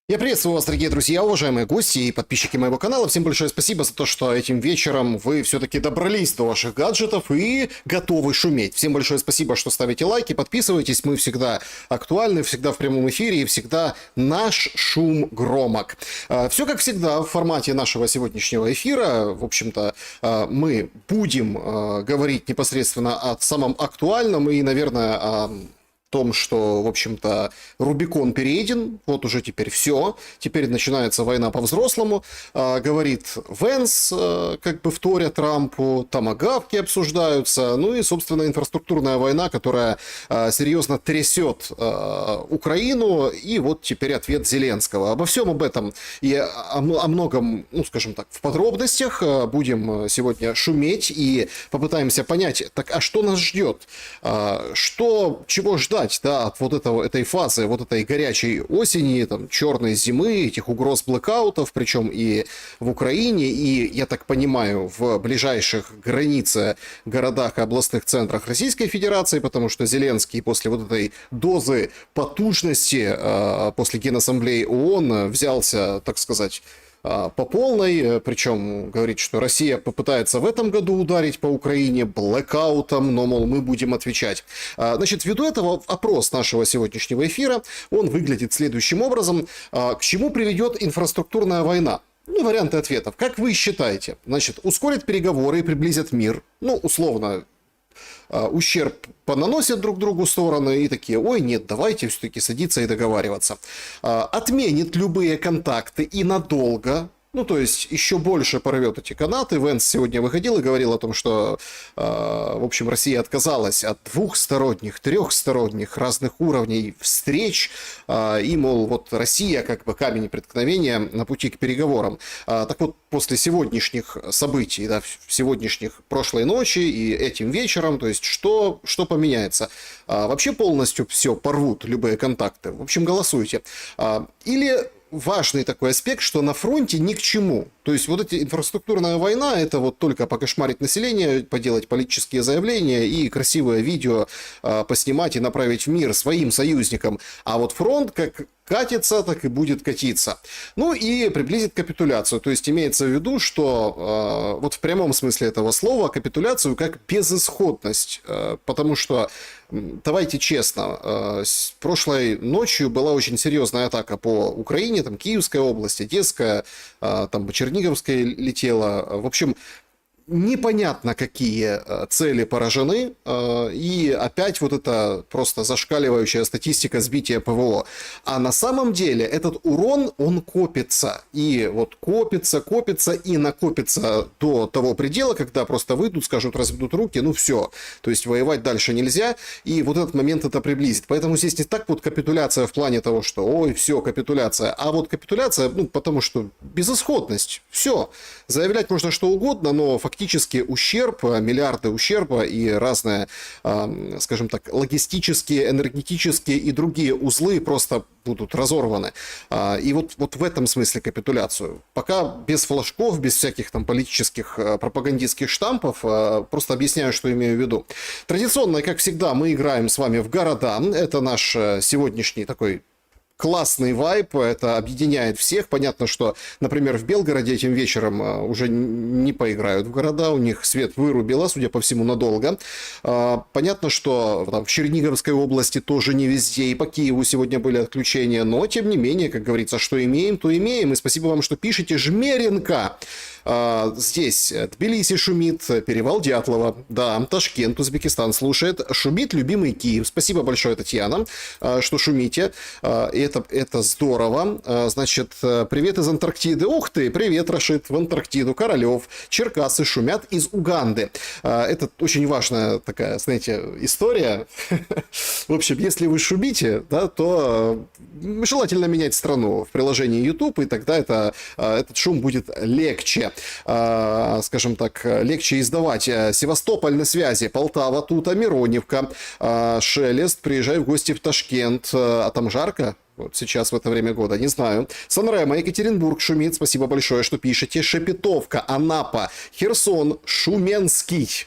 Я приветствую вас, дорогие друзья, уважаемые гости и подписчики моего канала. Всем большое спасибо за то, что этим вечером вы все-таки добрались до ваших гаджетов и готовы шуметь. Всем большое спасибо, что ставите лайки, подписывайтесь. Мы всегда актуальны, всегда в прямом эфире и всегда наш шум громок. Все как всегда в формате нашего сегодняшнего эфира. В общем-то, мы будем говорить непосредственно о самом актуальном и, наверное, о том, что, в общем-то, Рубикон перейден, вот уже теперь все, теперь начинается война по-взрослому, говорит Венс, как бы вторя Трампу, томагавки обсуждаются, ну и, собственно, инфраструктурная война, которая серьезно трясет Украину, и вот теперь ответ Зеленского. Обо всем об этом и о многом, ну, скажем так, в подробностях будем сегодня шуметь и попытаемся понять, так, а что нас ждет, чего ждать, да, от вот этой фазы, вот этой горячей осени, там, черной зимы, этих угроз блэкаутов, причем и в Украине, и, я так понимаю, в ближайших границах, городах и областных центрах Российской Федерации, потому что Зеленский после вот этой дозы потужности, после Генассамблеи ООН взялся, так сказать, по полной, причем говорит, что Россия попытается в этом году ударить по Украине блэкаутом, но, мол, мы будем отвечать. Значит, ввиду этого опрос нашего сегодняшнего эфира, он выглядит следующим образом. К чему приведет инфраструктурная война? Ну, варианты ответов. Как вы считаете? Значит, ускорит переговоры и приблизят мир? Ну, условно, ущерб понаносят друг другу стороны и такие: ой, нет, давайте все-таки садиться и договариваться. Отменит любые контакты и надолго. Ну, то есть, еще больше порвет эти канаты. Венс сегодня выходил и говорил о том, что, в общем, Россия отказалась от двухсторонних, трехсторонних разных уровней встреч. И, мол, вот Россия как бы камень преткновения на пути к переговорам. Так вот, после сегодняшних событий, да, сегодняшних прошлой ночи и этим вечером, то есть, что поменяется? Вообще полностью все порвут, любые контакты. В общем, голосуйте. Или важный такой аспект, что на фронте ни к чему. То есть вот эта инфраструктурная война, это вот только покошмарить население, поделать политические заявления и красивое видео поснимать и направить в мир своим союзникам. А вот фронт как катится, так и будет катиться. Ну и приблизит капитуляцию. То есть имеется в виду, что вот в прямом смысле этого слова капитуляцию как безысходность. Потому что, давайте честно, прошлой ночью была очень серьезная атака по Украине, там Киевская область, Одесская, там по Черниговской летела. В общем, непонятно, какие цели поражены, и опять вот эта просто зашкаливающая статистика сбития ПВО. А на самом деле этот урон, он копится. И вот копится и накопится до того предела, когда просто выйдут, скажут, разведут руки, ну все. То есть воевать дальше нельзя, и вот этот момент это приблизит. Поэтому здесь не так вот капитуляция в плане того, что ой, все, капитуляция. А вот капитуляция, ну, потому что безысходность. Все. Заявлять можно что угодно, но фактически ущерб, миллиарды ущерба и разные, скажем так, логистические, энергетические и другие узлы просто будут разорваны. И вот в этом смысле капитуляцию. Пока без флажков, без всяких там политических пропагандистских штампов, просто объясняю, что имею в виду. Традиционно, как всегда, мы играем с вами в города. Это наш сегодняшний такой классный вайб, это объединяет всех. Понятно, что, например, в Белгороде этим вечером уже не поиграют в города, у них свет вырубило, судя по всему, надолго. Понятно, что там, в Черниговской области тоже не везде, и по Киеву сегодня были отключения, но, тем не менее, как говорится, что имеем, то имеем. И спасибо вам, что пишете. Жмеренко. Здесь Тбилиси шумит, Перевал Дятлова, да, Ташкент, Узбекистан слушает, шумит любимый Киев. Спасибо большое, Татьяна, что шумите, это здорово. Значит, привет из Антарктиды. Ух ты, привет, Рашид, в Антарктиду. Королев, Черкасы шумят из Уганды. Это очень важная такая, знаете, история. В общем, если вы шумите, да, то желательно менять страну в приложении YouTube, и тогда этот шум будет легче. Скажем так, легче издавать. Севастополь на связи, Полтава, Тута, Мироневка, Шелест, приезжай в гости в Ташкент. А там жарко? Вот сейчас в это время года, не знаю. Сан-Ремо, Екатеринбург шумит, спасибо большое, что пишете. Шепетовка, Анапа, Херсон, Шуменский.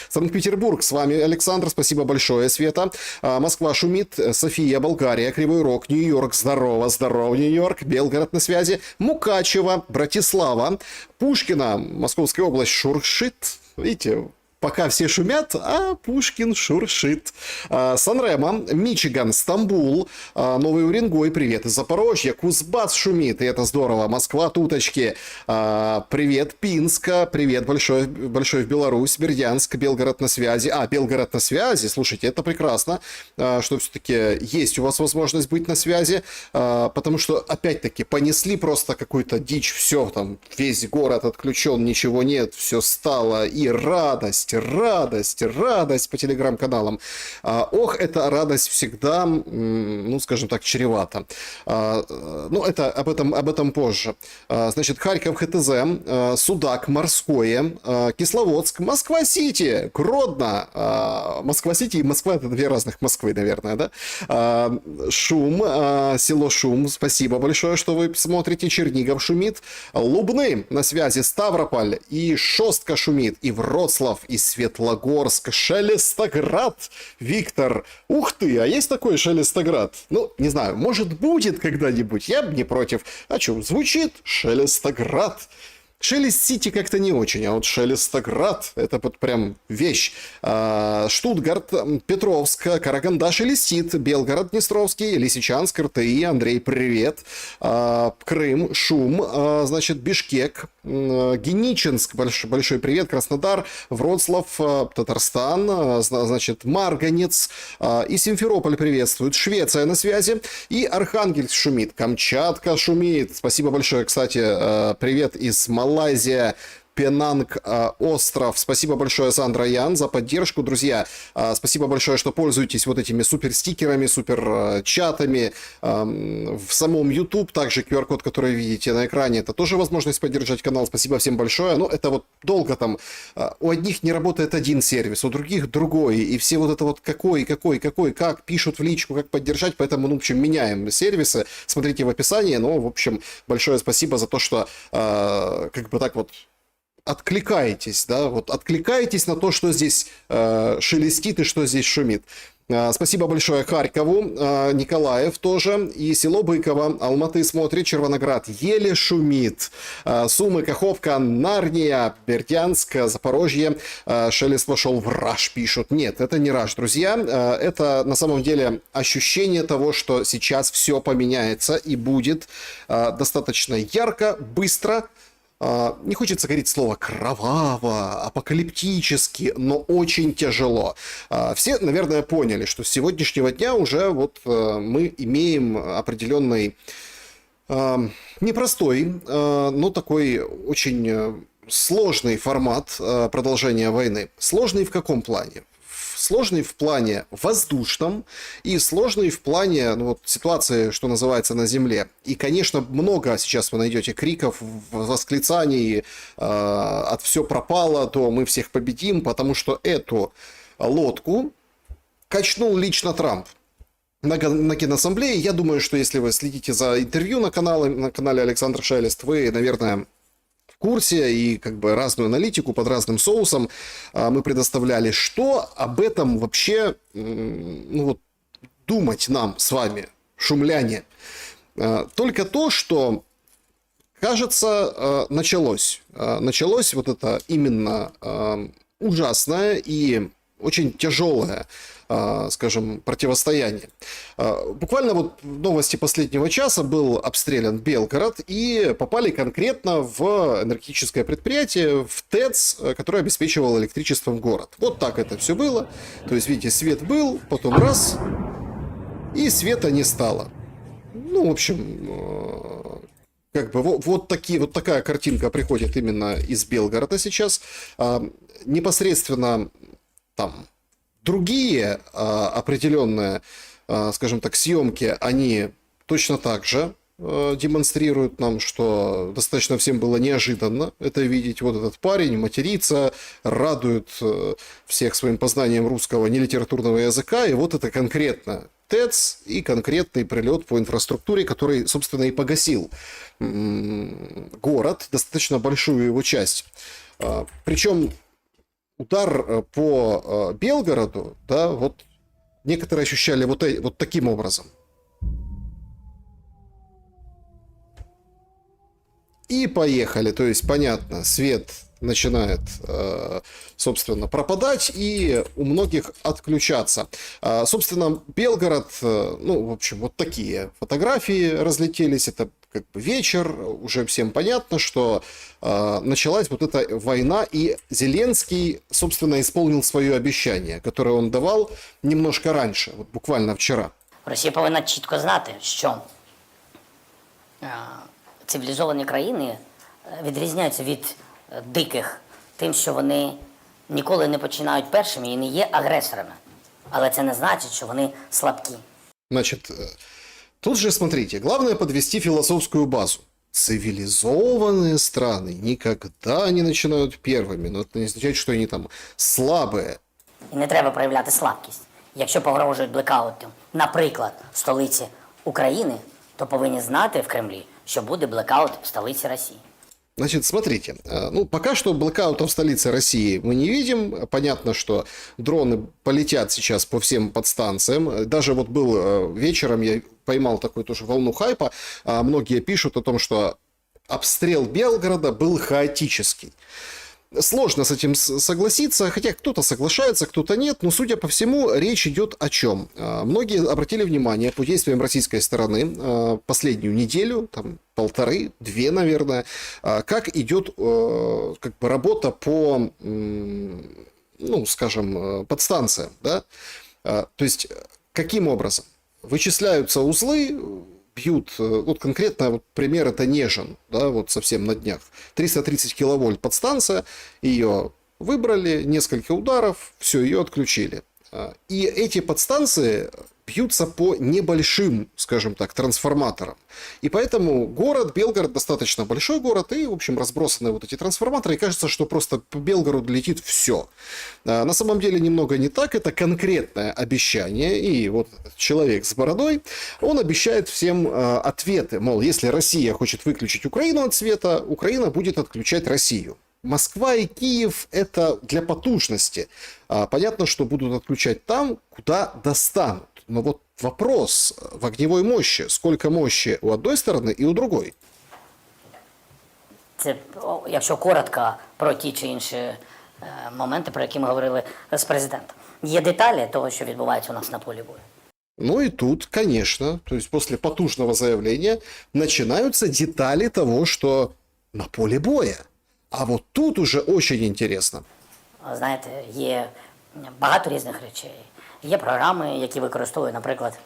Санкт-Петербург, с вами Александр, спасибо большое, Света. Москва шумит, София, Болгария, Кривой Рог, Нью-Йорк, здорово, Нью-Йорк, Белгород на связи, Мукачево, Братислава, Пушкина, Московская область шуршит, видите, пока все шумят, а Пушкин шуршит. Сан-Ремо, Мичиган, Стамбул, Новый Уренгой, привет из Запорожья, Кузбасс шумит, и это здорово. Москва, туточки, привет, Пинска, привет большой в Беларусь, Бердянск, Белгород на связи. Белгород на связи, слушайте, это прекрасно, что все-таки есть у вас возможность быть на связи, потому что, опять-таки, понесли просто какую-то дичь, все, там, весь город отключен, ничего нет, все стало, и радость по телеграм-каналам. Ох, эта радость всегда, ну, скажем так, чревата. Ну, это об этом позже. Значит, Харьков, ХТЗ, Судак, Морское, Кисловодск, Москва-Сити, Гродно. Москва-Сити и Москва — это две разных Москвы, наверное, да? Шум, село Шум, спасибо большое, что вы смотрите. Чернигов шумит. Лубны на связи, Ставрополь, и Шостка шумит, и Вроцлав, и Светлогорск, Шелестоград, Виктор. Ух ты, а есть такой Шелестоград? Ну, не знаю, может, будет когда-нибудь, я бы не против. А что, звучит Шелестоград. Шелест-Сити как-то не очень, а вот Шелестоград — это вот прям вещь. Штутгарт, Петровск, Караганда шелестит, Белгород, Днестровский, Лисичанск, РТИ, Андрей, привет. Крым, шум, значит, Бишкек, Геничинск, большой привет, Краснодар, Вроцлав, Татарстан, значит, Марганец и Симферополь приветствуют, Швеция на связи, и Архангельск шумит, Камчатка шумит. Спасибо большое, кстати, привет из Малайзия, Пенанг остров. Спасибо большое, Сандра Ян, за поддержку, друзья. Спасибо большое, что пользуетесь вот этими супер стикерами, супер чатами. В самом YouTube также QR-код, который видите на экране, это тоже возможность поддержать канал. Спасибо всем большое. Но это вот долго там. У одних не работает один сервис, у других другой. И все вот это вот какой, как пишут в личку, как поддержать. Поэтому, ну, в общем, меняем сервисы. Смотрите в описании. Но, в общем, большое спасибо за то, что как бы так вот откликаетесь, да, вот откликаетесь на то, что здесь шелестит и что здесь шумит. Спасибо большое Харькову, Николаев тоже, и село Быково, Алматы смотрит, Червоноград еле шумит, Сумы, Каховка, Нарния, Бердянск, Запорожье, Шелест вошел в раж, пишут. Нет, это не раж, друзья, это на самом деле ощущение того, что сейчас все поменяется и будет достаточно ярко, быстро. Не хочется говорить слово кроваво, апокалиптически, но очень тяжело. Все, наверное, поняли, что с сегодняшнего дня уже вот мы имеем определенный непростой, но такой очень сложный формат продолжения войны. Сложный в каком плане? Сложный в плане воздушном и сложный в плане, ну, вот, ситуации, что называется, на земле. И, конечно, много сейчас вы найдете криков, восклицаний от «все пропало», то «мы всех победим», потому что эту лодку качнул лично Трамп. На Генассамблее. Я думаю, что если вы следите за интервью на канале Александр Шелест, вы, наверное, курсе и как бы разную аналитику под разным соусом мы предоставляли. Что об этом вообще, ну, вот, думать нам с вами, шумляне? Только то, что, кажется, началось вот это именно ужасное и очень тяжелое, скажем, противостояние. Буквально вот в новости последнего часа был обстрелян Белгород, и попали конкретно в энергетическое предприятие, в ТЭЦ, которое обеспечивало электричеством город. Вот так это все было. То есть, видите, свет был, потом раз, и света не стало. Ну, в общем, как бы вот такая картинка приходит именно из Белгорода сейчас. Непосредственно там другие определенные, скажем так, съемки, они точно так же демонстрируют нам, что достаточно всем было неожиданно это видеть. Вот этот парень матерится, радует всех своим познанием русского нелитературного языка, и вот это конкретно ТЭЦ и конкретный прилет по инфраструктуре, который, собственно, и погасил город, достаточно большую его часть. Причем удар по Белгороду, да, вот некоторые ощущали вот таким образом. И поехали, то есть, понятно, свет начинает, собственно, пропадать и у многих отключаться. Собственно, Белгород, ну, в общем, вот такие фотографии разлетелись, это как бы вечер, уже всем понятно, что началась вот эта война, и Зеленский, собственно, исполнил свое обещание, которое он давал немножко раньше, вот буквально вчера. Росія повинна чітко знати, що цивілізовані країни відрізняються від диких тим, що вони ніколи не починають першими і не є агресорами. Але це не значить, що вони слабкі. Значит, тут же, смотрите, главное подвести философскую базу. Цивилизованные страны никогда не начинают первыми, но это не означает, что они там слабые. І не треба проявляти слабкість. Якщо погрожують блекаутом, наприклад, в столиці України, то повинні знати в Кремлі, що буде блекаут в столиці Росії. Значит, смотрите, ну, пока что блэкаута в столице России мы не видим. Понятно, что дроны полетят сейчас по всем подстанциям. Даже вот был вечером, я поймал такую тоже волну хайпа. Многие пишут о том, что обстрел Белгорода был хаотический. Сложно с этим согласиться, хотя кто-то соглашается, кто-то нет, но, судя по всему, речь идет о чем? Многие обратили внимание по действиям российской стороны последнюю неделю, там полторы-две, наверное, как идет как бы работа по, ну, скажем, подстанциям, да? То есть, каким образом? Вычисляются узлы, бьют, вот конкретно вот пример это Нежин, да, вот совсем на днях. 330 киловольт подстанция, ее выбрали, несколько ударов, все, ее отключили. И эти подстанции бьются по небольшим, скажем так, трансформаторам. И поэтому город, Белгород, достаточно большой город, и, в общем, разбросаны вот эти трансформаторы, и кажется, что просто по Белгороду летит все. На самом деле немного не так, это конкретное обещание, и вот человек с бородой, он обещает всем ответы, мол, если Россия хочет выключить Украину от света, Украина будет отключать Россию. Москва и Киев – это для потужности. Понятно, что будут отключать там, куда достанут. Но вот вопрос в огневой мощи. Сколько мощи у одной стороны и у другой? Це, якщо коротко про ті чи інші моменти, про які ми говорили з президентом. Є деталі того, що відбувається у нас на полі бою. Ну и тут, конечно, то есть после потужного заявления начинаются детали того, что на поле боя. А вот тут уже очень интересно. Знаєте, є багато різних речей. Є програми, які використовує, наприклад,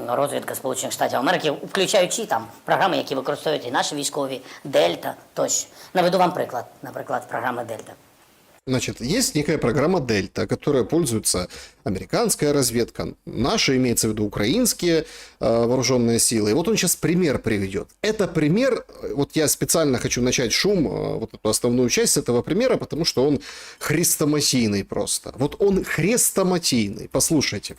розвідка Сполучених Штатів Америки, включаючи там програми, які використовують і наші військові, Дельта тощо. Наведу вам приклад, наприклад, програми Дельта. Значит, есть некая программа Дельта, которой пользуется американская разведка, наши, имеется в виду украинские вооруженные силы. И вот он сейчас пример приведет. Это пример, вот я специально хочу начать шум, вот эту основную часть этого примера, потому что он хрестоматийный просто. Вот он хрестоматийный, послушайте.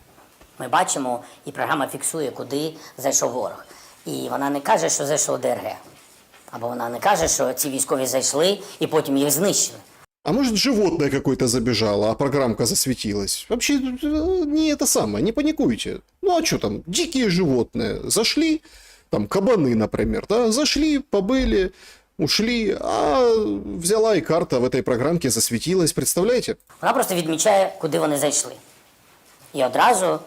Ми бачимо, і програма фіксує, куди зайшов ворог. І вона не каже, що зайшов ДРГ. Або вона не каже, що ці військові зайшли і потім їх знищили. А может, животное какое-то забежало, а программка засветилась? Вообще, не это самое, не паникуйте. Ну, а что там, дикие животные зашли, там, кабаны, например, да, зашли, побыли, ушли, а взяла и карта в этой программке засветилась, представляете? Вона просто відмічає, куди вони зайшли. І одразу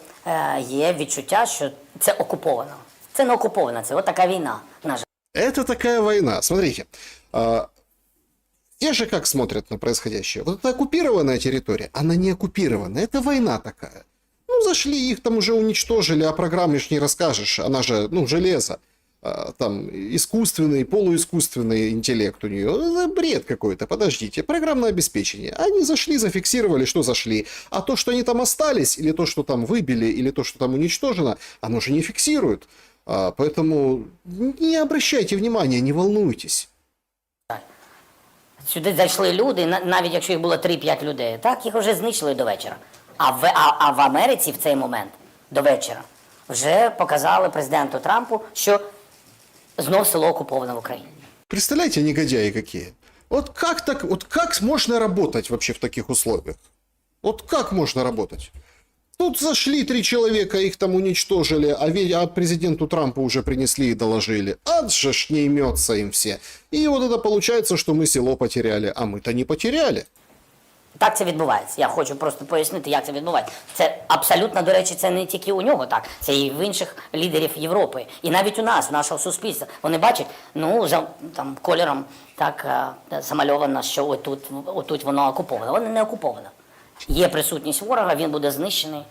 є відчуття, що це окуповано. Це не окуповано, це от така війна, на жаль. Это такая война. Смотрите, те же как смотрят на происходящее. Вот эта оккупированная территория, она не оккупированная, это война такая. Ну, зашли, их там уже уничтожили, а программе ж не расскажешь, она же, ну, железо. Там искусственный, полуискусственный интеллект у нее. Это бред какой-то, подождите. Программное обеспечение. Они зашли, зафиксировали, что зашли. А то, что они там остались, или то, что там выбили, или то, что там уничтожено, оно же не фиксирует. Поэтому не обращайте внимания, не волнуйтесь. Сюди зайшли люди, навіть якщо їх було 3-5 людей, так, їх вже знищили до вечора. А в Америці в цей момент, до вечора, вже показали президенту Трампу, що знов село окуповано в Україні. Представляете, негодяи какие? Вот как так, вот как можно работать вообще в таких условиях? Вот как можно работать? Тут зашли 3 человека, их там уничтожили, а президенту Трампу уже принесли и доложили. Ад же ж не имется им все. И вот это получается, что мы село потеряли, а мы-то не потеряли. Так це відбувається. Я хочу просто пояснити, як це відбувається. Це абсолютно, до речі, це не тільки у нього так, це і в інших лідерів Європи. І навіть у нас, в нашого суспільства. Вони бачать, ну, за там, кольором так замальовано, що отут воно окуповано. Воно не окуповано. Є присутність ворога, він буде знищений.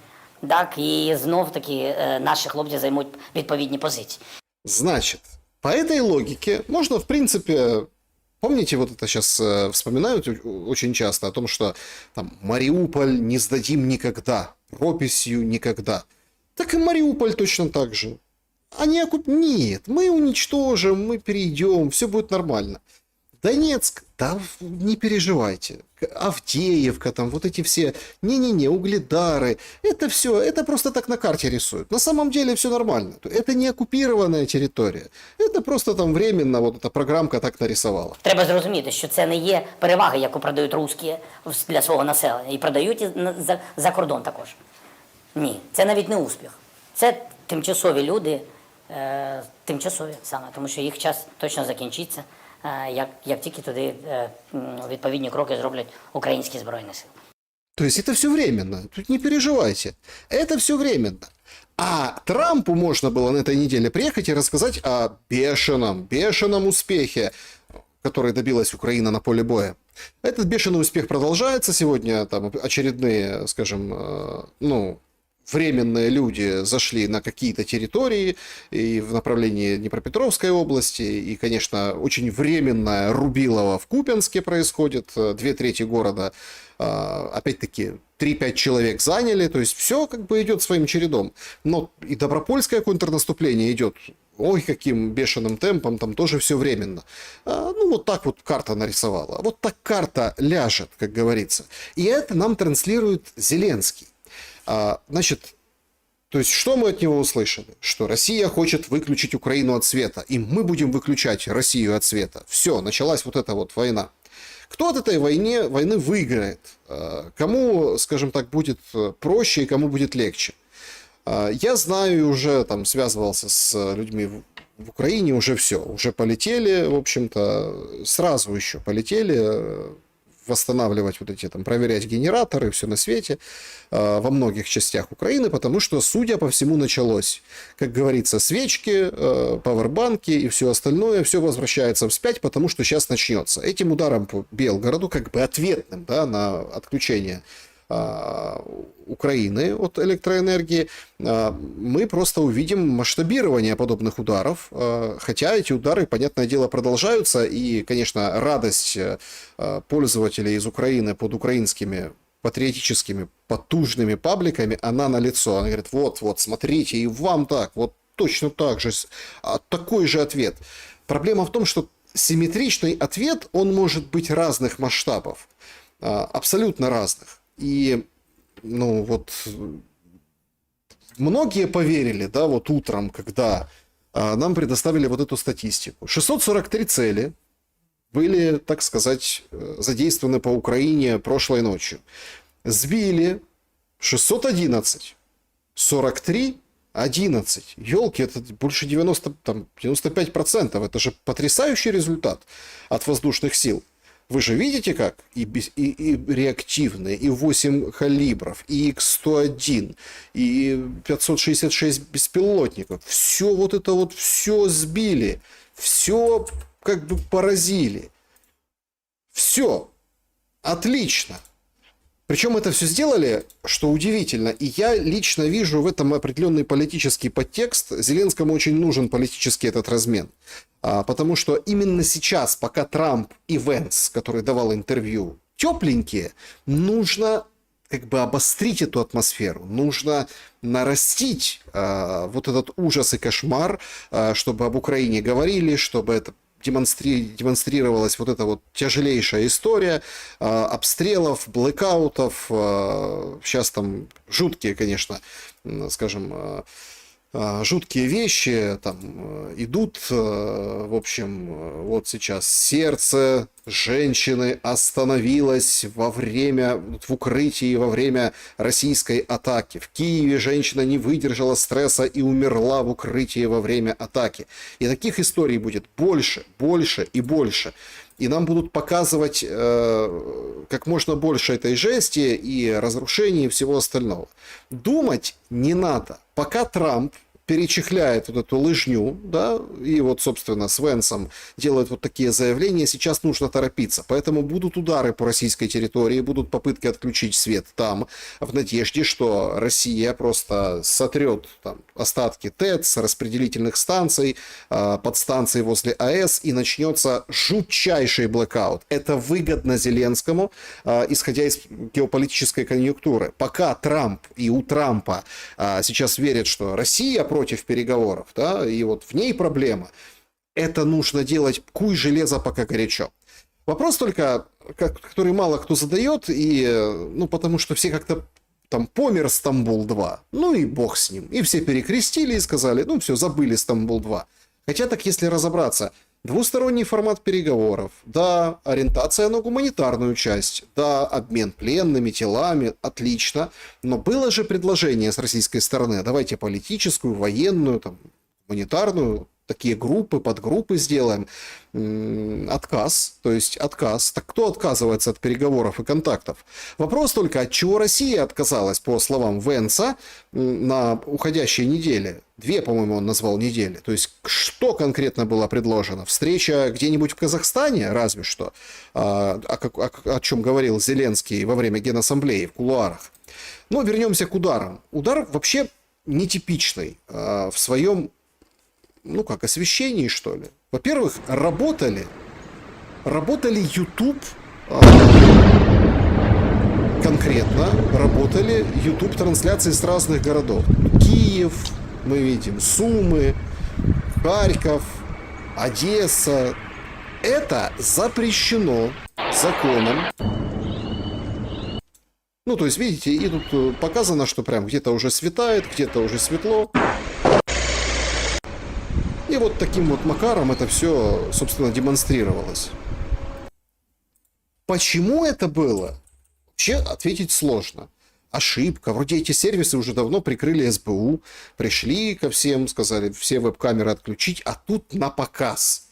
Так, і знов-таки наші хлопці займуть відповідні позиції. Значит, по этой логике можно, в принципе... Помните, вот это сейчас вспоминают очень часто о том, что там Мариуполь не сдадим никогда, прописью никогда. Так и Мариуполь точно так же. Нет, мы уничтожим, мы перейдем, все будет нормально. Донецк, да не переживайте. Авдеевка, там вот эти все, не-не-не, Угледары, это все, это просто так на карте рисуют. На самом деле все нормально. Это не оккупированная территория. Это просто там временно вот эта программка так нарисовала. Треба зрозуміти, що це не є перевага, яку продають русські для свого населення. І продають і за кордон також. Ні, це навіть не успіх. Це тимчасові люди, тимчасові саме, тому що їх час точно закінчиться, як тільки туди відповідні кроки зроблять українські Збройні Сили. То есть это все временно. Тут не переживайте. Это все временно. А Трампу можно было на этой неделе приехать и рассказать о бешеном успехе, который добилась Украина на поле боя. Этот бешеный успех продолжается. Сегодня там очередные, скажем, временные люди зашли на какие-то территории и в направлении Днепропетровской области. И, конечно, очень временное Рубилово в Купянске происходит. 2/3 города, опять-таки, 3-5 человек заняли. То есть все как бы идет своим чередом. Но и Добропольское контрнаступление идет, ой, каким бешеным темпом, там тоже все временно. Вот так вот карта нарисовала. Вот так карта ляжет, как говорится. И это нам транслирует Зеленский. Значит, то есть, что мы от него услышали? Что Россия хочет выключить Украину от света, и мы будем выключать Россию от света. Все, началась вот эта вот война. Кто от этой войны выиграет? Кому, скажем так, будет проще и кому будет легче? Я знаю и уже там связывался с людьми в Украине, уже все, уже полетели, в общем-то, сразу еще полетели восстанавливать вот эти там, проверять генераторы, все на свете, во многих частях Украины, потому что, судя по всему, началось. Как говорится, свечки, пауэрбанки и все остальное, все возвращается вспять, потому что сейчас начнется. Этим ударом по Белгороду, как бы ответным, да, на отключение Украины от электроэнергии, мы просто увидим масштабирование подобных ударов, хотя эти удары, понятное дело, продолжаются, и, конечно, радость пользователей из Украины под украинскими патриотическими потужными пабликами, она налицо. Она говорит, вот, смотрите, и вам так, вот точно так же, такой же ответ. Проблема в том, что симметричный ответ, он может быть разных масштабов, абсолютно разных. И, многие поверили, да, вот утром, когда нам предоставили вот эту статистику. 643 цели были, так сказать, задействованы по Украине прошлой ночью. Сбили 611, 43, 11. Ёлки, это больше 95%. Это же потрясающий результат от воздушных сил. Вы же видите как? И реактивные, и 8 калибров, и Х-101, и 566 беспилотников. Все вот это вот, все сбили. Все как бы поразили. Все. Отлично. Причем это все сделали, что удивительно, и я лично вижу в этом определенный политический подтекст. Зеленскому очень нужен политический этот размен. Потому что именно сейчас, пока Трамп и Венс, который давал интервью, тепленькие, нужно как бы обострить эту атмосферу, нужно нарастить вот этот ужас и кошмар, чтобы об Украине говорили, чтобы это демонстрировалась вот эта вот тяжелейшая история обстрелов, блэкаутов. Сейчас там жуткие, конечно, скажем, жуткие вещи там идут. В общем, вот сейчас сердце женщины остановилось в укрытии во время российской атаки. В Киеве женщина не выдержала стресса и умерла в укрытии во время атаки. И таких историй будет больше, больше и больше. И нам будут показывать как можно больше этой жести и разрушений и всего остального. Думать не надо. Пока Трамп перечехляет вот эту лыжню, да, и вот, собственно, с Венсом делают вот такие заявления, сейчас нужно торопиться. Поэтому будут удары по российской территории, будут попытки отключить свет там, в надежде, что Россия просто сотрет там остатки ТЭЦ, распределительных станций, подстанций возле АЭС, и начнется жутчайший блэкаут. Это выгодно Зеленскому, исходя из геополитической конъюнктуры. Пока Трамп и у Трампа сейчас верят, что Россия против переговоров, да, и вот в ней проблема. Это нужно делать куй железо, пока горячо. Вопрос только, который мало кто задает, и, ну, потому что все как-то там помер Стамбул-2, ну и бог с ним. И все перекрестили и сказали, ну все, забыли Стамбул-2. Хотя так, если разобраться, двусторонний формат переговоров, да, ориентация на гуманитарную часть, да, обмен пленными, телами, отлично, но было же предложение с российской стороны, давайте политическую, военную, там, гуманитарную, такие группы, подгруппы сделаем. Отказ, то есть отказ. Так кто отказывается от переговоров и контактов? Вопрос только, от чего Россия отказалась, по словам Венса, на уходящей неделе. 2, по-моему, он назвал недели. То есть что конкретно было предложено? Встреча где-нибудь в Казахстане, разве что, о чем говорил Зеленский во время Генассамблеи в кулуарах. Но вернемся к ударам. Удар вообще нетипичный в своем, ну как, освещении, что ли. Во-первых, работали YouTube, конкретно работали YouTube-трансляции с разных городов. Киев, мы видим, Сумы, Харьков, Одесса. Это запрещено законом. Ну, то есть, видите, и тут показано, что прям где-то уже светает, где-то уже светло. И вот таким вот макаром это все, собственно, демонстрировалось. Почему это было? Вообще ответить сложно. Ошибка. Вроде эти сервисы уже давно прикрыли СБУ, пришли ко всем, сказали все веб-камеры отключить, а тут на показ.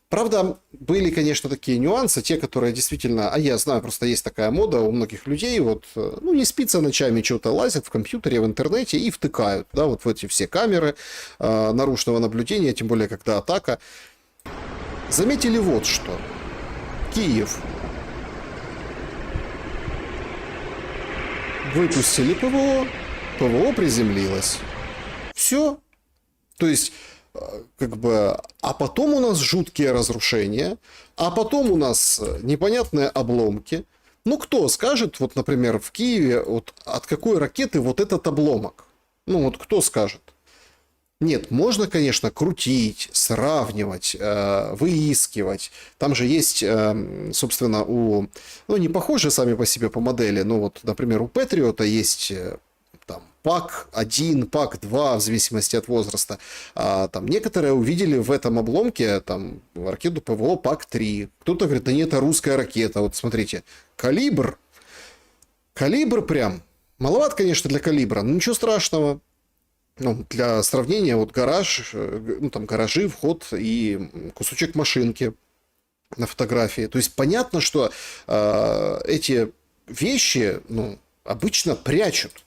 Правда, были, конечно, такие нюансы, те, которые действительно, а я знаю, просто есть такая мода у многих людей, вот, ну, не спится ночами, что-то лазят в компьютере, в интернете и втыкают, да, вот в эти все камеры наружного наблюдения, тем более, когда атака. Заметили вот что. Киев. Выпустили ПВО, ПВО приземлилось. Все. То есть, как бы, а потом у нас жуткие разрушения, а потом у нас непонятные обломки. Ну, кто скажет, вот, например, в Киеве, вот от какой ракеты вот этот обломок? Ну, вот кто скажет? Нет, можно, конечно, крутить, сравнивать, выискивать. Там же есть, собственно, ну, не похожи сами по себе по модели, но вот, например, у Патриота есть там ПАК-1, ПАК-2, в зависимости от возраста. Там некоторые увидели в этом обломке там ракету ПВО ПАК-3. Кто-то говорит, да нет, это русская ракета. Вот смотрите, калибр. Калибр прям. Маловат, конечно, для калибра, но ничего страшного. Ну, для сравнения, вот гараж, ну, там гаражи, вход и кусочек машинки на фотографии. То есть понятно, что эти вещи, ну, обычно прячут.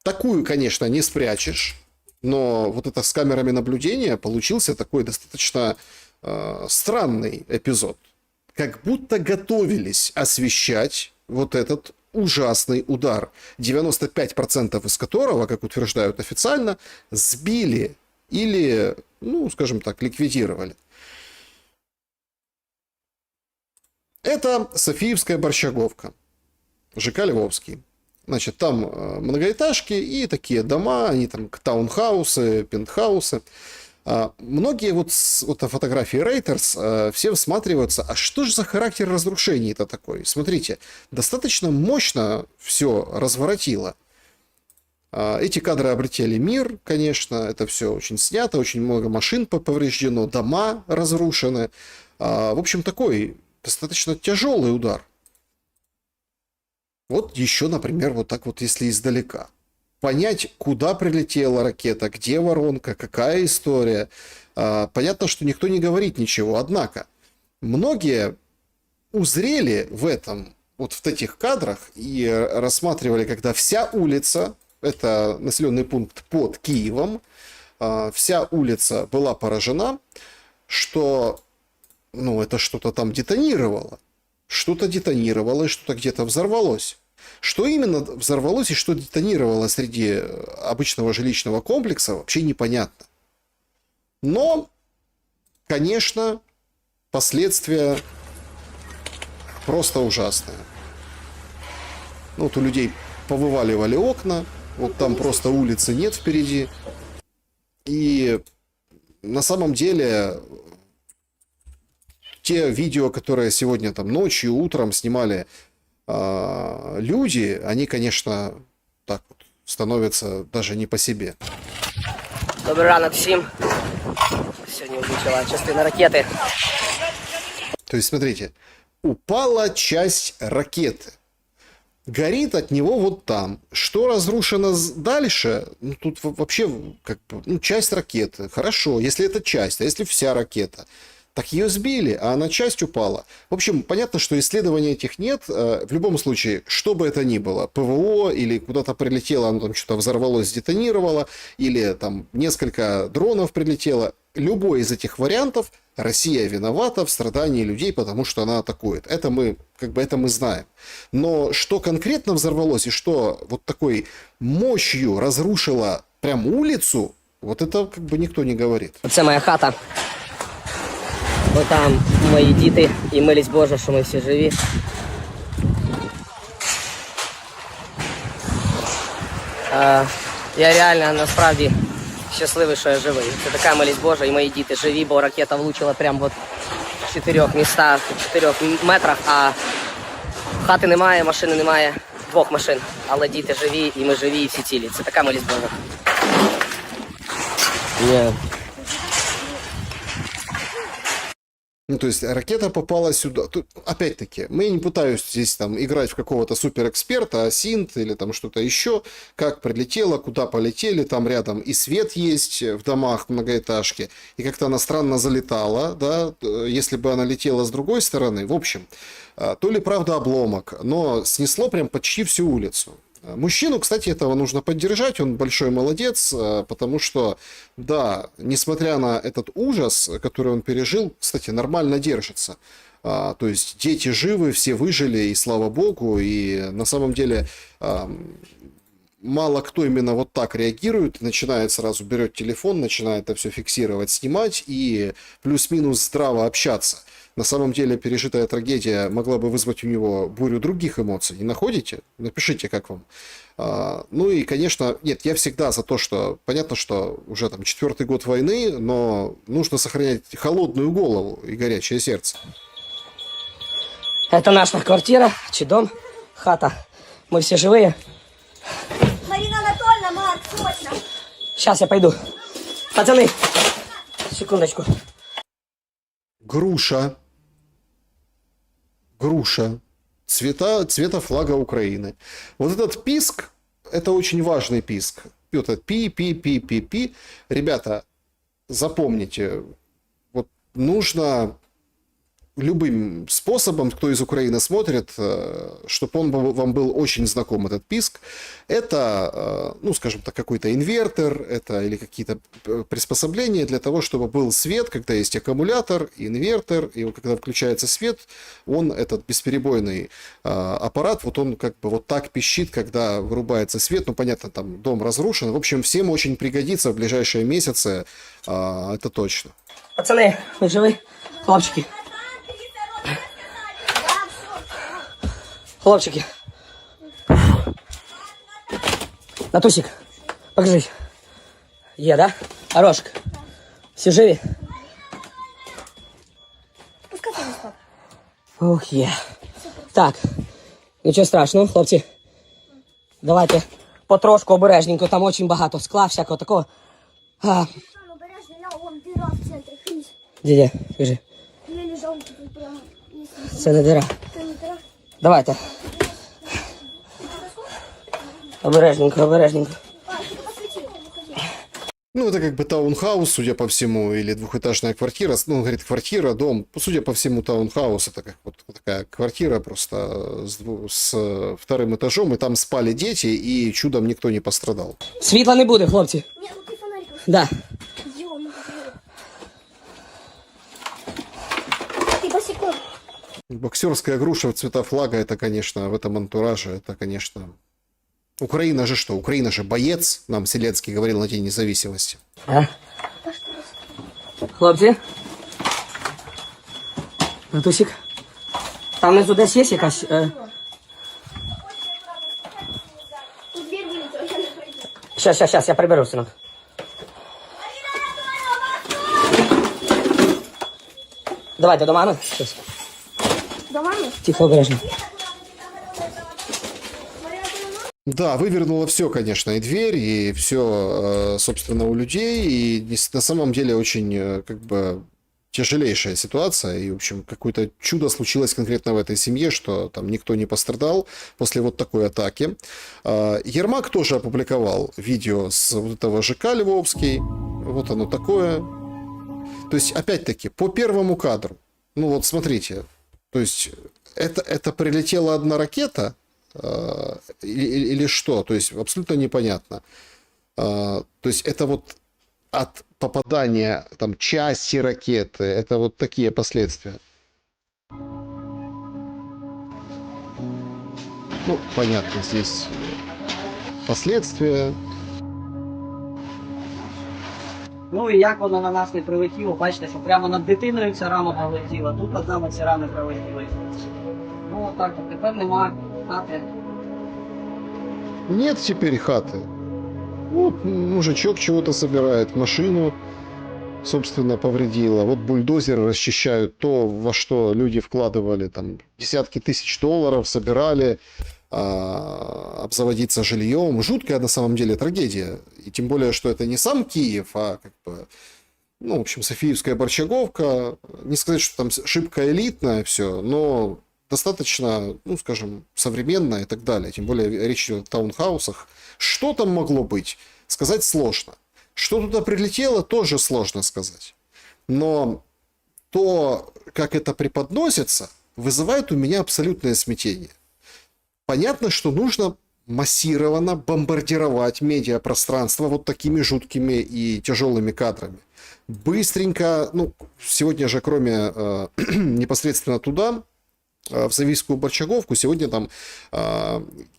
Такую, конечно, не спрячешь, но вот это с камерами наблюдения получился такой достаточно странный эпизод. Как будто готовились освещать вот этот ужасный удар, 95% из которого, как утверждают официально, сбили или, ну, скажем так, ликвидировали. Это Софиевская Борщаговка, ЖК Львовский. Значит, там многоэтажки и такие дома, они там таунхаусы, пентхаусы. Многие вот на фотографии Reuters все всматриваются, а что же за характер разрушений-то такой? Смотрите, достаточно мощно все разворотило. Эти кадры облетели мир, конечно, это все очень снято, очень много машин повреждено, дома разрушены. В общем, такой достаточно тяжелый удар. Вот еще, например, вот так вот, если издалека. Понять, куда прилетела ракета, где воронка, какая история. Понятно, что никто не говорит ничего. Однако, многие узрели в этом, вот в этих кадрах, и рассматривали, когда вся улица, это населенный пункт под Киевом, вся улица была поражена, что, ну, это что-то там детонировало. Что-то детонировало и что-то где-то взорвалось. Что именно взорвалось и что детонировало среди обычного жилищного комплекса, вообще непонятно. Но, конечно, последствия просто ужасные. Ну, вот у людей повываливали окна, вот там просто улицы нет впереди. И на самом деле те видео, которые сегодня там ночью, утром снимали люди, они, конечно, так вот становятся даже не по себе. Добрий ранок всім. Сьогодні влучила частина ракети. То есть, смотрите, упала часть ракеты. Горит от него вот там. Что разрушено дальше? Ну, тут вообще как бы, ну, часть ракеты. Хорошо, если это часть, а если вся ракета? Так ее сбили, а она часть упала. В общем, понятно, что исследований этих нет. В любом случае, что бы это ни было, ПВО или куда-то прилетело, оно там что-то взорвалось, сдетонировало, или там несколько дронов прилетело. Любой из этих вариантов Россия виновата в страдании людей, потому что она атакует. Это мы, это мы знаем. Но что конкретно взорвалось и что вот такой мощью разрушило прям улицу, вот это как бы никто не говорит. Оце моя хата. Ось там мої діти і милість Божа, що ми всі живі. Я реально насправді щасливий, що я живий. Це така милість Божа і мої діти живі, бо ракета влучила прямо от в 4 містах, в 4 метрах, а хати немає, машини немає, 2 машин. Але діти живі і ми живі і всі цілі. Це така милість Божа. Ну, то есть ракета попала сюда. Тут, опять-таки, я не пытаюсь здесь там играть в какого-то суперэксперта, синт или там что-то еще, как прилетело, куда полетели, там рядом и свет есть в домах многоэтажки, и как-то она странно залетала, да, если бы она летела с другой стороны. В общем, то ли правда обломок, но снесло прям почти всю улицу. Мужчину, кстати, этого нужно поддержать, он большой молодец, потому что, да, несмотря на этот ужас, который он пережил, кстати, нормально держится. То есть дети живы, все выжили, и слава богу, и на самом деле мало кто именно вот так реагирует, начинает сразу, берет телефон, начинает это все фиксировать, снимать и плюс-минус здраво общаться. На самом деле пережитая трагедия могла бы вызвать у него бурю других эмоций. Не находите? Напишите, как вам. Ну и, конечно, нет, я всегда за то, что понятно, что уже там 4-й год войны, но нужно сохранять холодную голову и горячее сердце. Это наша квартира, чи дом, хата. Мы все живые. Марина Анатольевна, Марк, точно. Сейчас я пойду. Пацаны, секундочку. Груша. Груша. Цвета флага Украины. Вот этот писк, это очень важный писк. Вот этот пи-пи-пи-пи-пи. Ребята, запомните, вот нужно любым способом, кто из Украины смотрит, чтобы он вам был очень знаком, этот писк. Это, ну, скажем так, какой-то инвертор, это или какие-то приспособления для того, чтобы был свет, когда есть аккумулятор, инвертор, и когда включается свет, он, этот бесперебойный аппарат, вот он как бы вот так пищит, когда вырубается свет. Ну, понятно, там дом разрушен. В общем, всем очень пригодится в ближайшие месяцы, это точно. Пацаны, вы живы? Хлопчики. Хлопчики. Натусик, покажись. Да? Орошек. Все живі? Ух, є. Так, нічого страшного, хлопці. Давайте потрошку обережненько, там очень багато скла, всякого такого. А, Там обережно, ля, вон дыра в центре. Хрись. де, кажи, Я лежал тут прямо. Если це не дира. это не дыра. Давайте. Обережненько, обережненько. А, ты посвети, выходи. Ну, это как бы таунхаус, судя по всему, или двухэтажная квартира. Ну, он говорит, квартира, дом. Судя по всему, таунхаус. Это как вот такая квартира просто с вторым этажом. И там спали дети, и чудом никто не пострадал. Світла не буде, хлопці. Нет, ну ты фонарик. Да. Ё-моё. Ты босиком. Боксерская груша в цвета флага, это, конечно, в этом антураже, это, конечно... Украина же что? Украина же боец, нам Зеленский говорил на День независимости. А? Хлопці. Натусик. Там внизу десь є якась... Тут дверь вылетела, я не пойду. Щас, я приберу, синок. Давайте до мами. Щас. Давай. Тихо, обережно. Да, вывернуло все, конечно, и дверь, и все, собственно, у людей, и на самом деле очень, как бы, тяжелейшая ситуация, и, в общем, какое-то чудо случилось конкретно в этой семье, что там никто не пострадал после вот такой атаки. Ермак тоже опубликовал видео с вот этого ЖК Львовский, вот оно такое. То есть, опять-таки, по первому кадру, ну вот смотрите, то есть, это прилетела одна ракета, или что, то есть абсолютно непонятно. То есть это вот от попадания там части ракеты, это вот такие последствия. Ну, понятно, здесь последствия. Ну і як воно на нас не прилетіло, бачите, що прямо над дитиною ця рама прилетіла, тут над нами ці рами прилетіли. Ну отак, тепер нема хати. Нет теперь хаты. Вот мужичок чего-то собирает, машину, собственно, повредило. Вот бульдозеры расчищают то, во что люди вкладывали там десятки тысяч долларов, собирали, обзаводиться жильем. Жуткая на самом деле трагедия. И тем более, что это не сам Киев, а как бы, ну, в общем, Софиевская Борчаговка. Не сказать, что там шибко элитное все, но достаточно, ну, скажем, современная и так далее. Тем более речь идет о таунхаусах. Что там могло быть, сказать сложно. Что туда прилетело, тоже сложно сказать. Но то, как это преподносится, вызывает у меня абсолютное смятение. Понятно, что нужно массированно бомбардировать медиапространство вот такими жуткими и тяжелыми кадрами. Быстренько, ну, сегодня же, кроме непосредственно туда, в Завийскую Борчаговку, сегодня там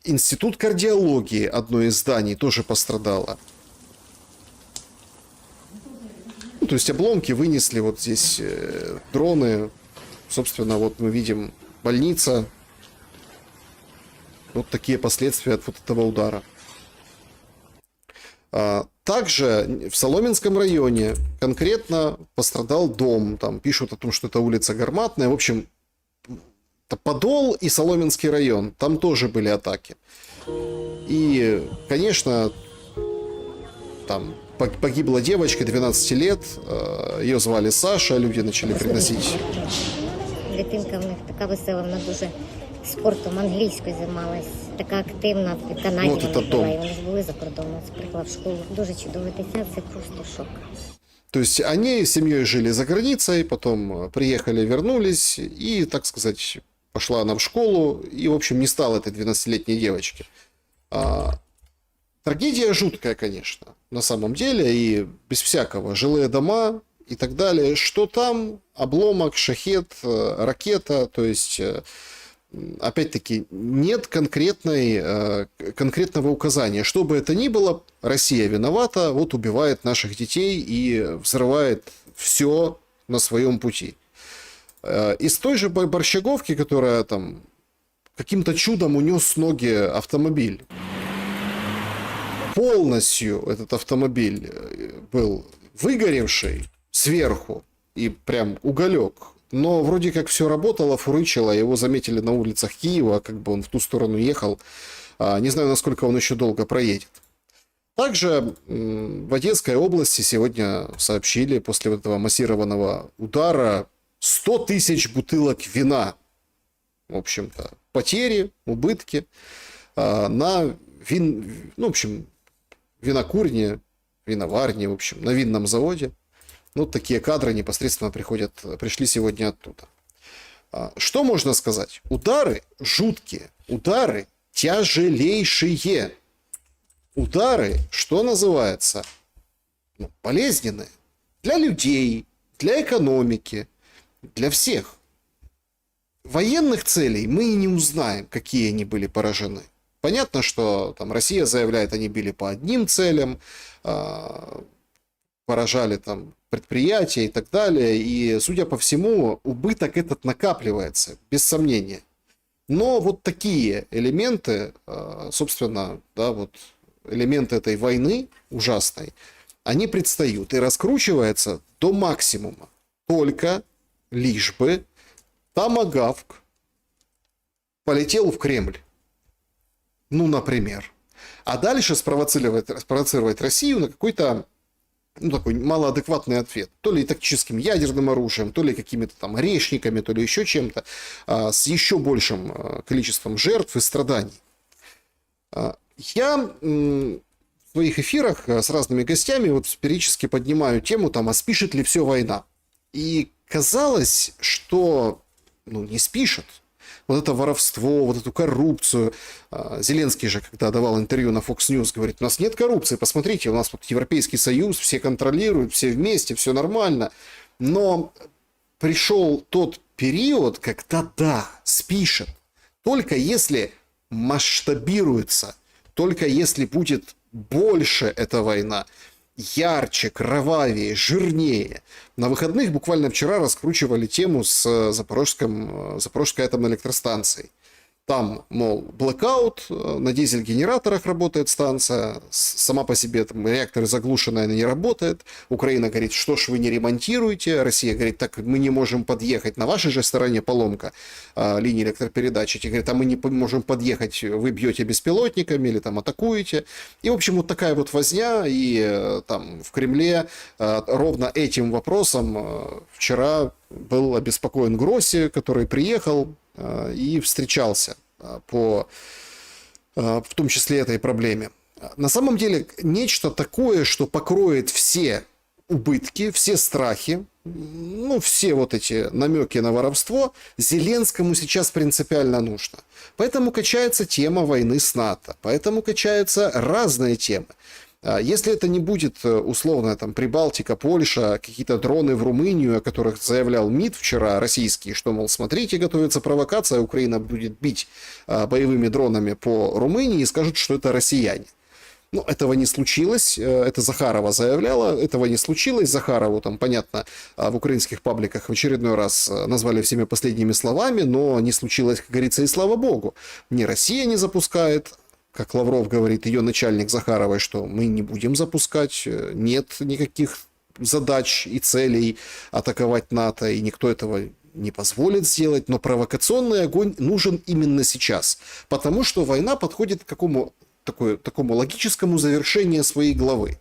Институт кардиологии, одно из зданий, тоже пострадало. Ну, то есть обломки вынесли вот здесь дроны. Собственно, вот мы видим больница. Вот такие последствия от вот этого удара. Также в Соломенском районе конкретно пострадал дом. Там пишут о том, что это улица Гарматная. В общем, Подол и Соломенский район. Там тоже были атаки. И, конечно, там погибла девочка 12 лет. Ее звали Саша. Люди начали приносить. Дитинка в них така весела, вона дуже спортом англійською займалась, така активна, в Канаді Ну, вона це була, дом. і вони ж були за кордоном, приїхала в школу. Дуже чудове дитя, це просто шок. То есть они с семьей жили за границей, потом приехали, вернулись, и, так сказать, пошла она в школу, и, в общем, не стала этой 12-летней девочки. Трагедия жуткая, конечно, на самом деле, и без всякого. Жилые дома и так далее. Что там? Обломок, шахет, ракета, то есть... Опять-таки, нет конкретного указания. Что бы это ни было, Россия виновата, вот убивает наших детей и взрывает все на своем пути. Из той же Борщаговки, которая там каким-то чудом унес с ноги автомобиль. Полностью этот автомобиль был выгоревший сверху и прям уголек. Но вроде как все работало, фурычило, его заметили на улицах Киева, как бы он в ту сторону ехал. Не знаю, насколько он еще долго проедет. Также в Одесской области сегодня сообщили после вот этого массированного удара 100 тысяч бутылок вина. В общем-то, потери, убытки на винокурне, виноварне, в общем, на винном заводе. Ну, такие кадры непосредственно пришли сегодня оттуда. Что можно сказать? Удары жуткие, удары тяжелейшие. Удары, что называется, болезненные для людей, для экономики, для всех. Военных целей мы и не узнаем, какие они были поражены. Понятно, что там Россия заявляет, они били по одним целям, поражали там предприятия и так далее. И, судя по всему, убыток этот накапливается, без сомнения. Но вот такие элементы, собственно, да, вот элементы этой войны ужасной, они предстают и раскручиваются до максимума. Только лишь бы томагавк полетел в Кремль. Ну, например. А дальше спровоцировать Россию на какой-то такой малоадекватный ответ. То ли тактическим ядерным оружием, то ли какими-то там орешниками, то ли еще чем-то, с еще большим количеством жертв и страданий. Я в своих эфирах с разными гостями вот периодически поднимаю тему, там, а спишет ли все война? И казалось, что не спишет. Вот это воровство, вот эту коррупцию. Зеленский же, когда давал интервью на Fox News, говорит, у нас нет коррупции, посмотрите, у нас тут Европейский Союз, все контролируют, все вместе, все нормально. Но пришел тот период, когда да, спишет. Только если масштабируется, только если будет больше эта война, ярче, кровавее, жирнее. На выходных буквально вчера раскручивали тему с Запорожской атомной электростанцией. Там, мол, блэкаут, на дизель-генераторах работает станция, сама по себе там реакторы заглушенные, она не работает. Украина говорит, что ж вы не ремонтируете? Россия говорит, так мы не можем подъехать. На вашей же стороне поломка линии электропередачи. Те говорят, а мы не можем подъехать, вы бьете беспилотниками или там атакуете. И, в общем, вот такая вот возня. И там в Кремле ровно этим вопросом вчера был обеспокоен Гросси, который приехал и встречался в том числе этой проблеме. На самом деле нечто такое, что покроет все убытки, все страхи, все вот эти намеки на воровство, Зеленскому сейчас принципиально нужно. Поэтому качается тема войны с НАТО, поэтому качаются разные темы. Если это не будет, условно, там, Прибалтика, Польша, какие-то дроны в Румынию, о которых заявлял МИД вчера, российский, что, мол, смотрите, готовится провокация, Украина будет бить боевыми дронами по Румынии и скажут, что это россияне. Но этого не случилось, это Захарова заявляла, этого не случилось. Захарову, там, понятно, в украинских пабликах в очередной раз назвали всеми последними словами, но не случилось, как говорится, и слава богу. Ни Россия не запускает, как Лавров говорит, ее начальник Захаровой, что мы не будем запускать, нет никаких задач и целей атаковать НАТО, и никто этого не позволит сделать, но провокационный огонь нужен именно сейчас, потому что война подходит к такому логическому завершению своей главы.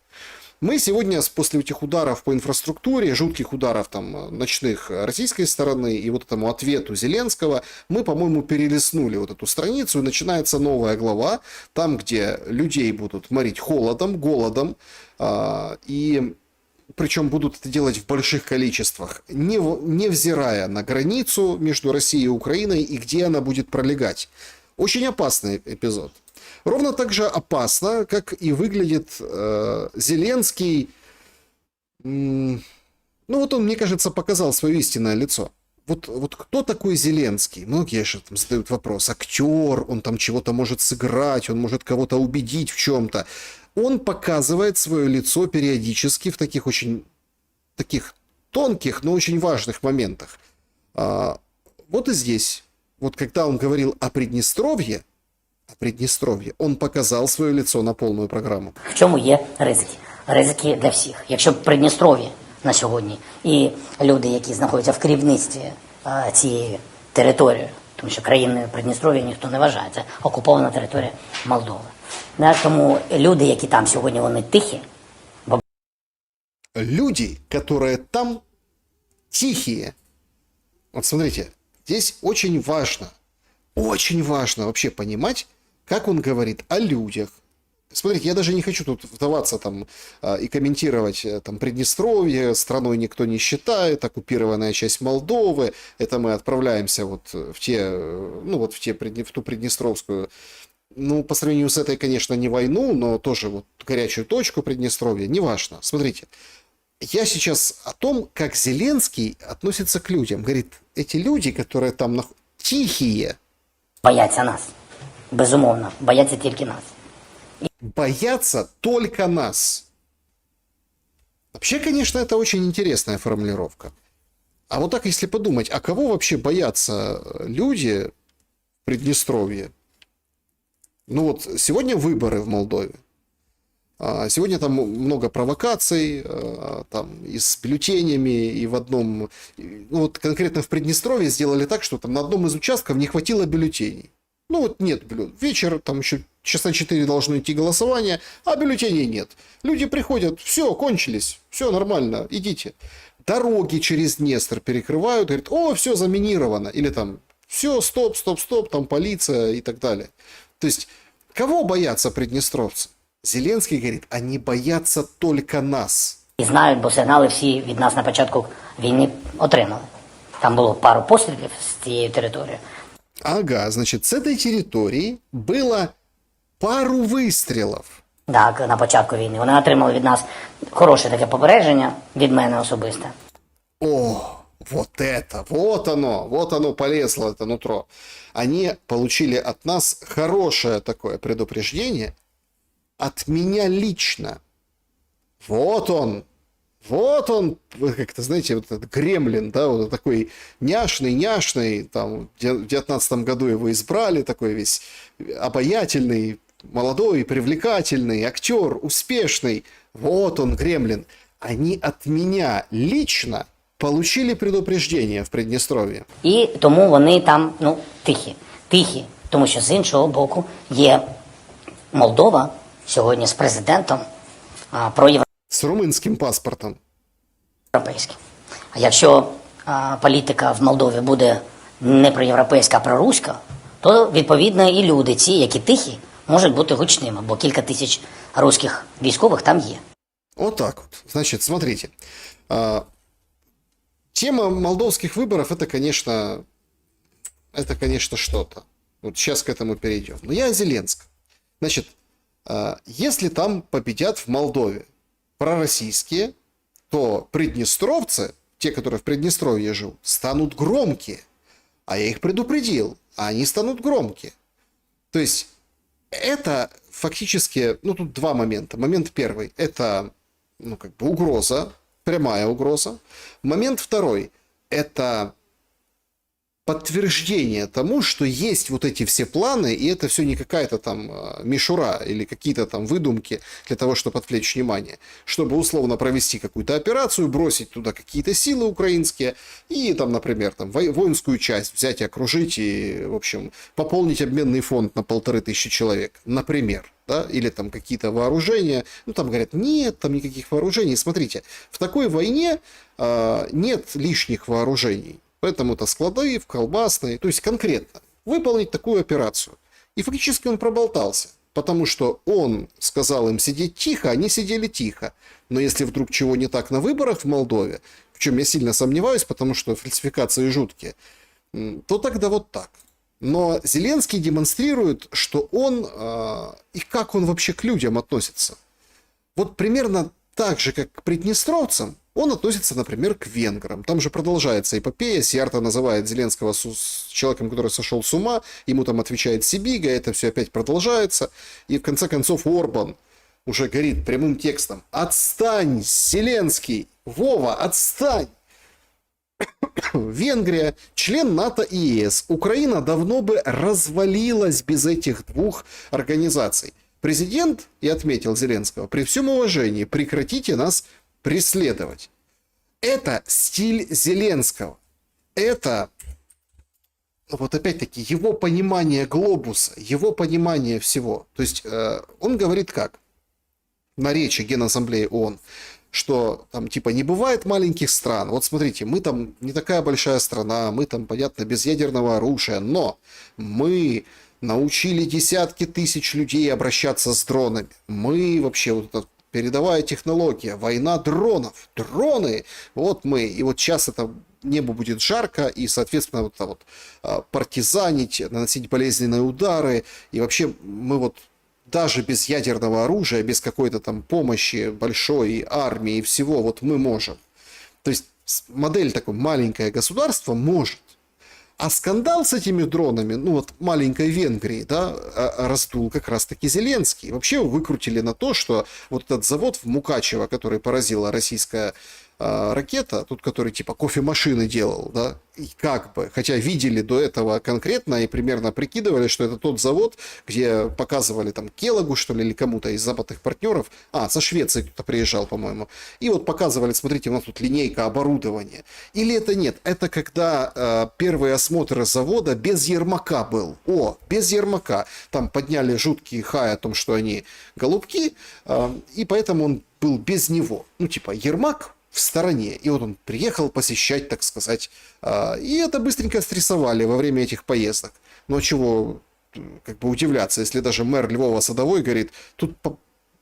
Мы сегодня, после этих ударов по инфраструктуре, жутких ударов там ночных российской стороны и вот этому ответу Зеленского, мы, по-моему, перелистнули вот эту страницу, и начинается новая глава, там, где людей будут морить холодом, голодом, и причем будут это делать в больших количествах, невзирая на границу между Россией и Украиной и где она будет пролегать. Очень опасный эпизод. Ровно так же опасно, как и выглядит Зеленский. Вот он, мне кажется, показал свое истинное лицо. Вот кто такой Зеленский? Многие же там задают вопрос. Актер, он там чего-то может сыграть, он может кого-то убедить в чем-то. Он показывает свое лицо периодически в таких тонких, но очень важных моментах. Вот и здесь. Вот когда он говорил о Придністров'ї, он показав своє лицо на повну програму. В чому є ризики? Ризики для всіх. Якщо в Придністров'ї на сьогодні і люди, які знаходяться в керівництві цієї території, тому що країною Придністров'я ніхто не вважає, це окупована територія Молдови. Да, тому люди, які там сьогодні, вони тихі, бо Люди, которые там тихие. Вот смотрите, здесь очень важно вообще понимать, как он говорит о людях. Смотрите, я даже не хочу тут вдаваться там и комментировать там Приднестровье, страной никто не считает, оккупированная часть Молдовы. Это мы отправляемся вот в те, ну вот в ту Приднестровскую, ну по сравнению с этой, конечно, не войну, но тоже вот горячую точку Приднестровья, неважно. Смотрите, я сейчас о том, как Зеленский относится к людям. Говорит, эти люди, которые там тихие, бояться нас. Безумовно, бояться тільки нас. боятся только нас. Вообще, конечно, это очень интересная формулировка. А вот так, если подумать, а кого вообще боятся люди в Приднестровье? Ну вот, сегодня выборы в Молдове. Сегодня там много провокаций, там и с бюллетенями, и в одном... Ну вот конкретно в Приднестровье сделали так, что там на одном из участков не хватило бюллетеней. Ну вот нет бюллетеней. Вечер, там еще часа 4 должно идти голосование, а бюллетеней нет. Люди приходят, все, кончились, все нормально, идите. Дороги через Днестр перекрывают, говорят, о, все заминировано. Или там, все, стоп, там полиция и так далее. То есть, кого боятся приднестровцы? Зеленский говорит, они боятся только нас. І знають, бо сигнали всі від нас на початку війни отримали. Там було пару пострілів з цієї території. Ага, значит, с этой территории было пару выстрелов. Так, на початку війни. Вони отримали від нас хороше таке попередження, від мене особисто. О, вот это, вот оно полезло, это нутро. Они получили от нас хорошее такое предупреждение, от меня лично. Вот он, как-то, знаете, вот этот гремлин, да, вот такой няшный, там, в 2019 году его избрали, такой весь обаятельный, молодой, привлекательный, актер, успешный. Вот он, гремлин. Они от меня лично получили предупреждение в Приднестровье. І тому вони там, тихі. Тому що з іншого боку є Молдова сьогодні з президентом С румынским паспортом. проєвропейським. А якщо політика в Молдові буде не проєвропейська, а проруська, то відповідно і люди ці, які тихі, можуть бути гучними, бо кілька тисяч руських військових там є. Вот так вот. Значит, смотрите. Тема молдовских выборов это, конечно, что-то. Вот сейчас к этому перейдем. Но я о Зеленском. Значит, если там победят в Молдове пророссийские, то приднестровцы, те, которые в Приднестровье живут, станут громкие. А я их предупредил, а они станут громкие. То есть, это фактически, ну, тут два момента. Момент первый – это, ну, как бы угроза, прямая угроза. Момент второй – это подтверждение тому, что есть вот эти все планы, и это все не какая-то там мишура или какие-то там выдумки для того, чтобы отвлечь внимание, чтобы условно провести какую-то операцию, бросить туда какие-то силы украинские и там, например, там воинскую часть взять и окружить и, в общем, пополнить обменный фонд на 1500 человек, например. Да, или там какие-то вооружения, ну там говорят, нет там никаких вооружений. Смотрите, в такой войне нет лишних вооружений. Поэтому это склады, в колбасные, то есть конкретно выполнить такую операцию. И фактически он проболтался, потому что он сказал им сидеть тихо, они сидели тихо. Но если вдруг чего не так на выборах в Молдове, в чем я сильно сомневаюсь, потому что фальсификации жуткие, то тогда вот так. Но Зеленский демонстрирует, что он и как он вообще к людям относится. Вот примерно так же, как к приднестровцам, он относится, например, к венграм. Там же продолжается эпопея. Сиарта называет Зеленского человеком, который сошел с ума. Ему там отвечает Сибига. Это все опять продолжается. И в конце концов Орбан уже говорит прямым текстом: «Отстань, Зеленский! Вова, отстань!» Венгрия, член НАТО и ЕС. Украина давно бы развалилась без этих двух организаций. Президент и отметил Зеленского: при всем уважении, прекратите нас преследовать. Это стиль Зеленского. Это вот опять-таки, его понимание глобуса, его понимание всего. То есть он говорит как? На речи Генассамблеи ООН, что там типа не бывает маленьких стран. Вот смотрите, мы там не такая большая страна, мы там, понятно, без ядерного оружия, но мы научили десятки тысяч людей обращаться с дронами. Мы вообще вот эта передовая технология, война дронов, дроны, вот мы, и вот сейчас это небо будет жарко, и, соответственно, вот это вот партизанить, наносить болезненные удары, и вообще мы вот даже без ядерного оружия, без какой-то там помощи большой армии и всего, вот мы можем. То есть модель такое маленькое государство может. А скандал с этими дронами, ну вот маленькой Венгрии, да, раздул как раз-таки Зеленский. Вообще выкрутили на то, что вот этот завод в Мукачево, который поразила российская ракета, тут который типа кофемашины делал, да, и как бы, хотя видели до этого конкретно и примерно прикидывали, что это тот завод, где показывали там Келлогу, что ли, или кому-то из западных партнеров, со Швеции кто-то приезжал, по-моему, и вот показывали, смотрите, у нас тут линейка оборудования. Или это нет, это когда первый осмотр завода без Ермака был, без Ермака, там подняли жуткий хай о том, что они голубки, и поэтому он был без него, ну типа Ермак в стороне. И вот он приехал посещать, так сказать, и это быстренько стрессовали во время этих поездок. Но чего как бы удивляться, если даже мэр Львова Садовой говорит, тут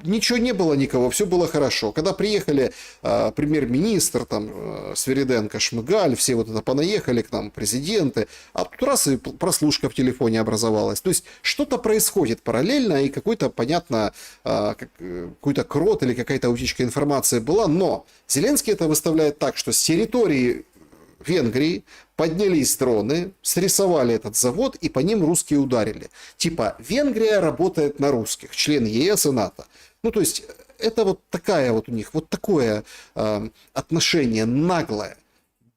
ничего не было никого, все было хорошо. Когда приехали премьер-министр, там, Свириденко, Шмыгаль, все вот это понаехали к нам, президенты, а тут раз и прослушка в телефоне образовалась. То есть что-то происходит параллельно, и какой-то, понятно, какой-то крот или какая-то утечка информации была, но Зеленский это выставляет так, что с территории Венгрии поднялись дроны, срисовали этот завод и по ним русские ударили. Типа Венгрия работает на русских, член ЕС и НАТО. Ну, то есть, это вот такая вот у них, вот такое отношение наглое,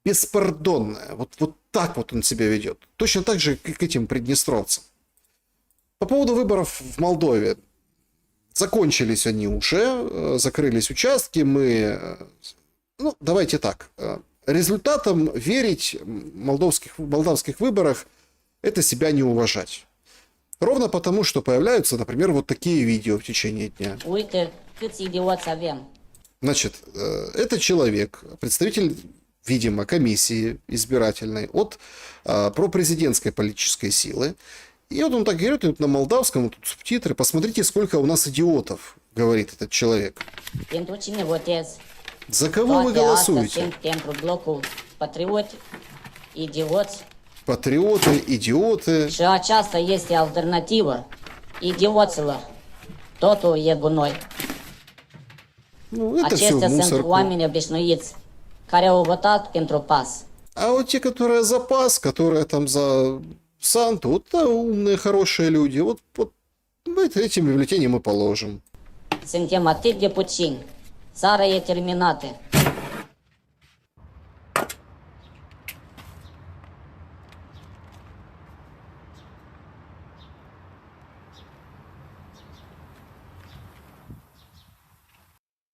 беспардонное. Вот так вот он себя ведет. Точно так же, как к этим приднестровцам. По поводу выборов в Молдове. Закончились они уже, закрылись участки. Ну, давайте так. Результатам верить в молдавских выборах – это себя не уважать. Ровно потому, что появляются, например, вот такие видео в течение дня. Uite câți idioți avem. Значит, это человек, представитель, видимо, комиссии избирательной от пропрезидентской политической силы. И вот он так говорит, вот на молдавском, вот тут субтитры, посмотрите, сколько у нас идиотов, говорит этот человек. Pentru cine votez? За кого вы Toate astea голосуете? sunt pentru blocul patrioti, idioți. Патриоты, идиоты. Și aceasta este alternativă idioților. Totul e gunoi. Ну, это все Acestea sunt мусорку. oameni obișnuiți care au votat pentru PAS. А вот те, которые за ПАС, которые там за Санту, вот да, умные, хорошие люди, вот этим бюллетеням мы положим. Suntem atât de puțini. Țara e terminată.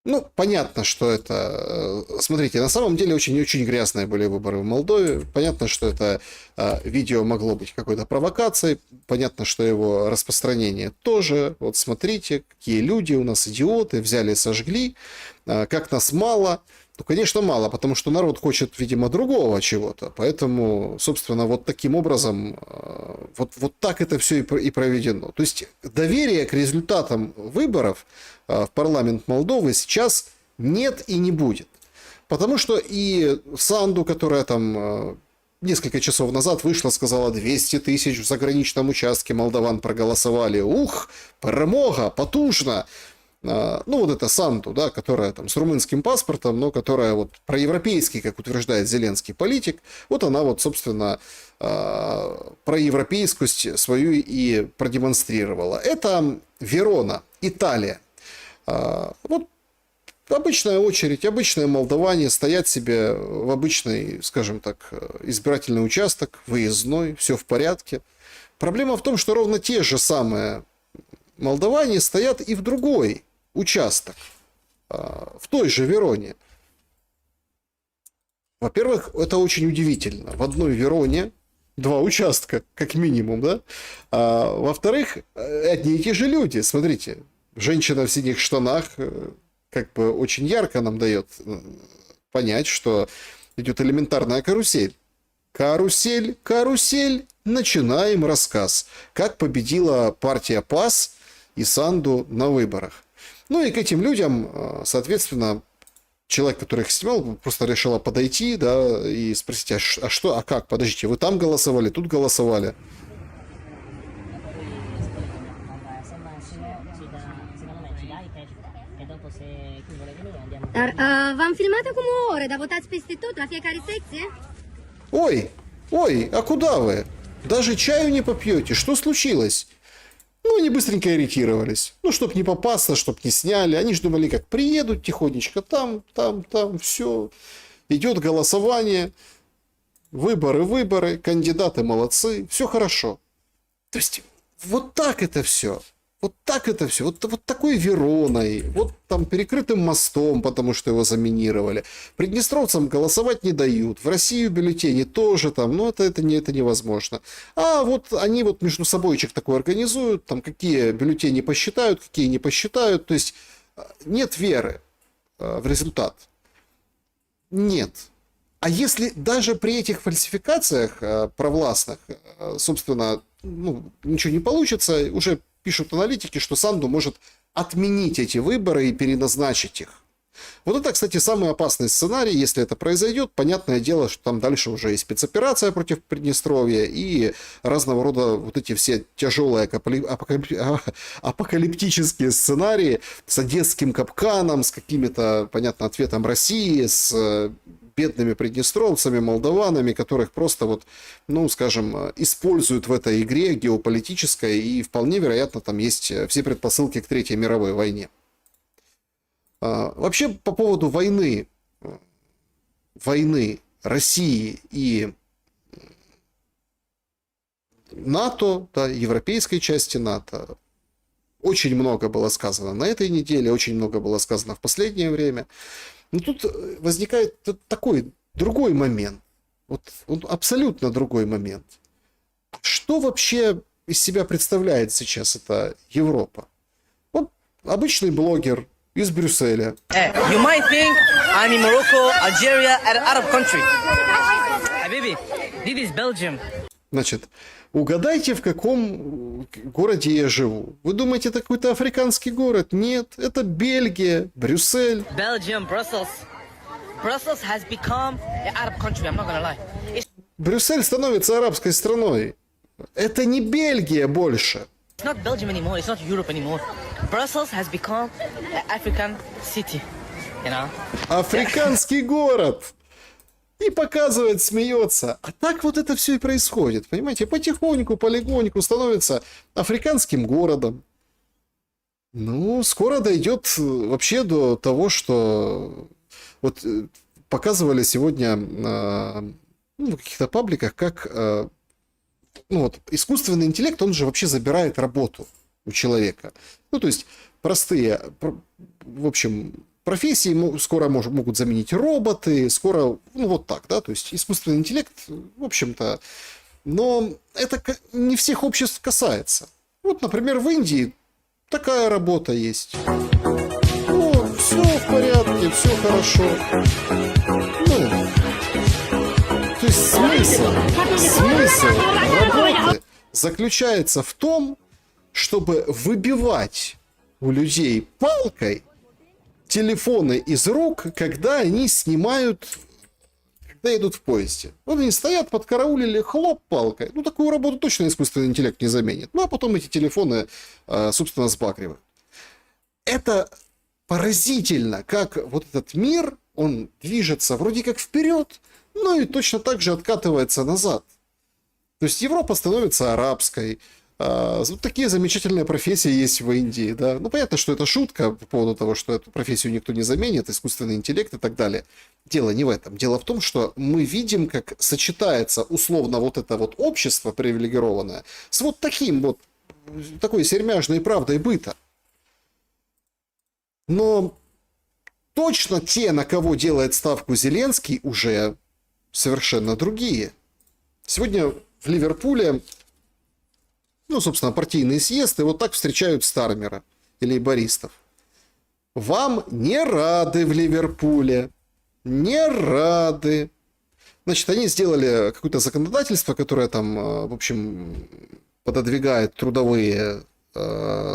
Ну, понятно, что это... Смотрите, на самом деле очень-очень грязные были выборы в Молдове. Понятно, что это видео могло быть какой-то провокацией. Понятно, что его распространение тоже. Вот смотрите, какие люди у нас идиоты, взяли и сожгли. Как нас мало. Ну, конечно, мало, потому что народ хочет, видимо, другого чего-то. Поэтому, собственно, вот таким образом, вот так это все и проведено. То есть доверия к результатам выборов в парламент Молдовы сейчас нет и не будет. Потому что и Санду, которая там несколько часов назад вышла, сказала, 200 тысяч в заграничном участке молдаван проголосовали. Ух, перемога, потужно. Ну, вот это Санду, да, которая там с румынским паспортом, но которая вот проевропейский, как утверждает Зеленский политик, вот она вот, собственно, проевропейскость свою и продемонстрировала. Это Верона, Италия. Вот обычная очередь, обычные молдаване стоят себе в обычный, скажем так, избирательный участок, выездной, все в порядке. Проблема в том, что ровно те же самые молдаване стоят и в другой участок, в той же Вероне. Во-первых, это очень удивительно. В одной Вероне Два участка, как минимум, да? А, во-вторых, одни и те же люди. Смотрите, женщина в синих штанах как бы очень ярко нам дает понять, что идет элементарная карусель. Карусель, карусель, начинаем рассказ. Как победила партия ПАС и Санду на выборах. Ну и к этим людям, соответственно, человек, который их снимал, просто решила подойти, да, и спросить, а что, а как, подождите, вы там голосовали, тут голосовали? Вам filmato come ore da votați peste tot la fiecare secție? Ой, а куда вы? Даже чаю не попьете, что случилось? Ну, они быстренько ориентировались. Ну, чтоб не попасться, чтоб не сняли. Они же думали, как приедут тихонечко, там, все. Идет голосование, выборы, кандидаты молодцы, все хорошо. То есть, вот так это все. Вот так это все. Вот такой Вероной, вот там перекрытым мостом, потому что его заминировали. Приднестровцам голосовать не дают. В Россию бюллетени тоже там, но это невозможно. А вот они вот между собойчик такой организуют, там какие бюллетени посчитают, какие не посчитают. То есть нет веры в результат. Нет. А если даже при этих фальсификациях провластных, собственно, ничего не получится, уже пишут аналитики, что Санду может отменить эти выборы и переназначить их. Вот это, кстати, самый опасный сценарий, если это произойдет. Понятное дело, что там дальше уже и спецоперация против Приднестровья, и разного рода вот эти все тяжелые апокалиптические сценарии с одесским капканом, с каким-то, понятно, ответом России, с бедными приднестровцами, молдаванами, которых просто вот, скажем, используют в этой игре геополитической, и вполне вероятно там есть все предпосылки к Третьей мировой войне. Вообще по поводу войны России и НАТО, да, европейской части НАТО, очень много было сказано на этой неделе, очень много было сказано в последнее время. Но тут возникает такой другой момент. Вот абсолютно другой момент. Что вообще из себя представляет сейчас эта Европа? Вот обычный блогер из Брюсселя. You might think I'm in Morocco, Algeria, an Arab country. Habibi, this is Belgium. Значит, угадайте, в каком городе я живу. Вы думаете, это какой-то африканский город? Нет, это Бельгия, Брюссель. Belgium, Brussels. Brussels has become an Arab country, I'm not gonna lie. Брюссель становится арабской страной. Это не Бельгия больше. It's not Belgium anymore, it's not Europe anymore. Brussels has become an African city, you know? Африканский город. И показывает, смеется. А так вот это все и происходит. Понимаете, потихоньку, полегоньку становится африканским городом. Скоро дойдет вообще до того, что вот показывали сегодня в каких-то пабликах, как искусственный интеллект, он же вообще забирает работу у человека. То есть простые, в общем, профессии скоро могут заменить роботы, скоро, вот так, да, то есть искусственный интеллект, в общем-то, но это не всех обществ касается. Вот, например, в Индии такая работа есть. Все в порядке, все хорошо. То есть смысл работы заключается в том, чтобы выбивать у людей палкой телефоны из рук, когда они снимают, когда идут в поезде. Вот они стоят, подкараулили, хлоп палкой. Такую работу точно искусственный интеллект не заменит. А потом эти телефоны, собственно, сбагривают. Это поразительно, как вот этот мир, он движется вроде как вперед, но и точно так же откатывается назад. То есть Европа становится арабской. Вот такие замечательные профессии есть в Индии, да. Понятно, что это шутка по поводу того, что эту профессию никто не заменит, искусственный интеллект и так далее. Дело не в этом. Дело в том, что мы видим, как сочетается условно вот это вот общество привилегированное с вот таким вот, такой сермяжной правдой быта. Но точно те, на кого делает ставку Зеленский, уже совершенно другие. Сегодня в Ливерпуле, ну, собственно, партийный съезд, и вот так встречают Стармера и лейбористов. Вам не рады в Ливерпуле. Не рады. Значит, они сделали какое-то законодательство, которое там, в общем, пододвигает трудовые,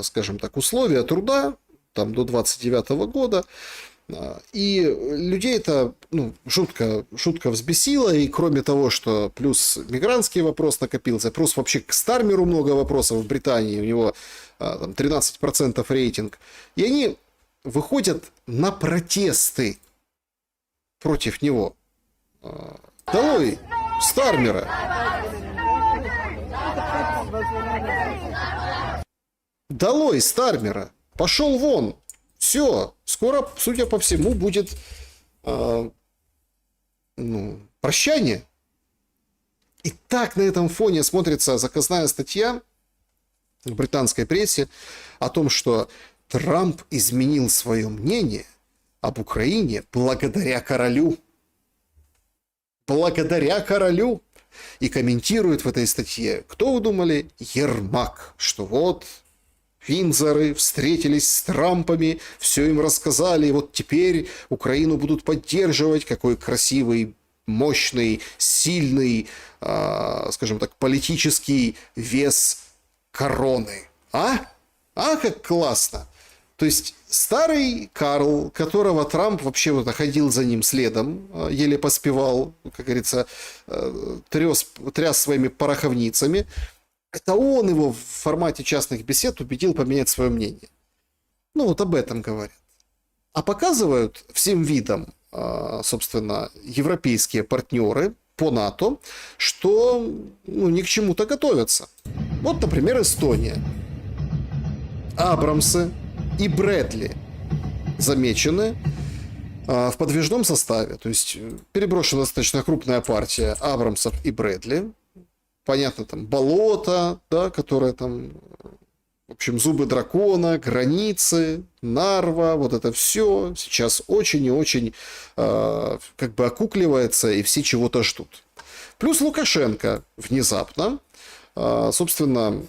скажем так, условия труда, там до 29 года. И людей это, ну, шутка взбесила, и кроме того, что плюс мигрантский вопрос накопился, плюс вообще к Стармеру много вопросов в Британии, у него там 13% рейтинг, и они выходят на протесты против него. Долой Стармера! Долой Стармера! Пошел вон! Все, скоро, судя по всему, будет прощание. И так на этом фоне смотрится заказная статья в британской прессе о том, что Трамп изменил свое мнение об Украине благодаря королю. Благодаря королю. И комментирует в этой статье, кто вы думали? Ермак. Что вот Виндзоры встретились с Трампами, все им рассказали, и вот теперь Украину будут поддерживать. Какой красивый, мощный, сильный, скажем так, политический вес короны. А? А, как классно! То есть старый Карл, которого Трамп вообще вот ходил за ним следом, еле поспевал, как говорится, тряс своими пороховницами, это он его в формате частных бесед убедил поменять свое мнение. Ну вот об этом говорят. А показывают всем видом, собственно, европейские партнеры по НАТО, что ни к чему-то готовятся. Вот, например, Эстония. Абрамсы и Брэдли замечены в подвижном составе. То есть переброшена достаточно крупная партия Абрамсов и Брэдли. Понятно, там болото, да, которое там, в общем, зубы дракона, границы, Нарва, вот это все сейчас очень и очень как бы окукливается, и все чего-то ждут. Плюс Лукашенко внезапно, собственно,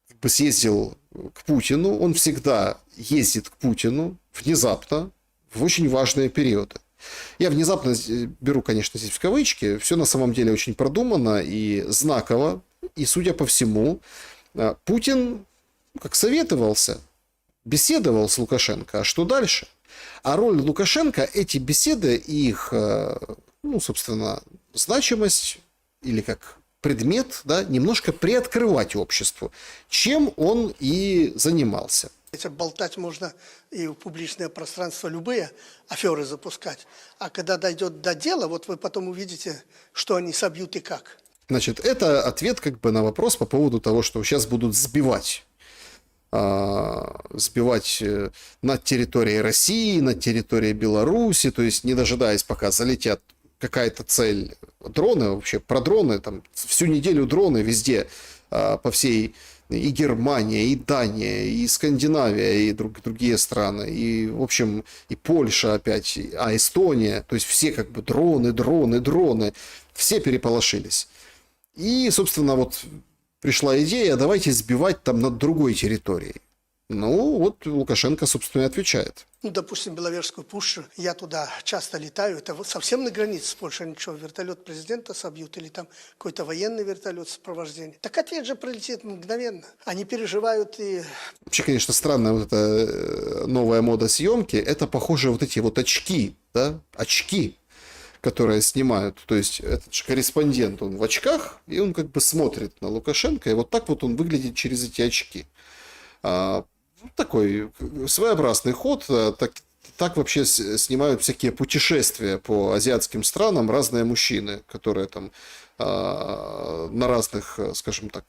как бы съездил к Путину. Он всегда ездит к Путину внезапно в очень важные периоды. Я внезапно беру, конечно, здесь в кавычки. Все на самом деле очень продумано и знаково. И, судя по всему, Путин, как советовался, беседовал с Лукашенко. А что дальше? А роль Лукашенко, эти беседы и их, собственно, значимость или как предмет, да, немножко приоткрывать обществу, чем он и занимался. Болтать можно и в публичное пространство любые аферы запускать. А когда дойдет до дела, вот вы потом увидите, что они собьют и как. Значит, это ответ как бы на вопрос по поводу того, что сейчас будут сбивать над территорией России, над территорией Беларуси, то есть не дожидаясь, пока залетят какая-то цель. Дроны, вообще про дроны, там всю неделю дроны везде, по всей и Германия, и Дания, и Скандинавия, и другие страны, и, в общем, и Польша опять, а Эстония, то есть все как бы дроны, все переполошились. И, собственно, вот пришла идея, давайте сбивать там над другой территорией. Ну, вот Лукашенко, собственно, и отвечает. Ну, допустим, Беловежскую пущу, я туда часто летаю, это вот совсем на границе с Польшей, ничего, вертолет президента собьют или там какой-то военный вертолет сопровождения. Так ответ же пролетит мгновенно. Они переживают и... Вообще, конечно, странная вот эта новая мода съемки, это, похоже, вот эти вот очки, да, очки, которые снимают, то есть этот же корреспондент, он в очках, и он как бы смотрит на Лукашенко, и вот так вот он выглядит через эти очки. Такой своеобразный ход. Так вообще снимают всякие путешествия по азиатским странам разные мужчины, которые там на разных, скажем так,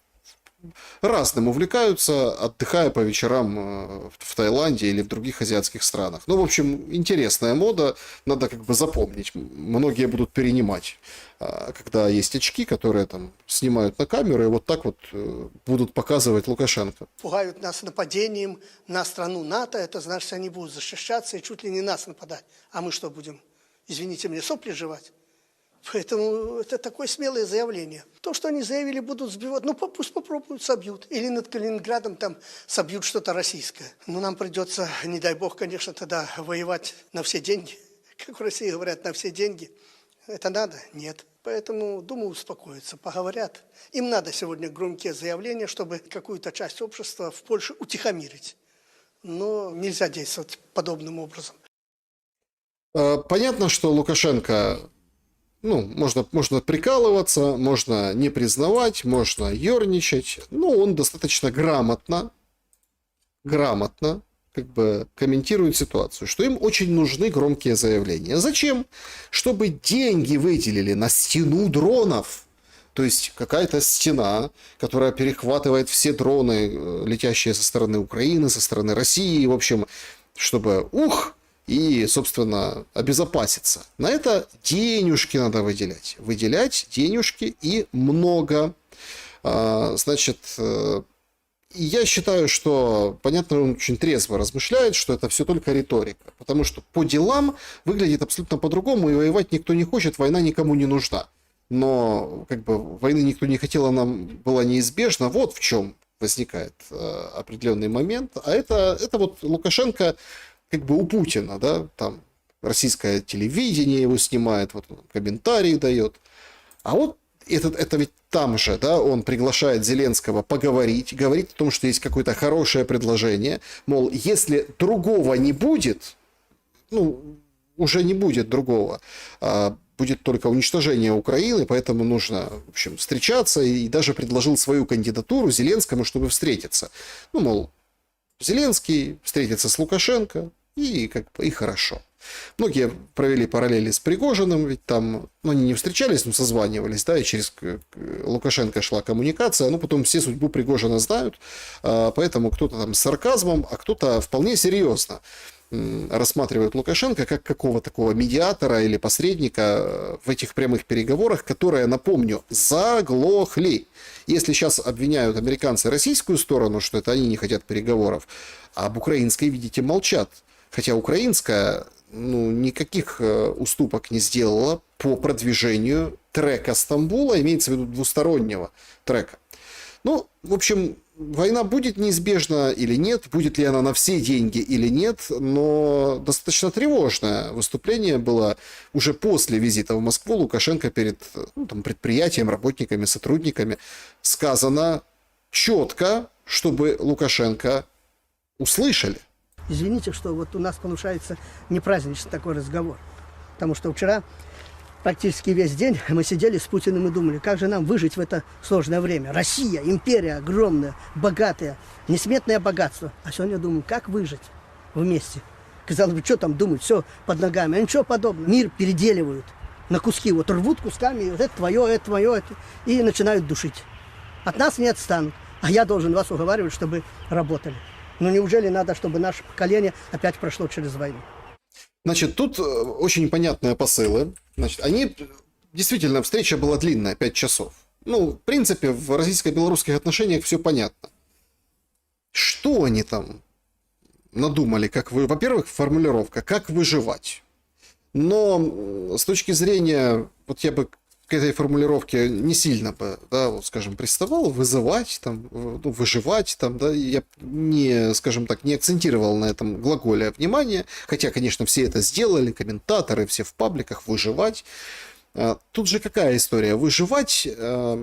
разным увлекаются, отдыхая по вечерам в Таиланде или в других азиатских странах. Ну, в общем, интересная мода, надо как бы запомнить. Многие будут перенимать, когда есть очки, которые там снимают на камеру, и вот так вот будут показывать Лукашенко. Пугают нас нападением на страну НАТО, это значит, они будут защищаться и чуть ли не нас нападать. А мы что будем, извините меня, сопли жевать? Поэтому это такое смелое заявление. То, что они заявили, будут сбивать, ну пусть попробуют, собьют. Или над Калининградом там собьют что-то российское. Но нам придется, не дай бог, конечно, тогда воевать на все деньги. Как в России говорят, на все деньги. Это надо? Нет. Поэтому, думаю, успокоятся, поговорят. Им надо сегодня громкие заявления, чтобы какую-то часть общества в Польше утихомирить. Но нельзя действовать подобным образом. Понятно, что Лукашенко, ну, можно прикалываться, можно не признавать, можно ерничать, но он достаточно грамотно как бы комментирует ситуацию, что им очень нужны громкие заявления. Зачем? Чтобы деньги выделили на стену дронов. То есть какая-то стена, которая перехватывает все дроны, летящие со стороны Украины, со стороны России, в общем, чтобы и, собственно, обезопаситься. На это денежки надо выделять. Выделять денежки и много. Значит, я считаю, что, понятно, он очень трезво размышляет, что это все только риторика. Потому что по делам выглядит абсолютно по-другому, и воевать никто не хочет, война никому не нужна. Но как бы войны никто не хотел, она была неизбежна. Вот в чем возникает определенный момент. А это вот Лукашенко как бы у Путина, да, там российское телевидение его снимает, вот он комментарии дает. А вот это ведь там же, да, он приглашает Зеленского поговорить, говорит о том, что есть какое-то хорошее предложение, мол, если другого не будет, ну, уже не будет другого, будет только уничтожение Украины, поэтому нужно, в общем, встречаться, и даже предложил свою кандидатуру Зеленскому, чтобы встретиться. Ну, мол, Зеленский встретится с Лукашенко, и как бы и хорошо. Многие провели параллели с Пригожиным, ведь там, ну, они не встречались, но созванивались, да, и через Лукашенко шла коммуникация, но потом все судьбу Пригожина знают, поэтому кто-то там с сарказмом, а кто-то вполне серьезно рассматривают Лукашенко как какого-то такого медиатора или посредника в этих прямых переговорах, которые, напомню, заглохли. Если сейчас обвиняют американцы российскую сторону, что это они не хотят переговоров, а об украинской, видите, молчат. Хотя украинская, ну, никаких уступок не сделала по продвижению трека Стамбула, имеется в виду двустороннего трека. Ну, в общем, война будет неизбежна или нет, будет ли она на все деньги или нет, но достаточно тревожное выступление было уже после визита в Москву Лукашенко перед, ну, там, предприятием, работниками, сотрудниками. Сказано четко, чтобы Лукашенко услышали. Извините, что вот у нас получается непраздничный такой разговор. Потому что вчера практически весь день мы сидели с Путиным и думали, как же нам выжить в это сложное время. Россия, империя огромная, богатая, несметное богатство. А сегодня думаю, как выжить вместе. Казалось бы, что там думать, все под ногами. А ничего подобного. Мир переделивают на куски. Вот рвут кусками, вот это твое, это. И начинают душить. От нас не отстанут. А я должен вас уговаривать, чтобы работали. Но неужели надо, чтобы наше поколение опять прошло через войну? Значит, тут очень понятные посылы. Значит, они... Действительно, встреча была длинная, 5 часов. Ну, в принципе, в российско-белорусских отношениях все понятно. Что они там надумали? Во-первых, формулировка, как выживать. Но с точки зрения... Вот я бы к этой формулировке не сильно бы, да, вот, скажем, приставал, вызывать, там, ну, выживать, там, да, я не, скажем так, не акцентировал на этом глаголе внимание, хотя, конечно, все это сделали, комментаторы, все в пабликах, выживать. Тут же какая история? Выживать, это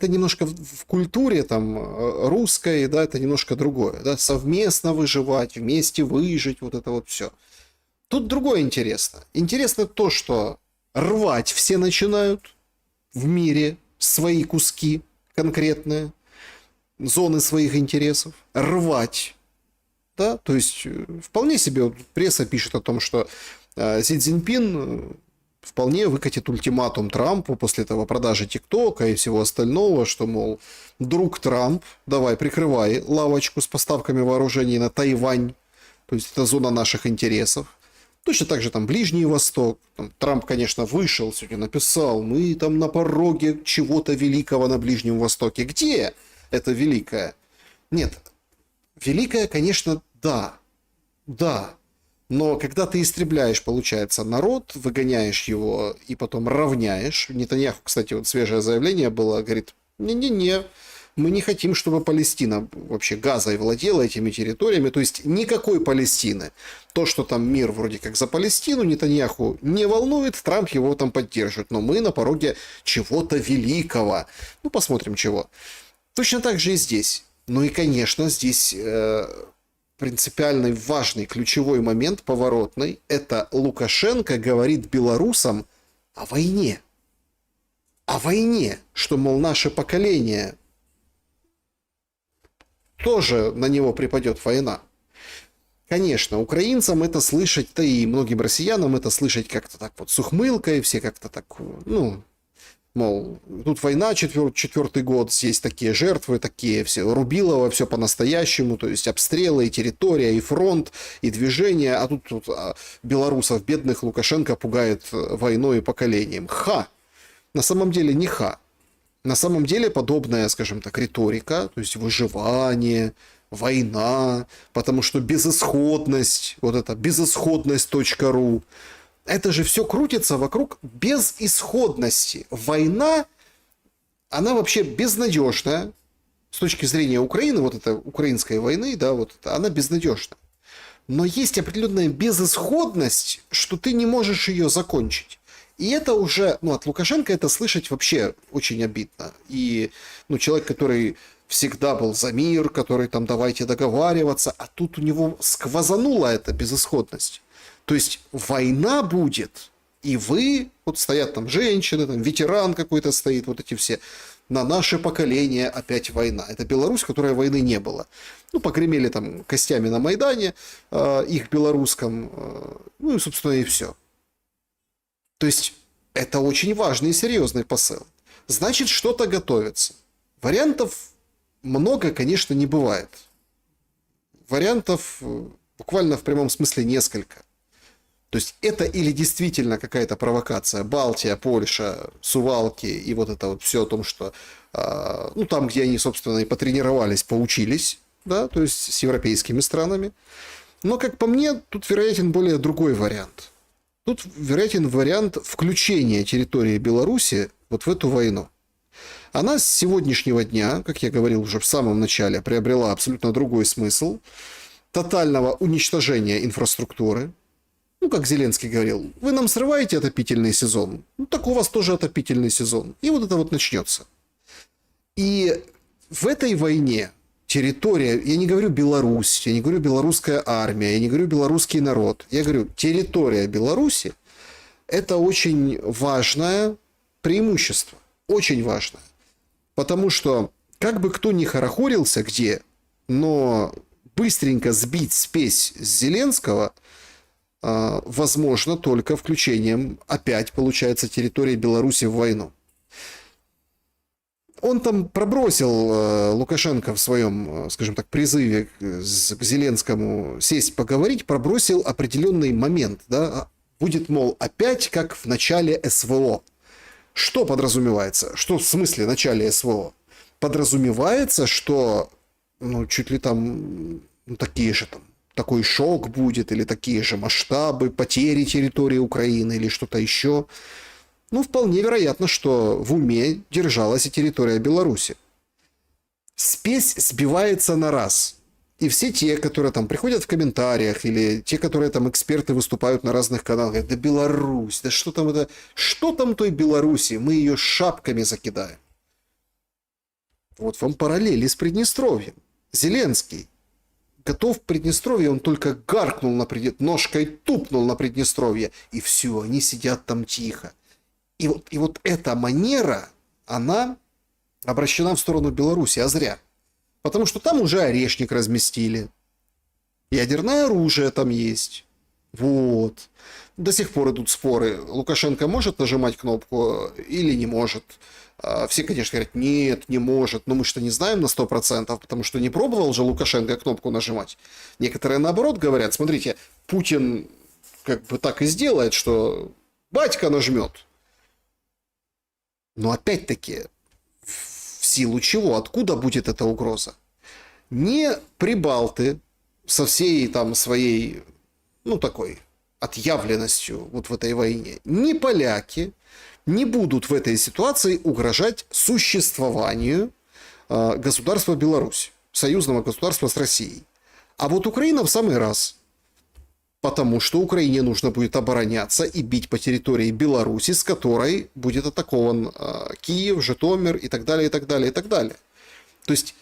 немножко в культуре там русской, да, это немножко другое, да, совместно выживать, вместе выжить, вот это вот все. Тут другое интересно. Интересно то, что рвать все начинают в мире свои куски конкретные, зоны своих интересов. Рвать. Да? То есть, вполне себе вот, пресса пишет о том, что Си Цзиньпин вполне выкатит ультиматум Трампу после этого продажи ТикТока и всего остального, что, мол, друг Трамп, давай прикрывай лавочку с поставками вооружений на Тайвань. То есть, это зона наших интересов. Точно так же там Ближний Восток. Там, Трамп, конечно, вышел сегодня, написал, мы там на пороге чего-то великого на Ближнем Востоке. Где это великое? Нет, великое, конечно, да. Но когда ты истребляешь, получается, народ, выгоняешь его и потом равняешь. Нетаньяху, кстати, вот свежее заявление было, говорит, не-не-не, мы не хотим, чтобы Палестина вообще Газой владела этими территориями, то есть никакой Палестины. То, что там мир вроде как за Палестину, Нетаньяху не волнует, Трамп его там поддержит, но мы на пороге чего-то великого. Ну, посмотрим чего. Точно так же и здесь. Ну и, конечно, здесь принципиальный, важный, ключевой момент, поворотный, это Лукашенко говорит белорусам о войне. О войне, что, мол, наше поколение тоже на него припадет война. Конечно, украинцам это слышать, да и многим россиянам это слышать как-то так вот с ухмылкой, все как-то так, ну, мол, тут война четвертый год, здесь такие жертвы, такие все, Рубилово, все по-настоящему, то есть обстрелы, и территория, и фронт, и движение, а тут белорусов бедных Лукашенко пугает войной и поколением. Ха! На самом деле не ха. На самом деле подобная, скажем так, риторика, то есть выживание, война, потому что безысходность, вот это безысходность.ру, это же все крутится вокруг безысходности. Война, она вообще безнадежная с точки зрения Украины, вот это украинской войны, да, вот это, она безнадежна. Но есть определенная безысходность, что ты не можешь ее закончить. И это уже, ну, от Лукашенко это слышать вообще очень обидно. И, ну, человек, который всегда был за мир, который там давайте договариваться, а тут у него сквозанула эта безысходность. То есть война будет, и вы, вот стоят там женщины, там ветеран какой-то стоит, вот эти все, на наше поколение опять война. Это Беларусь, в которой войны не было. Ну, погремели там костями на Майдане, их белорусском, ну и, собственно, и все. То есть это очень важный и серьезный посыл. Значит, что-то готовится. Вариантов много, конечно, не бывает. Вариантов буквально в прямом смысле несколько. То есть это или действительно какая-то провокация, Балтия, Польша, Сувалки и вот это вот все о том, что ну там, где они, собственно, и потренировались, поучились, да, то есть с европейскими странами. Но, как по мне, тут вероятен более другой вариант. Тут вероятен вариант включения территории Беларуси вот в эту войну. Она с сегодняшнего дня, как я говорил уже в самом начале, приобрела абсолютно другой смысл. Тотального уничтожения инфраструктуры. Ну, как Зеленский говорил, вы нам срываете отопительный сезон, ну, так у вас тоже отопительный сезон. И вот это вот начнется. И в этой войне территория, я не говорю Беларусь, я не говорю белорусская армия, я не говорю белорусский народ, я говорю территория Беларуси, это очень важное преимущество, очень важное. Потому что, как бы кто ни хорохорился где, но быстренько сбить спесь с Зеленского возможно только включением, опять получается, территории Беларуси в войну. Он там пробросил, Лукашенко в своем, скажем так, призыве к Зеленскому сесть поговорить, пробросил определенный момент, да, будет, мол, опять как в начале СВО. Что подразумевается? Что в смысле начале СВО? Подразумевается, что, ну, чуть ли там, ну, такие же там, такой шок будет, или такие же масштабы потери территории Украины, или что-то еще. Ну, вполне вероятно, что в уме держалась и территория Беларуси. Спесь сбивается на раз. И все те, которые там приходят в комментариях, или те, которые там эксперты выступают на разных каналах, говорят, да Беларусь, да что там это, что там той Беларуси, мы ее шапками закидаем. Вот вам параллели с Приднестровьем. Зеленский готов в Приднестровье, он только гаркнул на ножкой тупнул на Приднестровье, и все, они сидят там тихо. И вот эта манера, она обращена в сторону Беларуси, а зря. Потому что там уже орешник разместили. Ядерное оружие там есть. Вот. До сих пор идут споры. Лукашенко может нажимать кнопку или не может. Все, конечно, говорят, нет, не может. Но мы что не знаем на 100%, потому что не пробовал же Лукашенко кнопку нажимать. Некоторые наоборот говорят, смотрите, Путин как бы так и сделает, что батька нажмет. Но опять-таки, в силу чего? Откуда будет эта угроза? Не прибалты со всей там своей ну, такой отъявленностью вот в этой войне, ни поляки не будут в этой ситуации угрожать существованию государства Беларусь, союзного государства с Россией. А вот Украина в самый раз. Потому что Украине нужно будет обороняться и бить по территории Беларуси, с которой будет атакован Киев, Житомир и так далее, и так далее, и так далее. То есть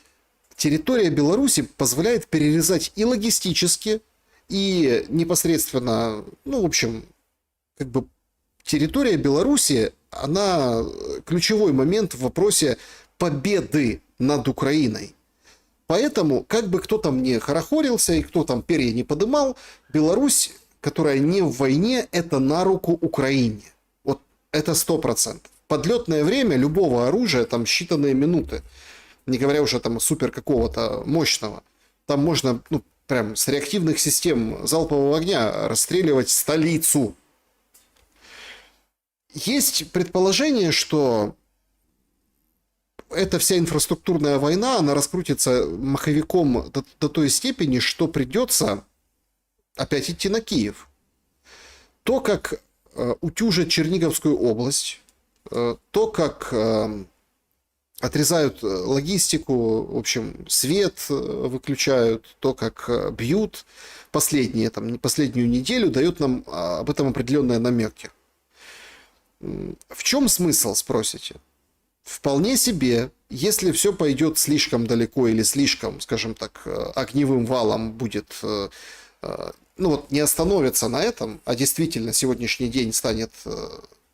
территория Беларуси позволяет перерезать и логистически, и непосредственно, ну, в общем, как бы территория Беларуси, она ключевой момент в вопросе победы над Украиной. Поэтому, как бы кто там ни хорохорился и кто там перья не подымал, Беларусь, которая не в войне, это на руку Украине. Вот это 100%. Подлетное время любого оружия там считанные минуты. Не говоря уже там супер какого-то мощного. Там можно, ну, прям с реактивных систем залпового огня расстреливать столицу. Есть предположение, что эта вся инфраструктурная война, она раскрутится маховиком до той степени, что придется опять идти на Киев. То, как утюжат Черниговскую область, то, как отрезают логистику, в общем, свет выключают, то, как бьют последнюю неделю, дает нам об этом определенные намеки. В чем смысл, спросите? Вполне себе, если все пойдет слишком далеко или слишком, скажем так, огневым валом будет, ну вот не остановится на этом, а действительно сегодняшний день станет,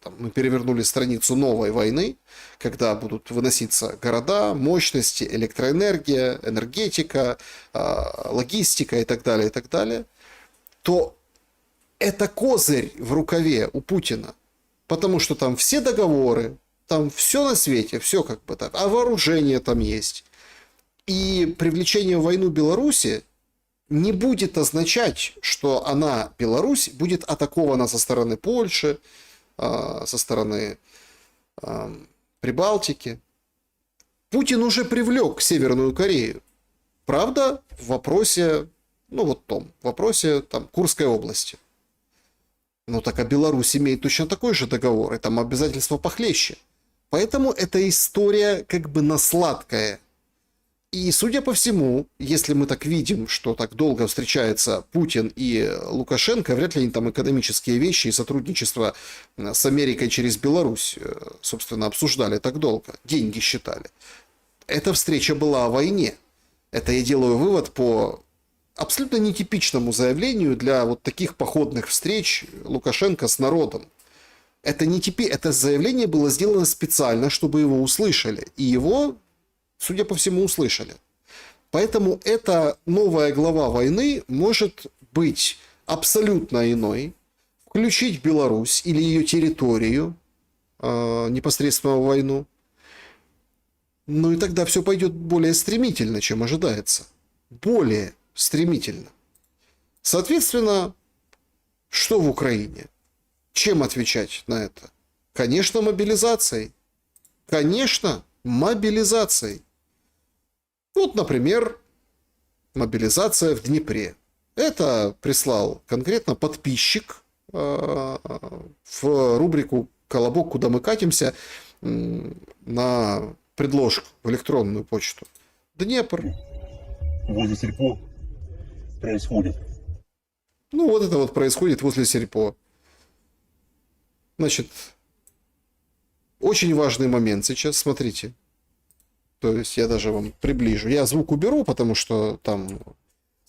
там, мы перевернули страницу новой войны, когда будут выноситься города, мощности, электроэнергия, энергетика, логистика и так далее, то это козырь в рукаве у Путина, потому что там все договоры, там все на свете, все как бы так. А вооружение там есть. И привлечение в войну Беларуси не будет означать, что она, Беларусь, будет атакована со стороны Польши, со стороны Прибалтики. Путин уже привлек Северную Корею. Правда, в вопросе, ну вот том, в вопросе там Курской области. Ну так а Беларусь имеет точно такой же договор, и там обязательства похлеще. Поэтому эта история как бы на сладкое. И, судя по всему, если мы так видим, что так долго встречаются Путин и Лукашенко, вряд ли они там экономические вещи и сотрудничество с Америкой через Беларусь, собственно, обсуждали так долго, деньги считали. Эта встреча была о войне. Это я делаю вывод по абсолютно нетипичному заявлению для вот таких походных встреч Лукашенко с народом. Это заявление было сделано специально, чтобы его услышали. И его, судя по всему, услышали. Поэтому эта новая глава войны может быть абсолютно иной. Включить Беларусь или ее территорию непосредственно в войну. Ну и тогда все пойдет более стремительно, чем ожидается. Более стремительно. Соответственно, что в Украине? Чем отвечать на это? Конечно, мобилизацией. Конечно, мобилизацией. Вот, например, мобилизация в Днепре. Это прислал конкретно подписчик в рубрику «Колобок. Куда мы катимся» на предложку в электронную почту. Днепр. Возле сельпо происходит. Ну, вот это вот происходит возле сельпо. Значит, очень важный момент сейчас, смотрите. То есть я даже вам приближу. Я звук уберу, потому что там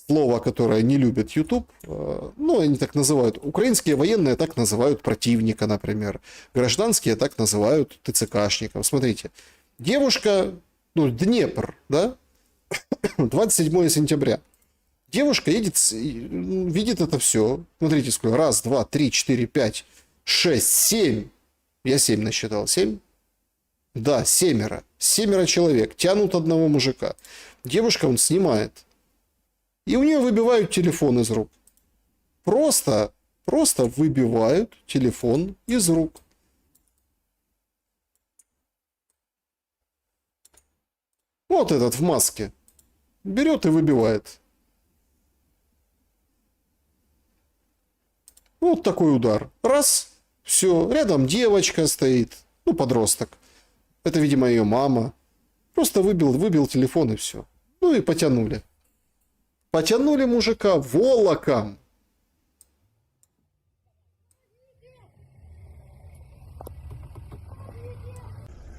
слово, которое не любит YouTube, ну, они так называют. Украинские военные так называют противника, например. Гражданские так называют ТЦКшников. Смотрите, девушка, ну, Днепр, да? 27 сентября. Девушка едет, видит это все. Смотрите, сколько. Раз, два, три, четыре, пять, 6, 7. Я 7 насчитал. 7? Да, 7. 7 человек. Тянут одного мужика. Девушка он снимает. И у нее выбивают телефон из рук. Просто выбивают телефон из рук. Вот этот в маске. Берет и выбивает. Вот такой удар. Раз, все, рядом девочка стоит, ну, подросток. Это, видимо, ее мама. Просто выбил телефон и все. Ну и потянули. Потянули мужика волоком.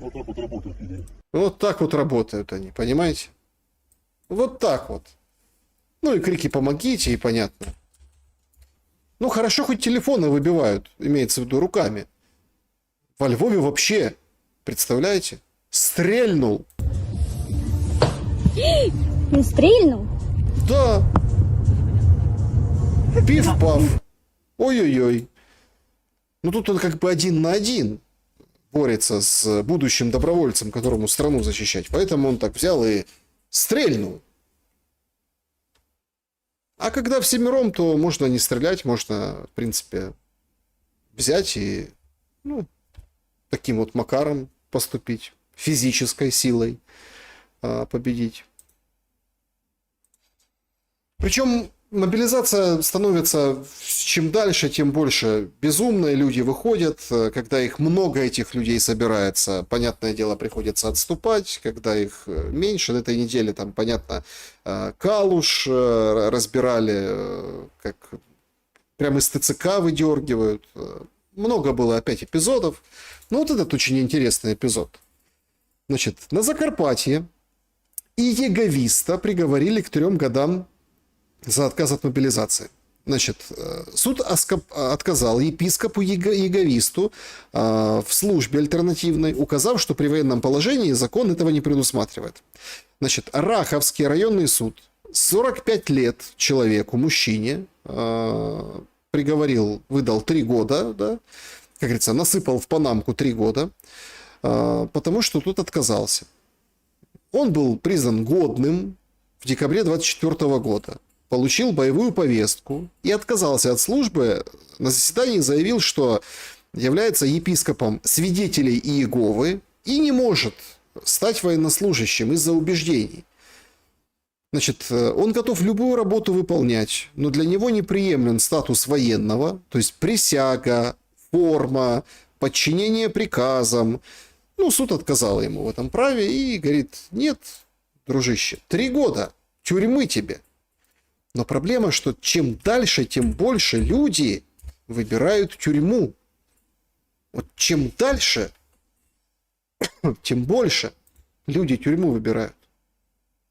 Вот так вот работают люди. Вот так вот работают они, понимаете? Вот так вот. Ну и крики «помогите», и понятно. Ну хорошо, хоть телефоны выбивают, имеется в виду руками. Во Львове вообще, представляете? Стрельнул. Він стрільнув? Да. Пиф-паф. Ой-ой-ой. Ну тут он как бы 1 на 1 борется с будущим добровольцем, которому страну защищать. Поэтому он так взял и стрельнул. А когда всемиром, то можно не стрелять, можно, в принципе, взять и, ну, таким вот макаром поступить, физической силой победить. Причем мобилизация становится чем дальше, тем больше. Безумные люди выходят, когда их много, этих людей собирается, понятное дело, приходится отступать, когда их меньше. На этой неделе, там, понятно, Калуш разбирали, как прямо из ТЦК выдергивают. Много было опять эпизодов. Но вот этот очень интересный эпизод. Значит, на Закарпатье Иеговиста приговорили к 3 годам за отказ от мобилизации. Значит, суд отказал епископу Иеговисту в службе альтернативной, указав, что при военном положении закон этого не предусматривает. Значит, Раховский районный суд 45 лет человеку, мужчине, приговорил, выдал 3 года, да, как говорится, насыпал в панамку 3 года, потому что тут отказался. Он был признан годным в декабре 24 года. Получил боевую повестку и отказался от службы. На заседании заявил, что является епископом свидетелей Иеговы и не может стать военнослужащим из-за убеждений. Значит, он готов любую работу выполнять, но для него неприемлем статус военного, то есть присяга, форма, подчинение приказам. Ну, суд отказал ему в этом праве и говорит: нет, дружище, 3 года тюрьмы тебе. Но проблема, что чем дальше, тем больше люди выбирают тюрьму. Вот чем дальше, тем больше люди тюрьму выбирают.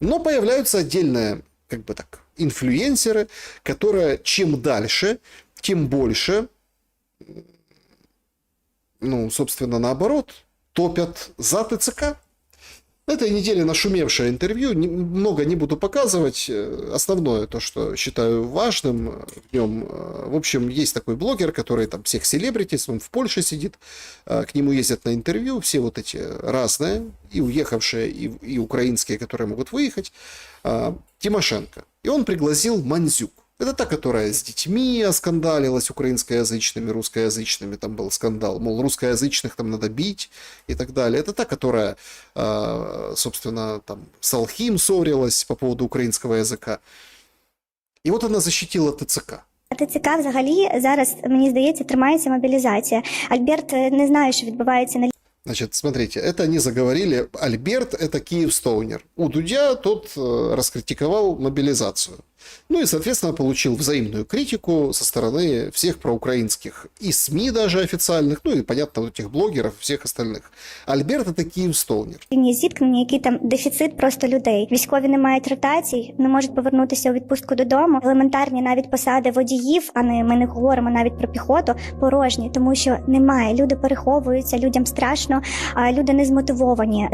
Но появляются отдельные, как бы так, инфлюенсеры, которые чем дальше, тем больше, ну, собственно, наоборот, топят за ТЦК. На этой неделе нашумевшее интервью, много не буду показывать, основное то, что считаю важным в нем. В общем, есть такой блогер, который там всех селебритис, он в Польше сидит, к нему ездят на интервью, все вот эти разные, и уехавшие, и украинские, которые могут выехать, Тимошенко. И он пригласил Мандзюк. Это та, которая с детьми оскандалилась, украинскоязычными, русскоязычными, там был скандал, мол, русскоязычных там надо бить и так далее. Это та, которая, собственно, там с Алхим ссорилась по поводу украинского языка. І от вона защитила ТЦК. ТЦК взагалі зараз, мені здається, тримається мобілізація. Альберт не знає, що відбувається на Значит, смотрите, это они заговорили. Альберт – это Киевстоунер. У Дудя тот раскритиковал мобилизацию. Ну и, соответственно, получил взаимную критику со стороны всех проукраинских и СМИ даже официальных, ну и, понятно, вот этих блогеров, всех остальных. Альберт – это Киевстоунер. лінії зіткнення, який там дефіцит просто людей. Військові не мають ротацій, не можуть повернутися у відпустку додому. Елементарні навіть посади водіїв, а не ми не говоримо навіть про піхоту, порожні, тому що немає. Люди переховуються, людям страшно, а люди не змотивовані.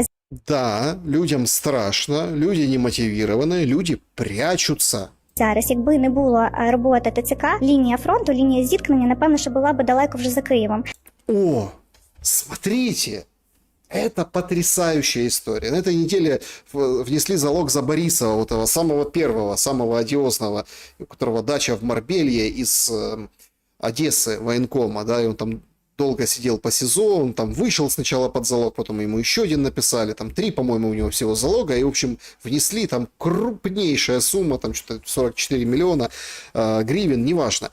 Да, людям страшно, люди не мотивированы, люди прячутся. Зараз, якби не було роботи ТЦК, лінія фронту, лінія зіткнення, напевно, що була би далеко вже за Києвом. О, смотрите, это потрясающая история. На этой неделе внесли залог за Борисова, вот этого самого первого, самого одиозного, у которого дача в Марбелье из Одессы, военкома, да, и он там долго сидел по СИЗО, он там вышел сначала под залог, потом ему еще один написали, там 3, по-моему, у него всего залога, и, в общем, внесли там крупнейшая сумма, там что-то 44 миллиона гривен, неважно.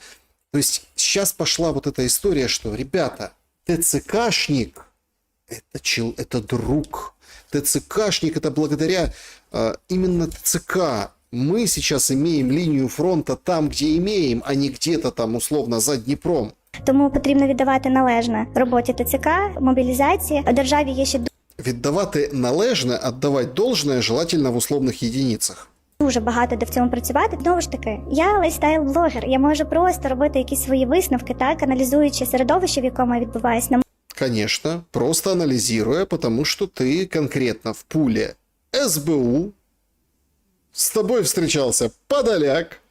То есть сейчас пошла вот эта история, что, ребята, ТЦКшник это друг. ТЦКшник это благодаря именно ТЦК. Мы сейчас имеем линию фронта там, где имеем, а не где-то там условно за Дніпром. Тому потрібно віддавати належне роботі ТЦК, мобілізації. У державі є ще Віддавати належне, віддавати должне, желательно в условних єдиницях. дуже багато де в цьому працювати. Знову ж таки, я лайфстайл-блогер, я можу просто робити якісь свої висновки, так, аналізуючи середовище, в якому я відбуваюся. Конечно, просто анализируя, потому что ты конкретно в пуле СБУ, с тобой встречался подоляк,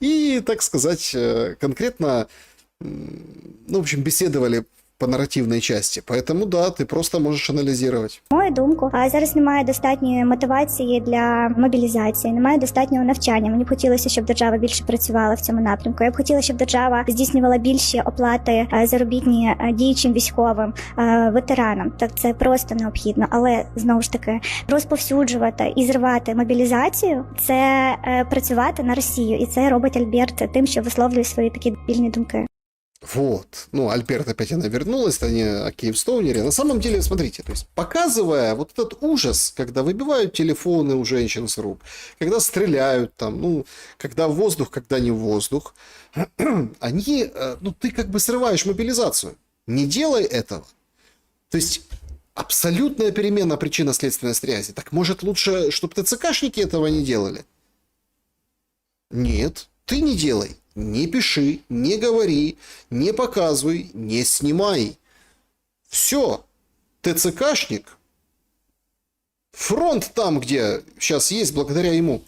и, так сказать, конкретно, ну, в общем, беседовали по нарративной части. Поэтому, да, ты просто можешь анализировать. Мою думку, а зараз немає достатньої мотивації для мобілізації, немає достатнього навчання. Мені б хотілося, щоб держава більше працювала в цьому напрямку. Я б хотіла, щоб держава здійснювала більші оплати заробітні діючим військовим, ветеранам. Так це просто необхідно. Але, знову ж таки, розповсюджувати і зривати мобілізацію – це працювати на Росію. І це робить Альберт тим, що висловлює свої такі дебільні думки. Вот. Ну, Альберт опять она вернулась, они о Киевстоунере. На самом деле, смотрите, то есть показывая вот этот ужас, когда выбивают телефоны у женщин с рук, когда стреляют там, ну, когда в воздух, когда не в воздух, они, ну, ты как бы срываешь мобилизацию. Не делай этого. То есть абсолютная перемена причинно-следственной связи. Так может лучше, чтобы ТЦКшники этого не делали? Нет, ты не делай. Не пиши, не говори, не показывай, не снимай. Все. ТЦКшник. Фронт там, где сейчас есть, благодаря ему.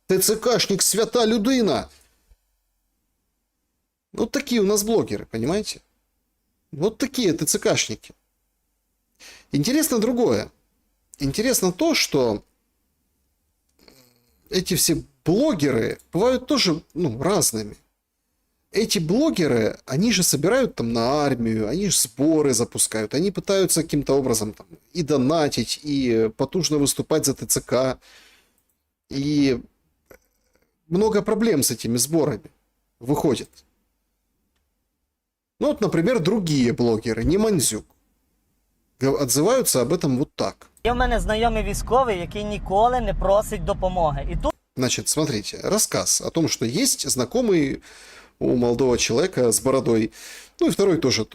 ТЦКшник свята людина. Вот такие у нас блогеры, понимаете? Вот такие ТЦКшники. Интересно другое. Интересно то, что эти все блогеры бывают тоже, ну, разными. Эти блогеры, они же собирают там на армию, они же сборы запускают, они пытаются каким-то образом там и донатить, и потужно выступать за ТЦК. И много проблем с этими сборами выходит. Ну вот, например, другие блогеры, не Мандзюк, отзываются об этом вот так. Є в мене знайомий військовий, який ніколи не просить допомоги. І тут Значит, смотрите, рассказ о том, что есть знакомый у молодого человека с бородой, ну и второй тоже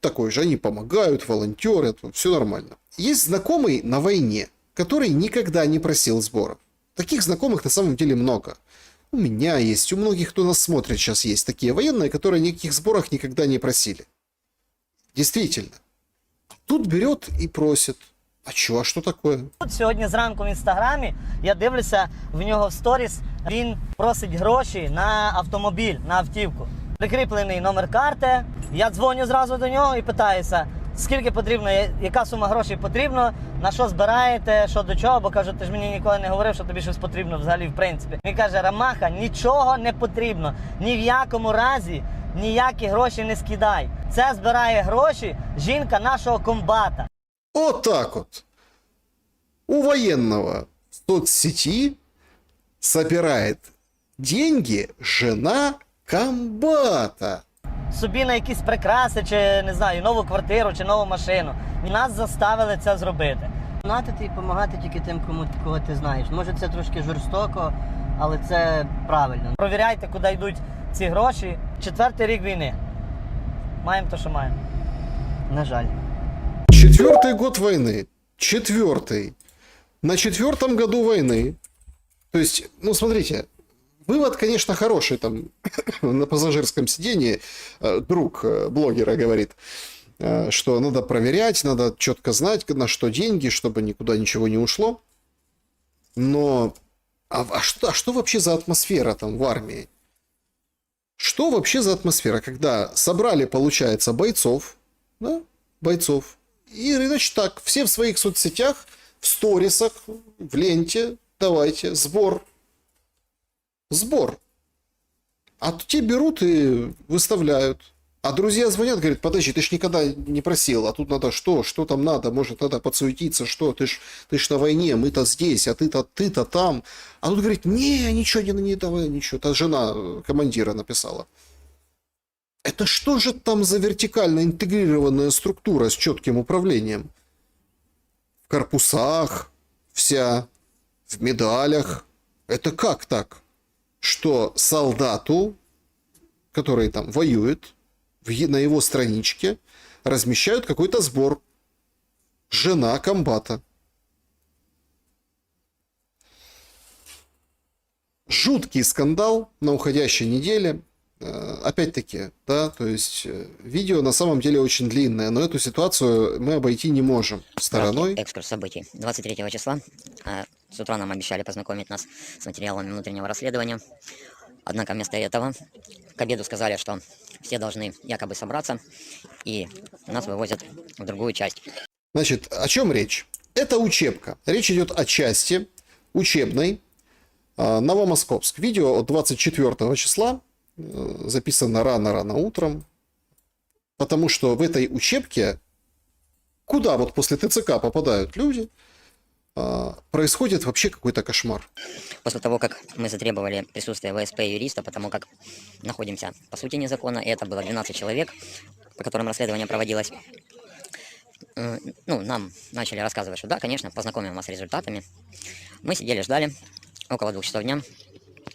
такой же, они помогают, волонтерят, все нормально. Есть знакомый на войне, который никогда не просил сборов. Таких знакомых на самом деле много. У меня есть, у многих, кто нас смотрит сейчас, есть такие военные, которые никаких сборах никогда не просили. Действительно. Тут берет и просит. А чё, а что такое? сьогодні зранку в інстаграмі я дивлюся в нього в сторіс, він просить гроші на автомобіль, на автівку. Прикріплений номер карти, я дзвоню зразу до нього і питаюся, скільки потрібно, яка сума грошей потрібно, на що збираєте, що до чого, бо кажу, ти ж мені ніколи не говорив, що тобі щось потрібно взагалі в принципі. Він каже, Ромаха, нічого не потрібно, ні в якому разі ніякі гроші не скидай. Це збирає гроші жінка нашого комбата. Вот так вот. У военного в соцсети собирает деньги жена комбата. Собі на якісь прикраси, чи, не знаю, нову квартиру, чи нову машину. Нас заставили це зробити. Донатити і допомагати тільки тим, кого ти знаєш. Може це трошки жорстоко, але це правильно. Провіряйте, куди йдуть ці гроші. 4-й рік війни. Маємо те, що маємо. На жаль. 4-й год войны. 4-й. На 4-м году войны. То есть, ну, смотрите, вывод, конечно, хороший. Там на пассажирском сидении друг блогера говорит, что надо проверять, надо четко знать, на что деньги, чтобы никуда ничего не ушло. Но а что вообще за атмосфера там в армии? Что вообще за атмосфера, когда собрали, получается, бойцов, да, бойцов, и, значит, так, все в своих соцсетях, в сторисах, в ленте, давайте, сбор. А те берут и выставляют. А друзья звонят, говорят, подожди, ты ж никогда не просил, а тут надо что там надо, может, надо подсуетиться, что, ты ж на войне, мы-то здесь, а ты-то там. А тут говорит, не, ничего не давай, ничего, это жена командира написала. Это что же там за вертикально интегрированная структура с четким управлением? В корпусах вся, в медалях. Это как так? Что солдату, который там воюет, на его страничке размещают какой-то сбор. Жена комбата. Жуткий скандал на уходящей неделе. Опять-таки, да, то есть видео на самом деле очень длинное, но эту ситуацию мы обойти не можем стороной. Экскурс событий. 23 числа с утра нам обещали познакомить нас с материалами внутреннего расследования. Однако вместо этого к обеду сказали, что все должны якобы собраться, и нас вывозят в другую часть. Значит, о чем речь? Это учебка. Речь идет о части учебной Новомосковск. Видео от 24 числа записано рано-рано утром, потому что в этой учебке, куда вот после ТЦК попадают люди, происходит вообще какой-то кошмар. После того, как мы затребовали присутствие ВСП и юриста, потому как находимся по сути незаконно, и это было 12 человек, по которым расследование проводилось, нам начали рассказывать, что да, конечно, познакомим вас с результатами. Мы сидели, ждали. Около 2 часов дня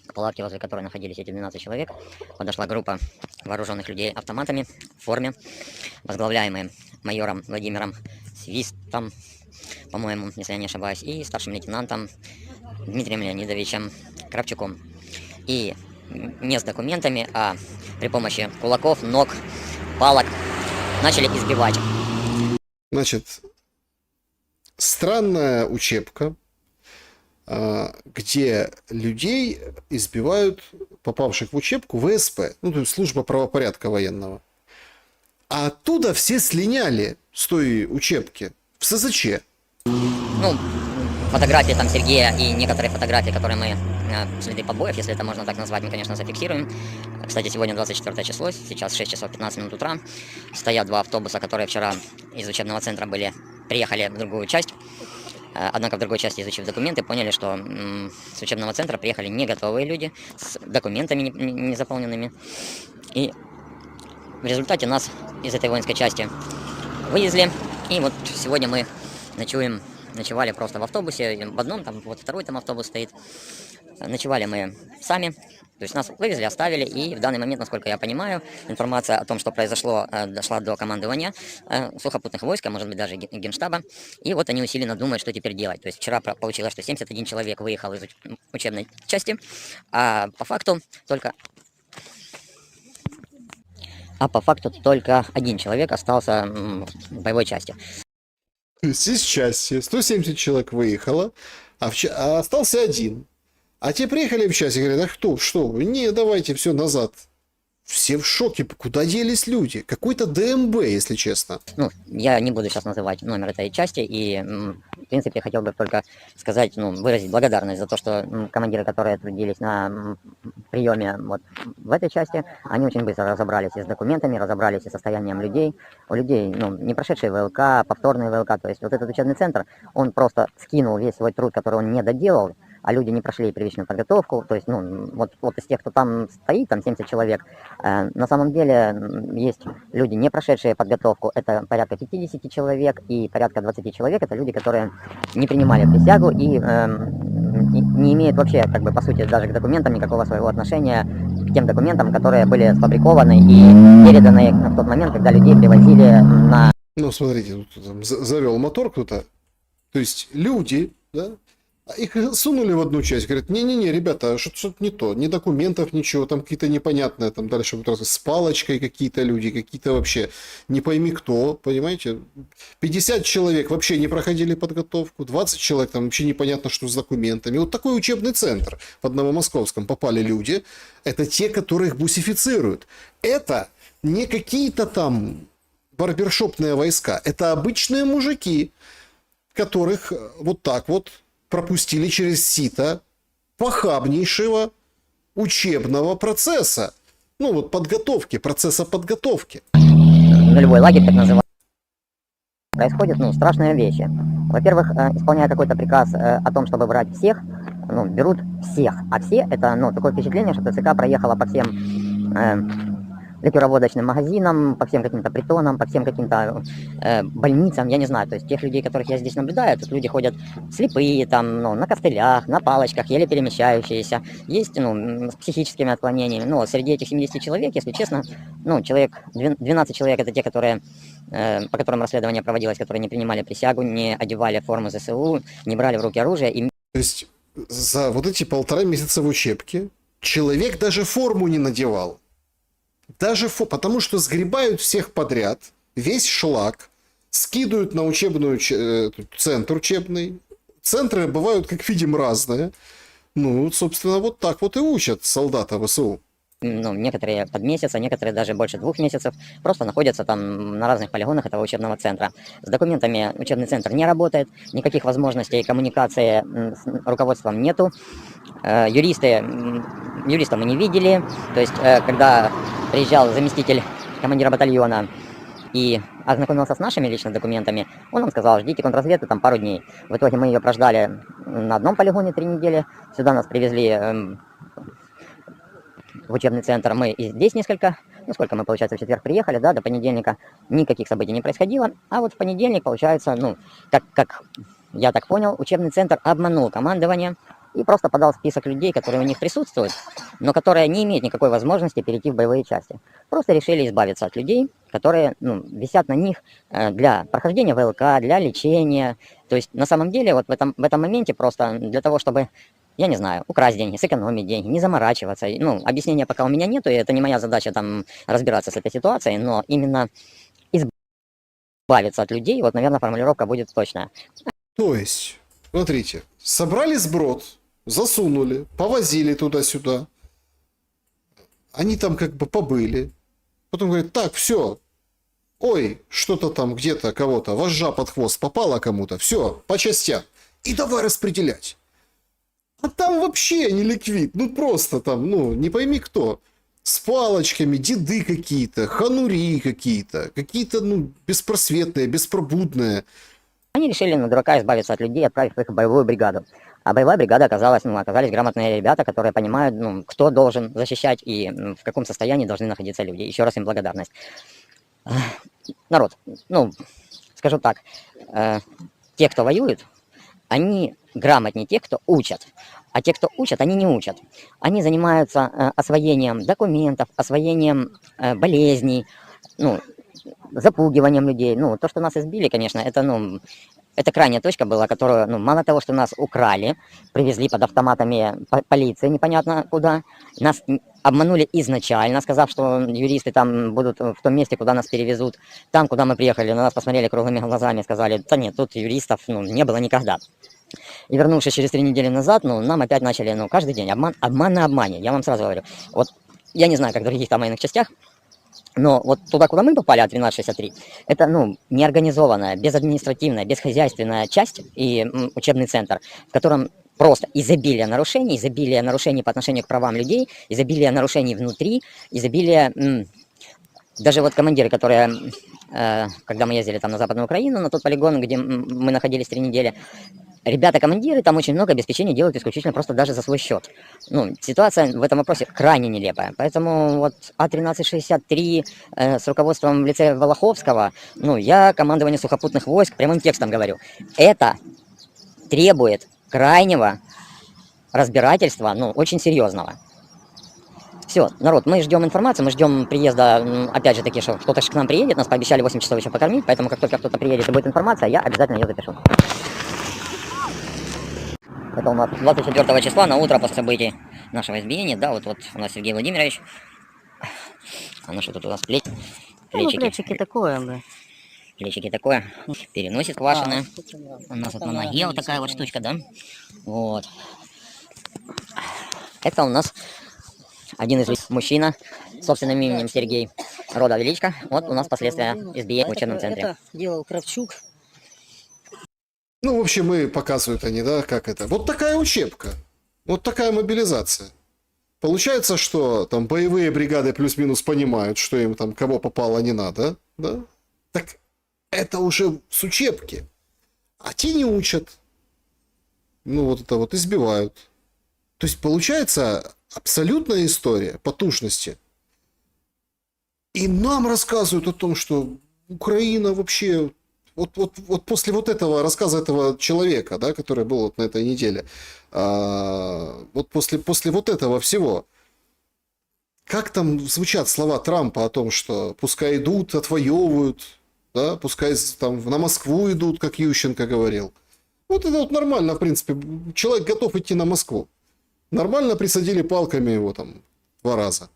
к палатке, возле которой находились эти 12 человек, подошла группа вооруженных людей автоматами в форме, возглавляемые майором Владимиром Свистом, по-моему, если я не ошибаюсь, и старшим лейтенантом Дмитрием Леонидовичем Кравчуком. И не с документами, а при помощи кулаков, ног, палок начали избивать. Значит, странная учебка, где людей избивают, попавших в учебку, ВСП, то есть служба правопорядка военного. А оттуда все слиняли с той учебки в СЗЧ. Фотографии там Сергея и некоторые фотографии, которые мы, следы побоев, если это можно так назвать, мы, конечно, зафиксируем. Кстати, сегодня 24 число, сейчас 6 часов 15 минут утра. Стоят 2 автобуса, которые вчера из учебного центра приехали в другую часть. Однако в другой части, изучив документы, поняли, что с учебного центра приехали не готовые люди, с документами не заполненными. И в результате нас из этой воинской части вывезли. И вот сегодня мы ночевали просто в автобусе, в одном, там вот второй там автобус стоит. Ночевали мы сами. То есть нас вывезли, оставили, и в данный момент, насколько я понимаю, информация о том, что произошло, дошла до командования сухопутных войск, а может быть даже Генштаба, и вот они усиленно думают, что теперь делать. То есть вчера получилось, что 71 человек выехал из учебной части, а по факту только один человек остался в боевой части. То есть из части 170 человек выехало, а остался один. А те приехали в часть и говорят, что вы? Не, давайте все назад. Все в шоке, куда делись люди? Какой-то ДМБ, если честно. Я не буду сейчас называть номер этой части, и, в принципе, хотел бы только сказать, выразить благодарность за то, что командиры, которые трудились на приеме вот в этой части, они очень быстро разобрались и с документами, разобрались и с состоянием людей. У людей, не прошедшие ВЛК, повторные ВЛК, то есть вот этот учебный центр, он просто скинул весь свой труд, который он не доделал, а люди не прошли первичную подготовку, то есть, вот из тех, кто там стоит, там 70 человек, на самом деле есть люди, не прошедшие подготовку, это порядка 50 человек, и порядка 20 человек, это люди, которые не принимали присягу и не имеют вообще, по сути, даже к документам никакого своего отношения к тем документам, которые были сфабрикованы и переданы в тот момент, когда людей привозили на... Смотрите, тут там завел мотор кто-то, то есть люди, да, их сунули в одну часть, говорят, не-не-не, ребята, что-то не то, ни документов, ничего, там какие-то непонятные, там дальше вот с палочкой какие-то люди, какие-то вообще не пойми кто, понимаете, 50 человек вообще не проходили подготовку, 20 человек там вообще непонятно, что с документами, вот такой учебный центр под Новомосковском попали люди, это те, которых бусифицируют, это не какие-то там барбершопные войска, это обычные мужики, которых вот так вот пропустили через сито похабнейшего учебного процесса. Подготовки, процесса подготовки. Нулевой лагерь, так называемый. Происходят, страшные вещи. Во-первых, исполняя какой-то приказ о том, чтобы брать всех, берут всех. А все, это, такое впечатление, что ТЦК проехала по всем ликероводочным магазинам, по всем каким-то притонам, по всем каким-то больницам, я не знаю. То есть тех людей, которых я здесь наблюдаю, тут люди ходят слепые, там, ну, на костылях, на палочках, еле перемещающиеся, есть, ну, с психическими отклонениями. Но среди этих 70 человек, если честно, ну, 12 человек это те, которые, по которым расследование проводилось, которые не принимали присягу, не одевали форму ЗСУ, не брали в руки оружие. И... То есть за вот эти 1,5 месяца в учебке человек даже форму не надевал. Потому что сгребают всех подряд, весь шлак, скидывают на учебную центр учебный. Центры бывают, как видим, разные. Ну, собственно, вот так вот и учат солдата ВСУ. Ну, некоторые под месяц, а некоторые даже больше 2 месяцев просто находятся там на разных полигонах этого учебного центра. С документами учебный центр не работает, никаких возможностей коммуникации с руководством нету. Юристов мы не видели. То есть, когда приезжал заместитель командира батальона и ознакомился с нашими лично документами, он нам сказал: ждите контрразведку там пару дней. В итоге мы ее прождали на одном полигоне 3 недели. Сюда нас привезли в учебный центр. Мы и здесь несколько, ну сколько мы, получается, в четверг приехали, да, до понедельника никаких событий не происходило. А вот в понедельник, получается, ну, как я так понял, учебный центр обманул командование и просто подал список людей, которые у них присутствуют, но которые не имеют никакой возможности перейти в боевые части. Просто решили избавиться от людей, которые, ну, висят на них для прохождения ВЛК, для лечения. То есть на самом деле вот в этом моменте просто для того, чтобы, я не знаю, украсть деньги, сэкономить деньги, не заморачиваться. Ну, объяснения пока у меня нету, и это не моя задача там разбираться с этой ситуацией, но именно избавиться от людей, вот, наверное, формулировка будет точная. То есть, смотрите, собрали сброд, засунули, повозили туда-сюда. Они там как бы побыли. Потом говорят: так, все. Ой, что-то там где-то кого-то, вожжа под хвост попала кому-то. Все, по частям. И давай распределять. А там вообще не ликвид. Ну просто там, ну, не пойми кто. С палочками, деды какие-то, ханури какие-то. Какие-то, ну, беспросветные, беспробудные. Они решили на дурака избавиться от людей, отправив их в боевую бригаду. А боевая бригада оказались грамотные ребята, которые понимают, ну, кто должен защищать и в каком состоянии должны находиться люди. Еще раз им благодарность. Народ, ну, скажу так, те, кто воюет, они грамотнее тех, кто учат. А те, кто учат, они не учат. Они занимаются освоением документов, освоением болезней, ну, запугиванием людей. Ну, то, что нас избили, конечно, это крайняя точка была, которую, ну, мало того, что нас украли, привезли под автоматами полиции непонятно куда, нас обманули изначально, сказав, что юристы там будут в том месте, куда нас перевезут. Там, куда мы приехали, на нас посмотрели круглыми глазами, сказали: да нет, тут юристов, ну, не было никогда. И вернувшись через 3 недели назад, ну, нам опять начали, ну, каждый день обман на обмане, я вам сразу говорю. Вот я не знаю, как в других там военных частях, но вот туда, куда мы попали, от 1263, это, ну, неорганизованная, безадминистративная, бесхозяйственная часть и учебный центр, в котором просто изобилие нарушений по отношению к правам людей, изобилие нарушений внутри, изобилие... Даже вот командиры, которые, когда мы ездили там на Западную Украину, на тот полигон, где мы находились 3 недели, ребята-командиры там очень много обеспечений делают исключительно просто даже за свой счет. Ну, ситуация в этом вопросе крайне нелепая. Поэтому вот А1363 с руководством в лице Волоховского, ну, я командованию сухопутных войск прямым текстом говорю, это требует крайнего разбирательства, ну, очень серьезного. Все, народ, мы ждем информацию, мы ждем приезда, опять же таки, что кто-то к нам приедет, нас пообещали 8 часов еще покормить, поэтому как только кто-то приедет и будет информация, я обязательно ее запишу. Это у нас 24 числа, на утро после событий нашего избиения, да, вот у нас Сергей Владимирович. А ну что тут у нас плечики? Ну, плечики такое, да. Плечики такое. Переносит квашеное. У нас вот на ноге вот такая вот штучка, да. Вот. Это у нас один из мужчина с собственным именем Сергей, рода Величко. Вот у нас последствия избиения в учебном центре. Это делал Кравчук. Ну, в общем, и показывают они, да, как это. Вот такая учебка. Вот такая мобилизация. Получается, что там боевые бригады плюс-минус понимают, что им там кого попало не надо, да? Так это уже с учебки. А те не учат. Ну, вот это вот избивают. То есть, получается абсолютная история потужности. И нам рассказывают о том, что Украина вообще... Вот после вот этого рассказа этого человека, да, который был вот на этой неделе, вот после вот этого всего, как там звучат слова Трампа о том, что пускай идут, отвоевывают, да, пускай там на Москву идут, как Ющенко говорил. Вот это вот нормально, в принципе. Человек готов идти на Москву. Нормально присадили палками его там 2 раза.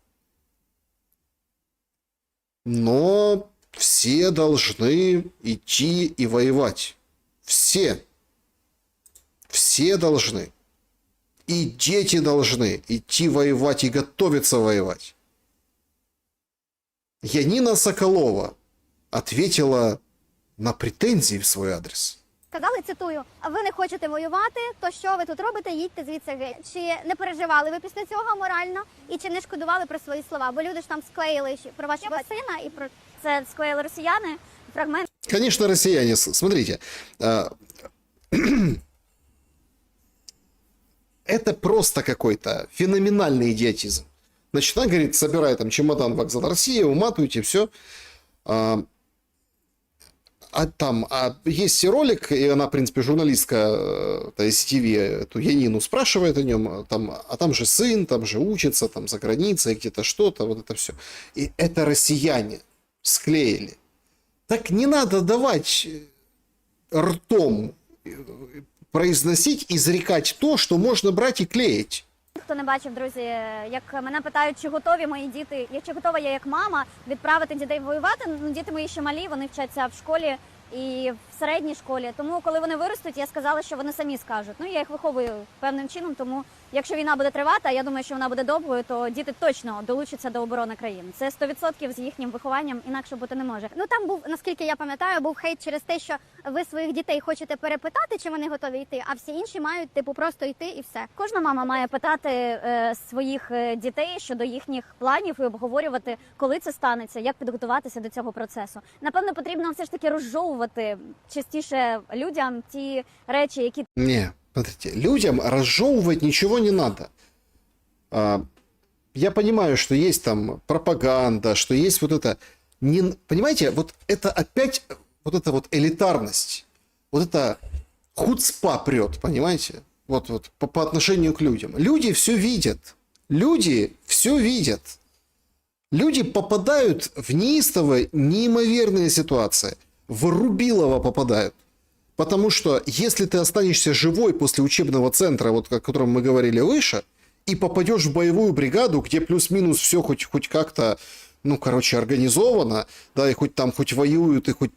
Но все должны идти и воевать. Все. Все должны. И дети должны идти воевать и готовиться воевать. Янина Соколова ответила на претензии в свой адрес. Сказали, цитую, а ви не хочете воювати, то що ви тут робите, їдьте звідси геть. Чи не переживали ви після цього морально і чи не шкодували про свої слова? Бо люди ж там склеїли про вашого сина і про це склеїли росіяни, фрагмент. Конечно, россияне, смотрите, это просто какой-то феноменальный идиотизм. Значит, она говорит, собирай там чемодан, вокзал России, уматывайте, все. Есть ролик, и она, в принципе, журналистка СТВ, эту Янину спрашивает о нем, там же сын, там же учится, там за границей, где-то что-то, вот это все. И это россияне склеили. Так не надо давать ртом произносить, изрекать то, что можно брать и клеить. Хто не бачив, друзі, як мене питають, чи готові мої діти, чи готова я як мама відправити дітей воювати, ну, діти мої ще малі, вони вчаться в школі і в середній школі. Тому, коли вони виростуть, я сказала, що вони самі скажуть. Ну, я їх виховую певним чином, тому якщо війна буде тривати, а я думаю, що вона буде довгою, то діти точно долучаться до оборони країни. Це 100% з їхнім вихованням, інакше бути не може. Ну, там був, наскільки я пам'ятаю, був хейт через те, що ви своїх дітей хочете перепитати, чи вони готові йти, а всі інші мають, типу, просто йти і все. Кожна мама має питати своїх дітей щодо їхніх планів і обговорювати, коли це станеться, як підготуватися до цього процесу. Напевно, потрібно все ж таки розжовувати частіше людям ті речі, які... Не, смотрите, людям разжевывать ничего не надо. Я понимаю, что есть там пропаганда, что есть вот это... Понимаете, вот это опять вот эта вот элитарность, вот это хуцпа прет, понимаете? Вот по отношению к людям. Люди все видят. Люди все видят. Люди попадают в неистовые, неимоверные ситуации. В Рубилово попадают. Потому что если ты останешься живой после учебного центра, вот о котором мы говорили выше, и попадешь в боевую бригаду, где плюс-минус все хоть как-то, ну, короче, организовано, да, и хоть воюют, и хоть...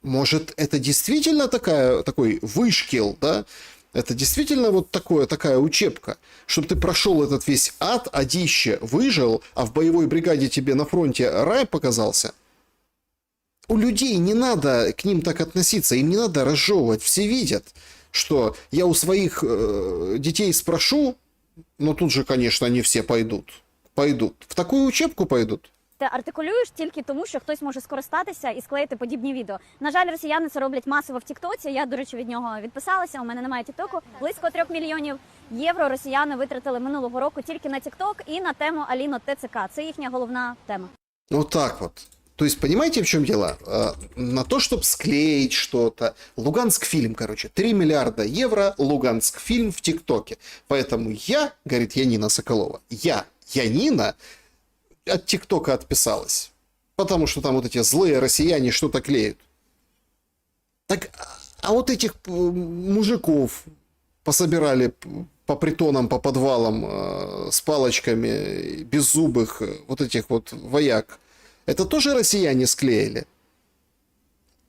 Может, это действительно такой вышкил, да? Это действительно вот такая учебка, чтобы ты прошел этот весь ад, адище, выжил, а в боевой бригаде тебе на фронте рай показался? У людей не надо к ним так относиться, им не надо разжевывать. Все видят, что я у своих детей спрошу, но тут же, конечно, они все пойдут. В такую учебку пойдут. Ти артикулюєш тільки тому, що хтось може скористатися і склеїти подібні відео. На жаль, росіяни це роблять масово в Тіктоці. Я, до речі, від нього відписалася, у мене немає Тіктоку. Близько 3 мільйонів євро росіяни витратили минулого року тільки на Тікток і на тему Аліно ТЦК. Це їхня головна тема. Вот так вот. То есть, понимаете, в чем дело? На то, чтобы склеить что-то. Луганск фильм, короче, 3 миллиарда евро, Луганск фильм в ТикТоке. Поэтому я, говорит Янина Соколова, Янина, от ТикТока отписалась. Потому что там вот эти злые россияне что-то клеют. Так, а вот этих мужиков пособирали по притонам, по подвалам с палочками, беззубых, вот этих вот вояк. Это тоже россияне склеили?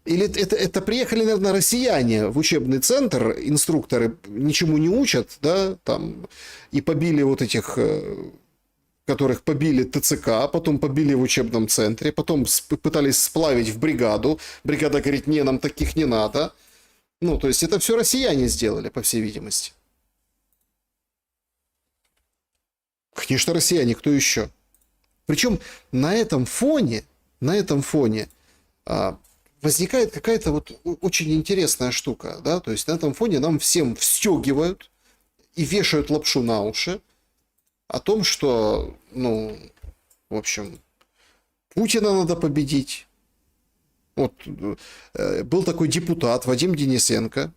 Или это приехали, наверное, россияне в учебный центр, инструкторы ничему не учат, да, там, и побили вот этих, которых побили ТЦК, потом побили в учебном центре, потом пытались сплавить в бригаду. Бригада говорит, не, нам таких не надо. Ну, то есть это все россияне сделали, по всей видимости. Конечно, россияне, кто еще? Причем на этом фоне возникает какая-то вот очень интересная штука, да, то есть на этом фоне нам всем встегивают и вешают лапшу на уши о том, что, ну, в общем, Путина надо победить. Вот был такой депутат Вадим Денисенко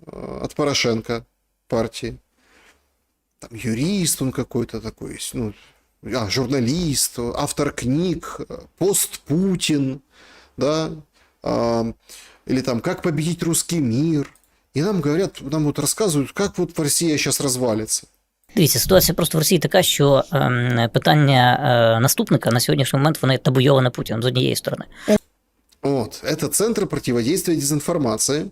от Порошенко партии. Там юрист он какой-то такой, ну, журналист, автор книг, пост-Путин, да, или там «Как победить русский мир». И нам говорят, нам вот рассказывают, как вот Россия сейчас розвалиться. Дивіться, ситуація просто в Росії така, що питання наступника на сьогоднішній момент вони табуйоване Путіним з однієї сторони. Вот, это Центр противодействия дезинформации,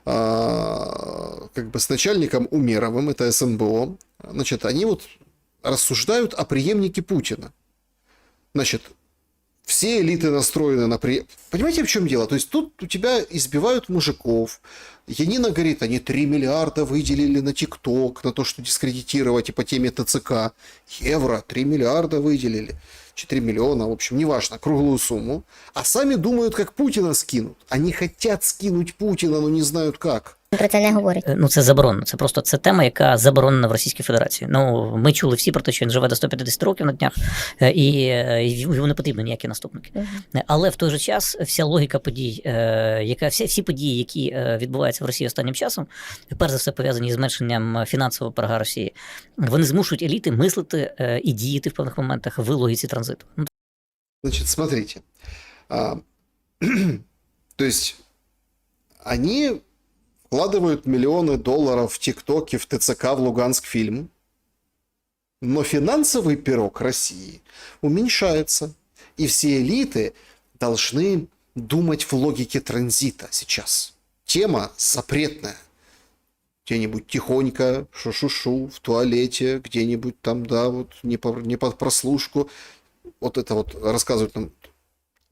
как бы с начальником Умеровым, это СНБО, значит, они вот рассуждают о преемнике Путина. Значит, все элиты настроены на Понимаете, в чем дело? То есть тут у тебя избивают мужиков. Янина говорит, они 3 миллиарда выделили на ТикТок, на то, что дискредитировать и по теме ТЦК. Евро 3 миллиарда выделили. 4 миллиона, в общем, неважно, круглую сумму. А сами думают, как Путина скинут. Они хотят скинуть Путина, но не знают как. Про це не говорять. Ну, це заборонено. Це просто це тема, яка заборонена в Російській Федерації. Ну, ми чули всі про те, що він живе до 150 років на днях, і йому не потрібні ніякі наступники. Але в той же час вся логіка подій, всі події, які відбуваються в Росії останнім часом, перш за все пов'язані з зменшенням фінансового перга Росії, вони змушують еліти мислити і діяти в певних моментах в логіці транзиту. Значит, смотрите. То есть, они вкладывают миллионы долларов в ТикТок и в ТЦК, в Луганск фильм, но финансовый пирог России уменьшается. И все элиты должны думать в логике транзита сейчас. Тема запретная. Где-нибудь тихонько, шу-шу-шу, в туалете, где-нибудь там, да, вот не под прослушку. Вот это вот рассказывает нам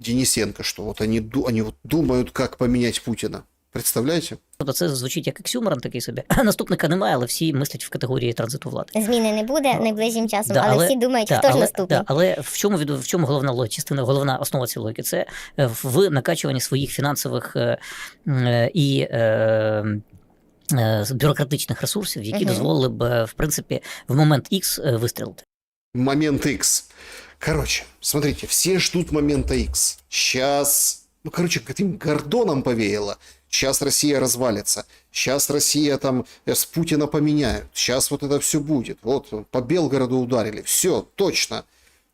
Денисенко, что вот они вот думают, как поменять Путина. Представляєте? Тобто це звучить як оксюморон такий собі. Наступника немає, але всі мислять в категорії транзиту влади. Зміни не буде найближчим часом, але всі думають, хто ж наступний. Але в чому головна частина, головна основа цієї логіки? Це в накачуванні своїх фінансових і бюрократичних ресурсів, які дозволили б, в принципі, в момент X вистрілити. Момент X. Короче, смотрите, все ждут момента X. Сейчас, ну, короче, каким гордоном повеяло. Сейчас Россия развалится. Сейчас Россия там с Путина поменяют. Сейчас вот это все будет. Вот по Белгороду ударили. Все, точно.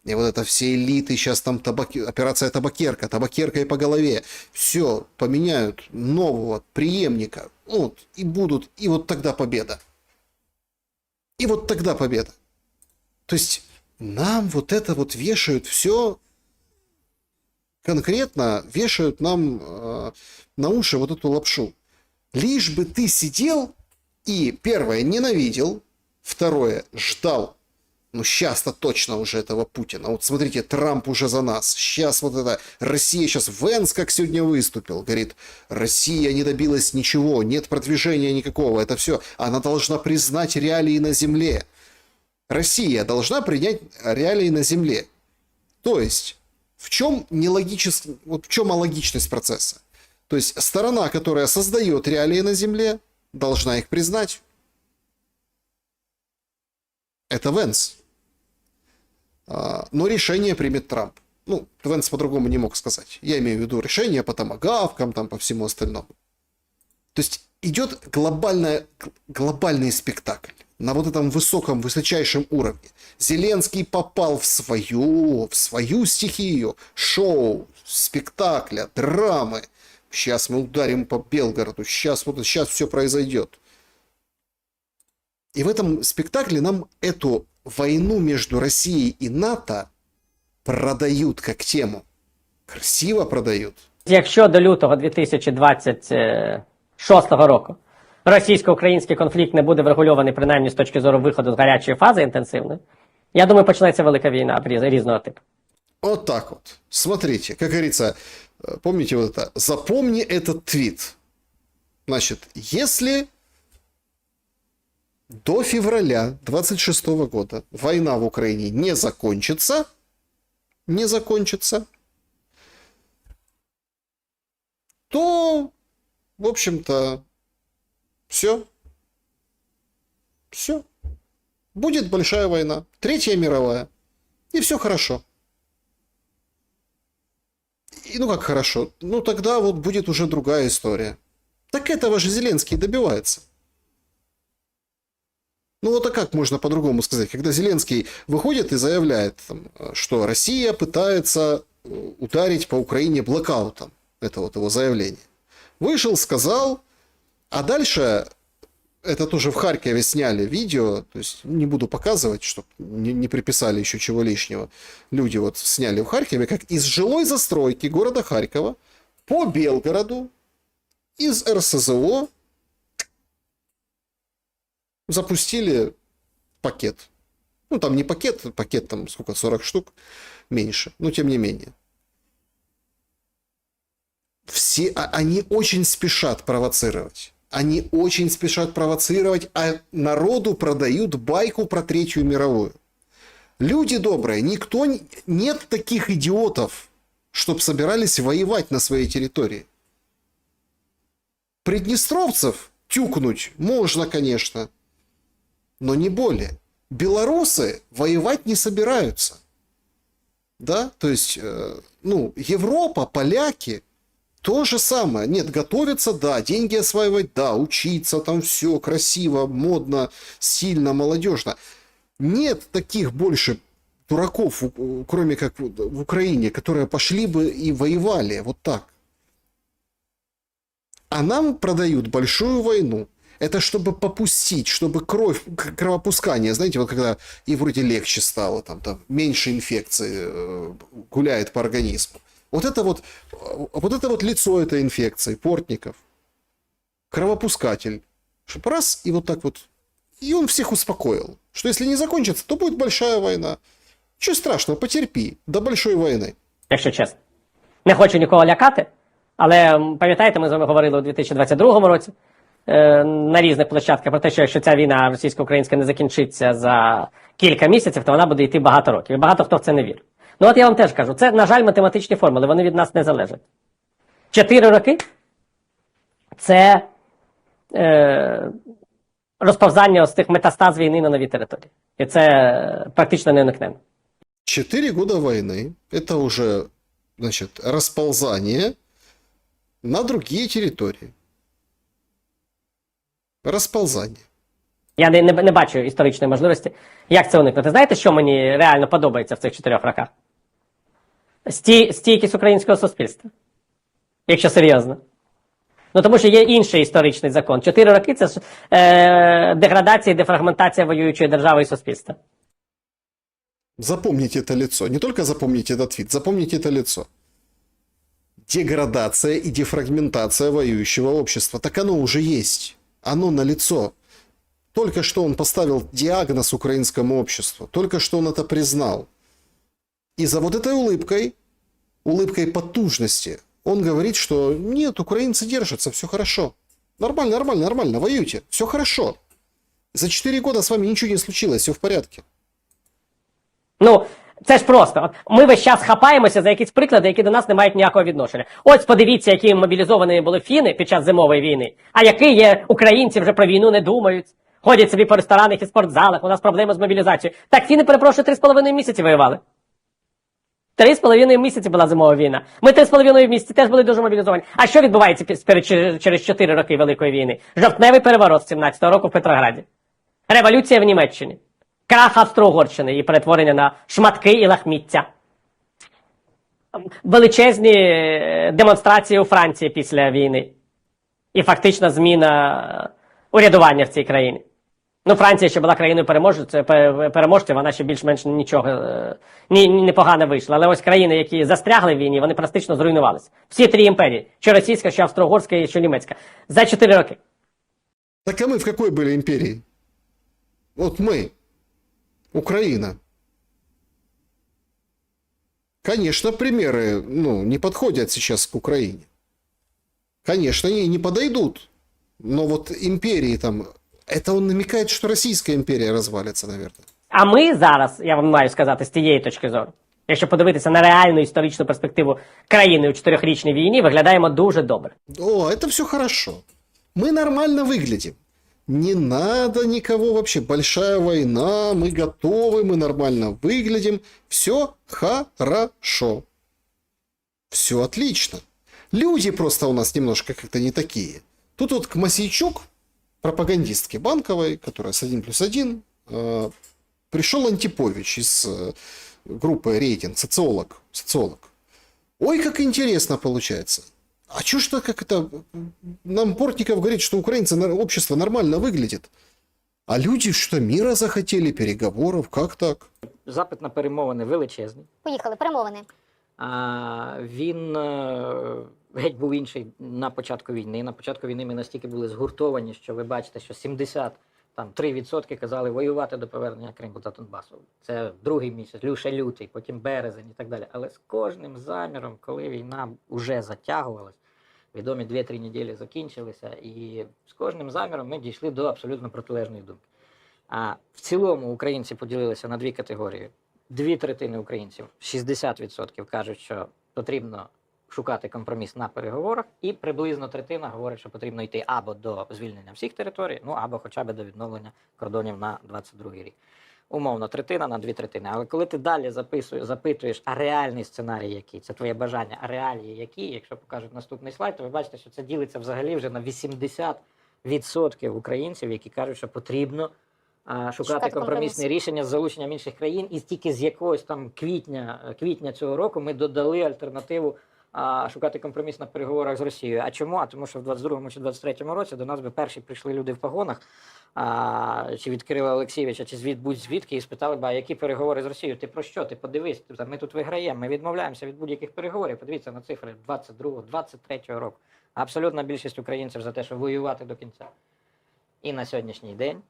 И вот это все элиты, сейчас там операция табакеркой по голове. Все, поменяют нового преемника. Вот, и будут, и вот тогда победа. И вот тогда победа. То есть нам вот это вот вешают все, конкретно вешают нам на уши вот эту лапшу. Лишь бы ты сидел и, первое, ненавидел, второе, ждал. Ну, сейчас-то точно уже этого Путина. Вот смотрите, Трамп уже за нас. Сейчас вот это Россия, сейчас Венс как сегодня выступил. Говорит, Россия не добилась ничего, нет продвижения никакого. Это все. Она должна признать реалии на земле. Россия должна принять реалии на земле. То есть, в чем нелогичность, вот в чем алогичность процесса? То есть, сторона, которая создает реалии на земле, должна их признать. Это Венс. Но решение примет Трамп. Ну, Венс по-другому не мог сказать. Я имею в виду решение по томагавкам, там, по всему остальному. То есть идет глобальный спектакль на вот этом высочайшем уровне. Зеленский попал в свою стихию шоу, спектакля, драмы. Сейчас мы ударим по Белгороду, сейчас все произойдет. И в этом спектакле нам эту войну между Россией и НАТО продают как тему. Красиво продают. Якщо до лютого 2026 року російсько-український конфлікт не буде врегульований, принаймні з точки зору виходу з гарячої фази інтенсивної, я думаю, почнеться велика війна різного типу. Вот так вот. Смотрите, как говорится, помните вот это? Запомни этот твит. Значит, если до февраля 26 года война в Украине не закончится, то, в общем-то, все. Будет большая война, Третья мировая, и все хорошо. ну как хорошо? Ну тогда вот будет уже другая история. Так этого же Зеленский добивается. Ну вот а как можно по-другому сказать? Когда Зеленский выходит и заявляет, там, что Россия пытается ударить по Украине блокаутом. Это вот его заявление. Вышел, сказал, а дальше, это тоже в Харькове сняли видео, то есть не буду показывать, чтобы не приписали еще чего лишнего. Люди вот сняли в Харькове, как из жилой застройки города Харькова по Белгороду из РСЗО запустили пакет. Ну, там не пакет, пакет там сколько, 40 штук, меньше, но тем не менее. Они очень спешат провоцировать. Они очень спешат провоцировать, а народу продают байку про Третью мировую. Люди добрые, нет таких идиотов, чтоб собирались воевать на своей территории. Приднестровцев тюкнуть можно, конечно, но не более. Белорусы воевать не собираются. Да, то есть, Европа, поляки, то же самое. Нет, готовиться, да, деньги осваивать, да, учиться, там все красиво, модно, сильно, молодежно. Нет таких больше дураков, кроме как в Украине, которые пошли бы и воевали вот так. А нам продают большую войну. Это чтобы попустить, чтобы кровопускание, знаете, вот когда и вроде легче стало, там меньше инфекций гуляет по организму. Вот это вот лицо этой инфекции, Портников, кровопускатель. Чтобы раз, и вот так вот, и он всех успокоил, что если не закончится, то будет большая война. Нічого страшного, потерпи, до большої війни. Якщо чесно. Не хочу нікого лякати, але пам'ятаєте, ми з вами говорили у 2022 році на різних площадках про те, що якщо ця війна російсько-українська не закінчиться за кілька місяців, то вона буде йти багато років. І багато хто в це не вірить. Ну от я вам теж кажу, це, на жаль, математичні формули, вони від нас не залежать. 4 роки – це розповзання з тих метастаз війни на нові території. І це практично неуникненно. 4 года войны – это уже, значит, расползание на другие территории. Розповзання. Я не бачу історичної можливості, як це уникнути. Знаєте, що мені реально подобається в цих 4 роках? Стійкість українського суспільства. Якщо серйозно. Ну, тому що є інший історичний закон. 4 роки – це деградація і дефрагментація воюючої держави і суспільства. Запомните это лицо. Не только запомните этот вид, запомните это лицо. Деградация и дефрагментация воюющего общества. Так оно уже есть. Оно налицо. Только что он поставил диагноз украинскому обществу. Только что он это признал. И за вот этой улыбкой потужности, он говорит, что нет, украинцы держатся, все хорошо. Нормально, воюйте, все хорошо. За 4 года с вами ничего не случилось, все в порядке. Ну, це ж просто. Ми весь час хапаємося за якісь приклади, які до нас не мають ніякого відношення. Ось подивіться, які мобілізовані були фіни під час зимової війни, а які є українці, вже про війну не думають. Ходять собі по ресторанах і спортзалах, у нас проблеми з мобілізацією. Так фіни, перепрошую, 3,5 місяці воювали. 3,5 місяці була зимова війна. Ми 3,5 місяці теж були дуже мобілізовані. А що відбувається через 4 роки Великої війни? Жовтневий переворот з 17-го року в Петрограді. Революція в Німеччині. Крах Австро-Угорщини і перетворення на шматки і лахміття. Величезні демонстрації у Франції після війни. І фактична зміна урядування в цій країні. Ну, Франція ще була країною переможців, вона ще більш-менш нічого непогано вийшла. Але ось країни, які застрягли в війні, вони практично зруйнувалися. Всі 3 імперії. Що російська, що австро-угорська, що німецька. За 4 роки. Так а мы в какой были империи? Вот мы. Украина. Конечно, примеры, не подходят сейчас к Украине. Конечно, они не подойдут. Но вот империи там... Это он намекает, что Российская империя развалится, наверное. А ми зараз, я вам маю сказати, з тієї точки зору, якщо подивитися на реальну історичну перспективу країни у 4-річній війні, виглядаємо дуже добре. О, это все хорошо. Мы нормально выглядим. Не надо никого вообще. Большая война, мы готовы, мы нормально выглядим. Все хорошо. Все отлично. Люди просто у нас немножко как-то не такие. Тут вот к Мосейчук, пропагандистке Банковой, которая с 1+1, пришел Антипович из группы «Рейтинг», социолог. Ой, как интересно получается. А чё что, как это... Нам Портников говорит, что украинцы, общество нормально выглядит. А люди что, мира захотели, переговоров, как так? Запит на перемовини величезний. Поїхали, перемовини. Він геть був інший на початку війни. На початку війни ми настільки були згуртовані, що ви бачите, що 73% казали воювати до повернення Криму та Донбасу. Це другий місяць, лютий, потім березень і так далі. Але з кожним заміром, коли війна вже затягувалась, відомі 2-3 неділі закінчилися, і з кожним заміром ми дійшли до абсолютно протилежної думки. А в цілому українці поділилися на дві категорії. 2/3 українців, 60% кажуть, що потрібно шукати компроміс на переговорах, і приблизно третина говорить, що потрібно йти або до звільнення всіх територій, ну або хоча б до відновлення кордонів на 22-й рік. Умовно, третина на 2/3. Але коли ти далі запитуєш, а реальний сценарій який, це твоє бажання, а реалії які, якщо покажуть наступний слайд, то ви бачите, що це ділиться взагалі вже на 80% українців, які кажуть, що потрібно шукати компромісне рішення з залученням інших країн. І тільки з якогось там квітня цього року ми додали альтернативу шукати компроміс на переговорах з Росією. А чому? А тому що в 22-му чи 23-му році до нас би перші прийшли люди в погонах, чи від Кирила Олексійовича, чи будь-звідки, і спитали б, а які переговори з Росією? Ти про що? Ти подивись, ми тут виграємо, ми відмовляємося від будь-яких переговорів. Подивіться на цифри 22-го, 23-го року. Абсолютна більшість українців за те, щоб воювати до кінця. І на сьогоднішній день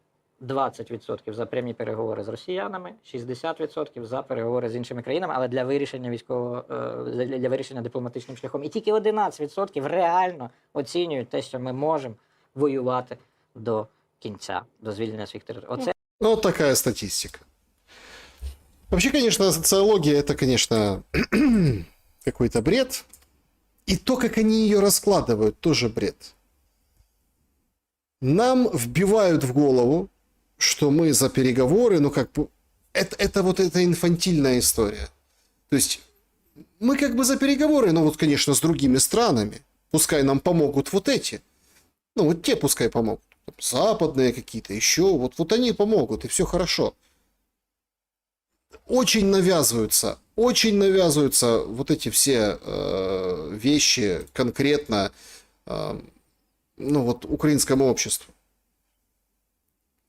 20% за прямі переговори з росіянами, 60% за переговори з іншими країнами, але для вирішення для вирішення дипломатичним шляхом. І тільки 11% реально оцінюють те, що ми можемо воювати до кінця, до звільнення своїх територій. Оце... Ну, вот такая статистика. Вообще, конечно, социология это, конечно, какой-то бред. И то, как они ее раскладывают, тоже бред. Нам вбивают в голову, что мы за переговоры, ну как бы, это инфантильная история. То есть, мы как бы за переговоры, ну вот, конечно, с другими странами. Пускай нам помогут вот эти. Ну, вот те пускай помогут. Западные какие-то, еще. Вот они помогут, и все хорошо. Очень навязываются вот эти все вещи конкретно, ну вот, украинскому обществу.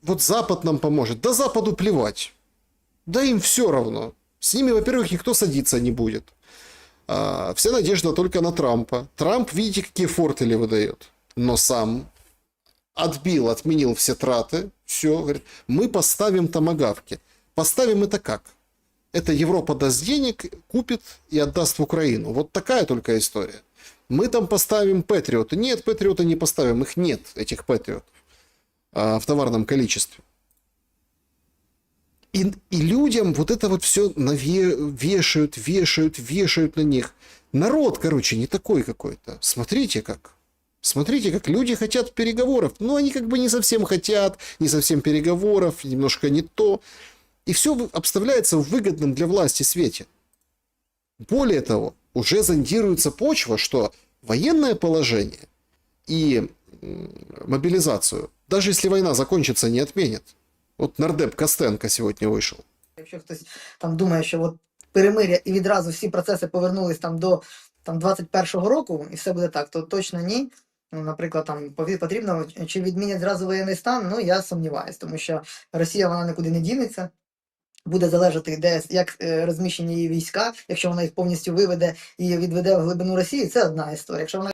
Вот Запад нам поможет. Да Западу плевать. Да им все равно. С ними, во-первых, никто садиться не будет. Вся надежда только на Трампа. Трамп, видите, какие фортели выдает. Но сам отменил все траты. Все, говорит, мы поставим томагавки. Поставим это как? Это Европа даст денег, купит и отдаст в Украину. Вот такая только история. Мы там поставим патриоты. Нет, патриоты не поставим. Их нет, этих патриотов. В товарном количестве. И людям вот это вот все вешают на них. Народ, короче, не такой какой-то. Смотрите, как люди хотят переговоров. Но они как бы не совсем хотят, не совсем переговоров, немножко не то. И все обставляется в выгодном для власти свете. Более того, уже зондируется почва, что военное положение и мобилизацию, даже если война закончится, не отменят. От нардеп Костенко сьогодні вийшов. Якщо хтось там думає, що от перемир'я і відразу всі процеси повернулись там до 21-го року, і все буде так, то точно ні. Ну, наприклад, там потрібно, чи відмінять зразу воєнний стан, ну я сумніваюсь, тому що Росія, вона нікуди не дінеться. Буде залежати, як розміщені її війська. Якщо вона їх повністю виведе і відведе в глибину Росії, це одна історія. Якщо вона...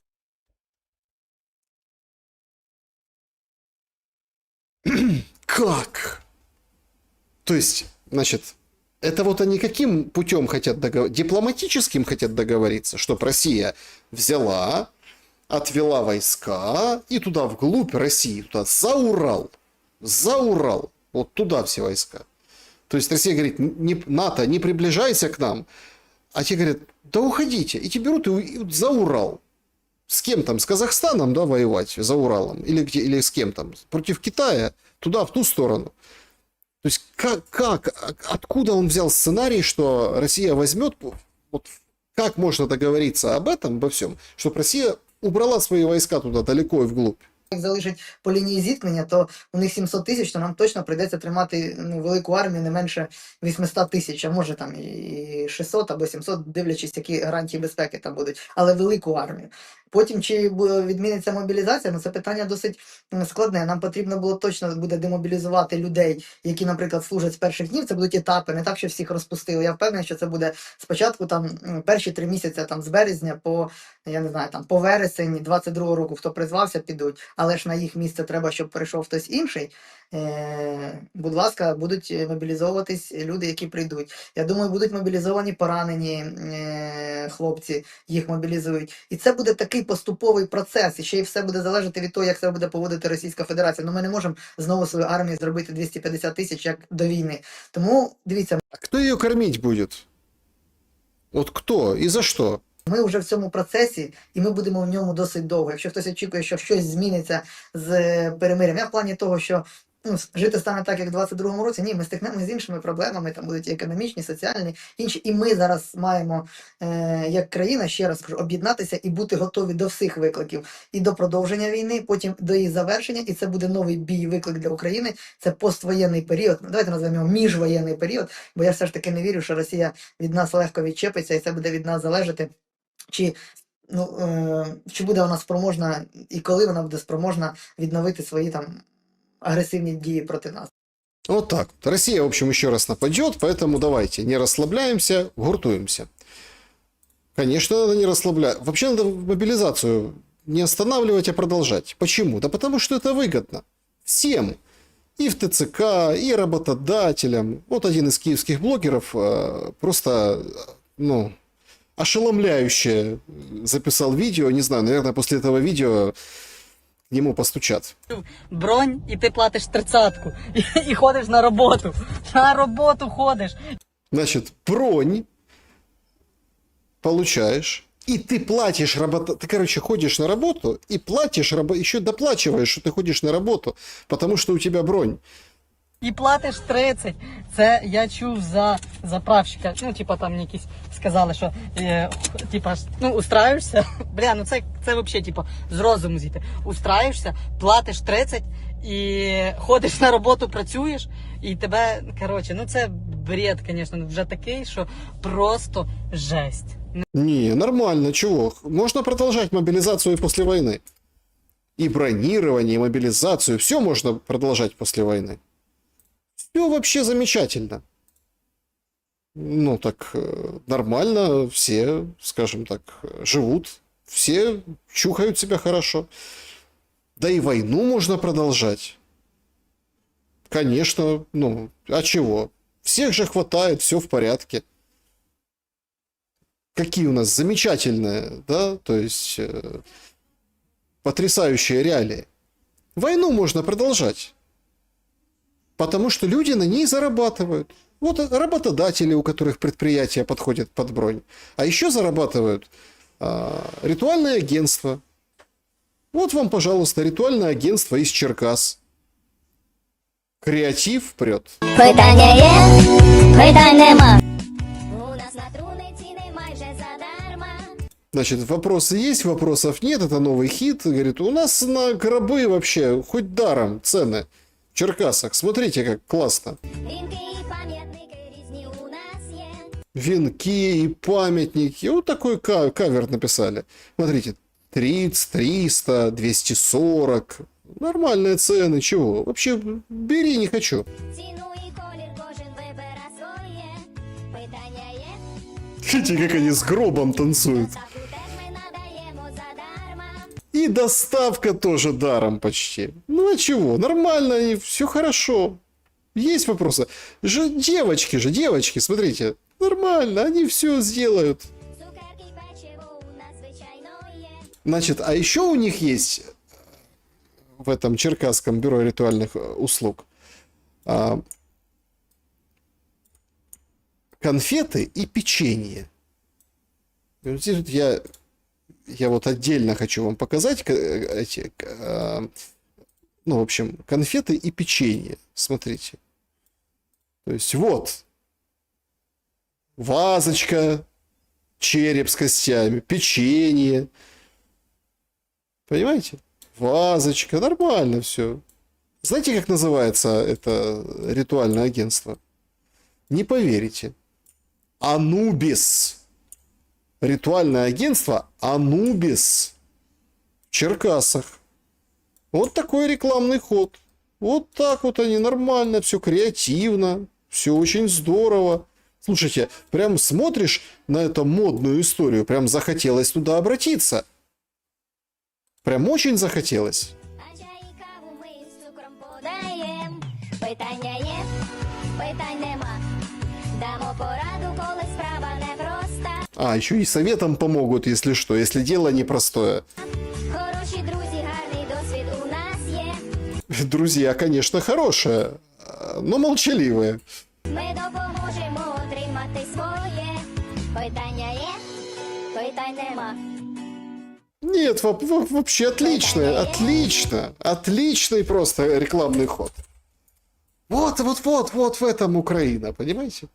Как? То есть, значит, это вот они каким путем хотят договориться? Дипломатическим хотят договориться, чтобы Россия взяла, отвела войска и туда вглубь России, туда за Урал, вот туда все войска. То есть Россия говорит, НАТО, не приближайся к нам, а те говорят, да уходите, и те берут и за Урал. С кем там? С Казахстаном, да, воевать за Уралом? Или с кем там? Против Китая? Туда, в ту сторону. То есть, откуда он взял сценарий, что Россия возьмет, вот Как можно договориться об этом, обо всем, чтобы Россия убрала свои войска туда далеко и вглубь? Їх залишить по лінії зіткнення, то у них 700 тисяч, то нам точно прийдеться тримати велику армію не менше 800 тисяч, а може там і 600 або 700, дивлячись, які гарантії безпеки там будуть, але велику армію. Потім, чи відміниться мобілізація, це питання досить складне. Нам потрібно було точно буде демобілізувати людей, які, наприклад, служать з перших днів. Це будуть етапи, не так, що всіх розпустили. Я впевнений, що це буде спочатку там перші 3 місяці там з березня по, я не знаю, там по вересень 22-го року, хто призвався, підуть. Але ж на їх місце треба, щоб перейшов хтось інший. Будь ласка, будуть мобілізовуватись люди, які прийдуть. Я думаю, будуть мобілізовані поранені хлопці, їх мобілізують. І це буде такий поступовий процес. І ще й все буде залежати від того, як себе буде поводити Російська Федерація. Ну, ми не можемо знову свою армію зробити 250 тисяч, як до війни. Тому, дивіться. А хто її кормить буде? От хто і за що? Ми вже в цьому процесі, і ми будемо в ньому досить довго. Якщо хтось очікує, що щось зміниться з перемир'ям, я в плані того, що жити стане так, як в 22-му році, ні, ми стикнемося з іншими проблемами, там будуть і економічні, соціальні, інші. І ми зараз маємо, як країна, ще раз кажу, об'єднатися і бути готові до всіх викликів. І до продовження війни, потім до її завершення, і це буде новий бій, виклик для України. Це поствоєнний період, давайте назвемо його міжвоєнний період, бо я все ж таки не вірю, що Росія від нас легко відчепиться, і це буде від нас залежати. Чи буде вона спроможна, і коли вона буде спроможна відновити свої там агрессивные дії проти нас. Вот так. Россия, в общем, еще раз нападет, поэтому давайте не расслабляемся, гуртуемся. Конечно, надо не расслаблять. Вообще надо мобилизацию не останавливать, а продолжать. Почему? Да потому что это выгодно. Всем. И в ТЦК, и работодателям. Вот один из киевских блогеров просто, ошеломляюще записал видео. Не знаю, наверное, после этого видео ему постучат. Бронь, і ти платиш 30-ку. І ходиш на роботу. На роботу ходиш. Значит, бронь получаешь, и ты платишь ты, ходишь на работу и платишь, еще доплачиваешь, что ты ходишь на работу, потому что у тебя бронь. І платиш 30. Це я чув за заправщика. Там якісь сказали, що устраюєшся. Це взагалі, з розуму зійти. Устраюєшся, платиш 30 і ходиш на роботу, працюєш, і тебе, це бред, звісно, вже такий, що просто жесть. Не, нормально, чего? Можно продолжать мобилизацию и после войны. И бронирование, и мобилизацию, все можно продолжать после войны. Все вообще замечательно. Нормально, все, скажем так, живут, все чухают себя хорошо. Да и войну можно продолжать. Конечно, а чего? Всех же хватает, все в порядке. Какие у нас замечательные, да, то есть потрясающие реалии. Войну можно продолжать. Потому что люди на ней зарабатывают. Вот работодатели, у которых предприятия подходят под бронь. А еще зарабатывают ритуальное агентство. Вот вам, пожалуйста, ритуальное агентство из Черкас. Креатив прет. Питання є, питань нема. У нас на труниці не майже задарма. Значит, вопросы есть, вопросов нет. Это новый хит. Говорит, у нас на гробы вообще хоть даром цены. В Черкасах. Смотрите, как классно. Венки и памятники. Вот такой кавер написали. Смотрите. 30, 300, 240. Нормальные цены. Чего? Вообще, бери, не хочу. Видите, как они с гробом танцуют. И доставка тоже даром почти. Ну а чего? Нормально, они, все хорошо. Есть вопросы? Девочки, смотрите. Нормально, они все сделают. Значит, а еще у них есть в этом Черкасском бюро ритуальных услуг конфеты и печенье. Здесь я вот отдельно хочу вам показать эти, в общем, конфеты и печенье. Смотрите. То есть вот вазочка череп с костями, печенье. Понимаете? Вазочка, нормально все. Знаете, как называется это ритуальное агентство? Не поверите. Анубис. Ритуальное агентство Анубис. В Черкасах. Вот такой рекламный ход. Вот так вот они, нормально, все креативно, все очень здорово. Слушайте, прям смотришь на эту модную историю, прям захотелось туда обратиться. Прям очень захотелось. Питання є, питань нема. Дамо пораду, коли справа непроста. А, еще и советом помогут, если что, если дело непростое. Хороші друзі, гарний досвід у нас є. Друзья, конечно, хорошие, но молчаливые. Ми допоможемо отримати своє. Питання є, питань нема. Нет, вообще отлично, отлично, отличный просто рекламный ход. Вот в этом Украина, понимаете?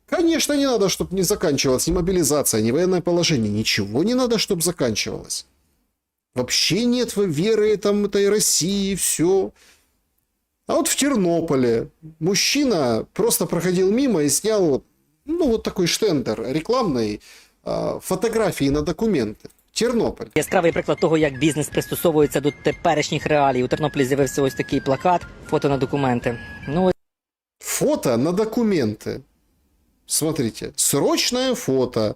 Конечно, не надо, чтобы не заканчивалась ни мобилизация, ни военное положение, ничего не надо, чтобы заканчивалось. Вообще нет веры там этой России, все. А вот в Тернополе мужчина просто проходил мимо и снял, ну, вот такой штендер рекламный, фотографии на документы. Тернополь. Яскравий приклад того, як бізнес пристосовується до теперішніх реалій. У Тернополі з'явився ось такий плакат, фото на документи. Ну, фото на документы. Смотрите, срочное фото,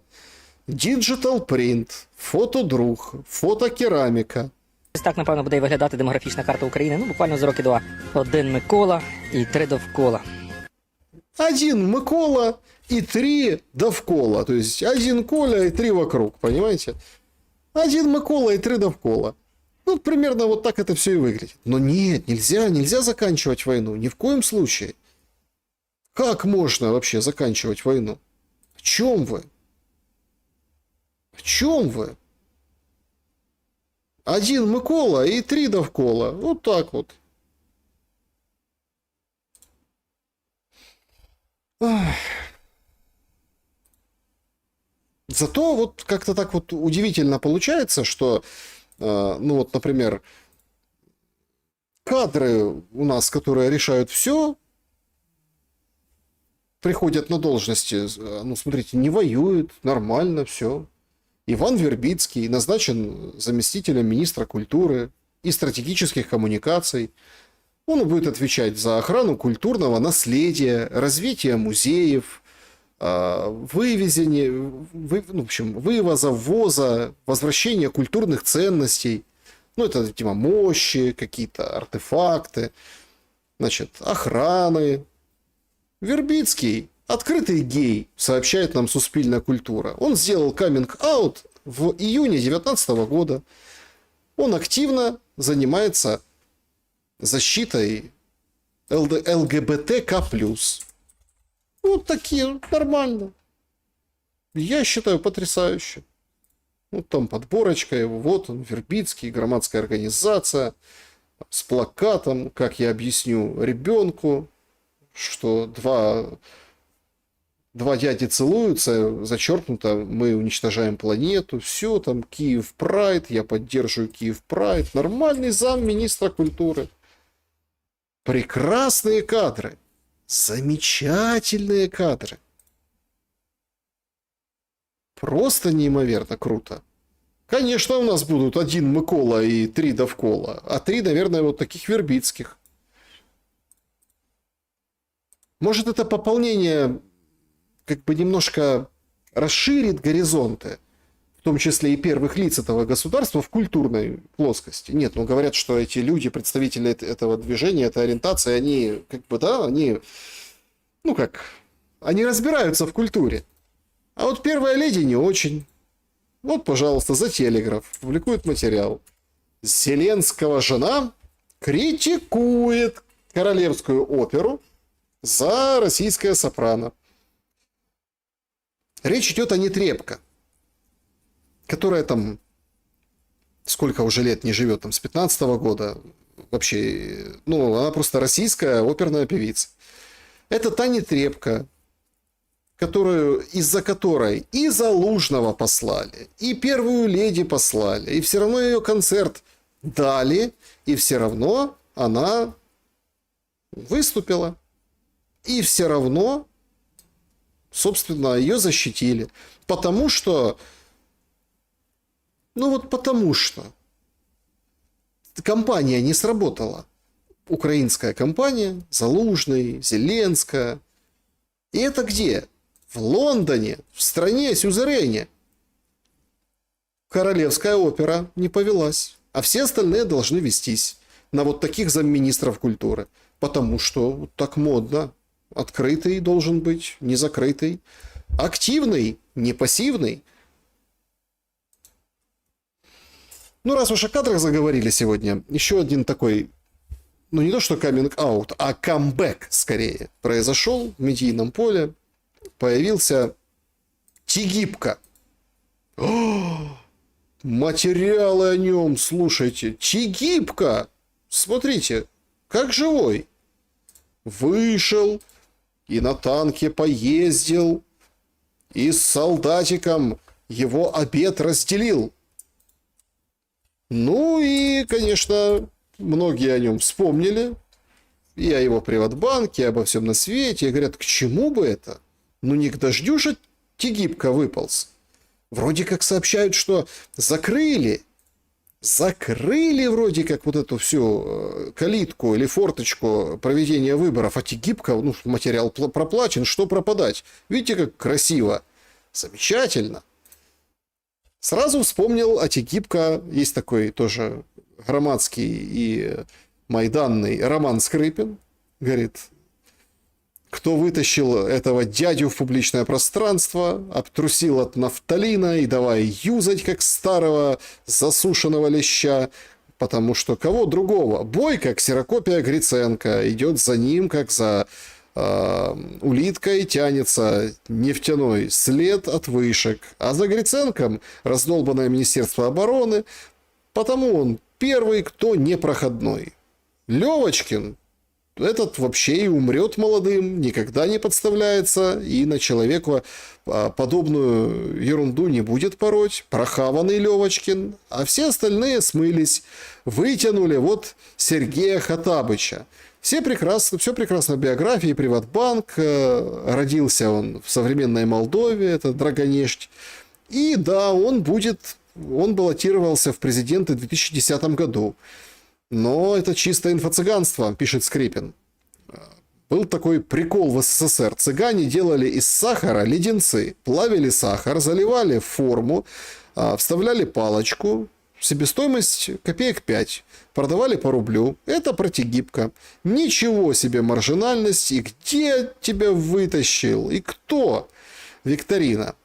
digital print, фотодруг, фотокераміка. ось так, напевно, буде і виглядати демографічна карта України. Ну, буквально за роки два. 1 Микола і 3 довкола. 1 Микола и 3 довкола. То есть 1 Коля и 3 вокруг, понимаете? 1 Микола и 3 довкола. Ну, примерно вот так это все и выглядит. Но нет, нельзя заканчивать войну. Ни в коем случае. Как можно вообще заканчивать войну? О чем вы? О чем вы? 1 Микола и 3 довкола. Вот так вот. Ах. Зато вот как-то так вот удивительно получается, что, ну вот, например, кадры у нас, которые решают все, приходят на должности, ну, смотрите, не воюют, нормально, все. Иван Вербицкий назначен заместителем министра культуры и стратегических коммуникаций. Он будет отвечать за охрану культурного наследия, развитие музеев, вывезение, в общем, вывоза, ввоза, возвращения культурных ценностей. Ну, это, типа, мощи, какие-то артефакты, значит, охраны. Вербицкий, открытый гей, сообщает нам Суспільна культура. Он сделал каминг-аут в июне 2019 года. Он активно занимается защитой ЛГБТК+. Вот такие, нормально. Я считаю, потрясающе. Вот там подборочка его, вот он, Вербицкий, громадская организация, с плакатом, как я объясню ребенку, что два дяди целуются, зачеркнуто, мы уничтожаем планету, все, там, Киев Прайд, я поддерживаю Киев Прайд, нормальный замминистра культуры. Прекрасные кадры, замечательные кадры. Просто неимоверно круто. Конечно, у нас будут 1 Микола и 3 довкола, а 3, наверное, вот таких вербицких. Может, это пополнение как бы немножко расширит горизонты, в том числе и первых лиц этого государства в культурной плоскости. Нет, ну говорят, что эти люди, представители этого движения, этой ориентации, они, как бы, да, они, ну как, они разбираются в культуре. А вот первая леди не очень. Вот, пожалуйста, за Телеграф публикует материал. Зеленского жена критикует Королевскую оперу за российское сопрано. Речь идет о Нетребко, которая там сколько уже лет не живет, там с 15-го года. Вообще, ну, она просто российская оперная певица. Это та Нетребко, из-за которой и Залужного послали, и первую леди послали, и все равно ее концерт дали, и все равно она выступила. И все равно, собственно, ее защитили. Потому что компания не сработала. Украинская компания, Залужный, Зеленская. И это где? В Лондоне, в стране-сюзерене. Королевская опера не повелась, а все остальные должны вестись на вот таких замминистров культуры. Потому что так модно. Открытый должен быть, не закрытый. Активный, не пассивный. Ну, раз уж о кадрах заговорили сегодня, еще один такой, ну не то что каминг-аут, а камбэк скорее произошел в медийном поле. Появился Тигибко. Материалы о нем, слушайте. Тигибко, смотрите, как живой. Вышел и на танке поездил, и с солдатиком его обед разделил. Ну и, конечно, многие о нем вспомнили, и о его Приватбанке, и обо всем на свете, и говорят, к чему бы это? Ну не к дождю же Тигибко выполз. Вроде как сообщают, что закрыли вроде как вот эту всю калитку или форточку проведения выборов, а Тигибко, ну, материал проплачен, что пропадать? Видите, как красиво? Замечательно. Сразу вспомнил о Тигибко, есть такой тоже громадский и майданный Роман Скрипин, говорит, кто вытащил этого дядю в публичное пространство, обтрусил от нафталина и давай юзать, как старого засушенного леща, потому что кого другого? Бойко, ксерокопия Гриценко, идет за ним, как за улиткой тянется нефтяной след от вышек, а за Гриценком раздолбанное Министерство обороны, потому он первый, кто непроходной. Левочкин, этот вообще и умрет молодым, никогда не подставляется и на человека подобную ерунду не будет пороть. Прохаванный Левочкин, а все остальные смылись, вытянули вот Сергея Хаттабыча. Все прекрасно в биографии. Приватбанк, родился он в современной Молдове, это Драгонешть. И да, он баллотировался в президенты в 2010 году. Но это чисто инфо-цыганство, пишет Скрипин. Был такой прикол в СССР. Цыгане делали из сахара леденцы, плавили сахар, заливали в форму, вставляли палочку, себестоимость копеек 5, продавали по рублю. Это про Тигибко. Ничего себе маржинальность, и где тебя вытащил, и кто? Викторина.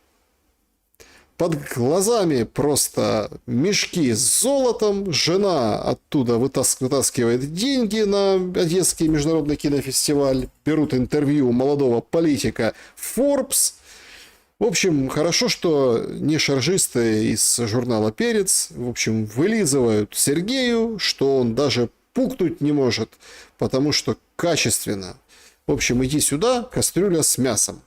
Под глазами просто мешки с золотом. Жена оттуда вытаскивает деньги на Одесский международный кинофестиваль. Берут интервью молодого политика Forbes. В общем, хорошо, что не шаржисты из журнала «Перец». В общем, вылизывают Сергею, что он даже пукнуть не может, потому что качественно. В общем, иди сюда, кастрюля с мясом.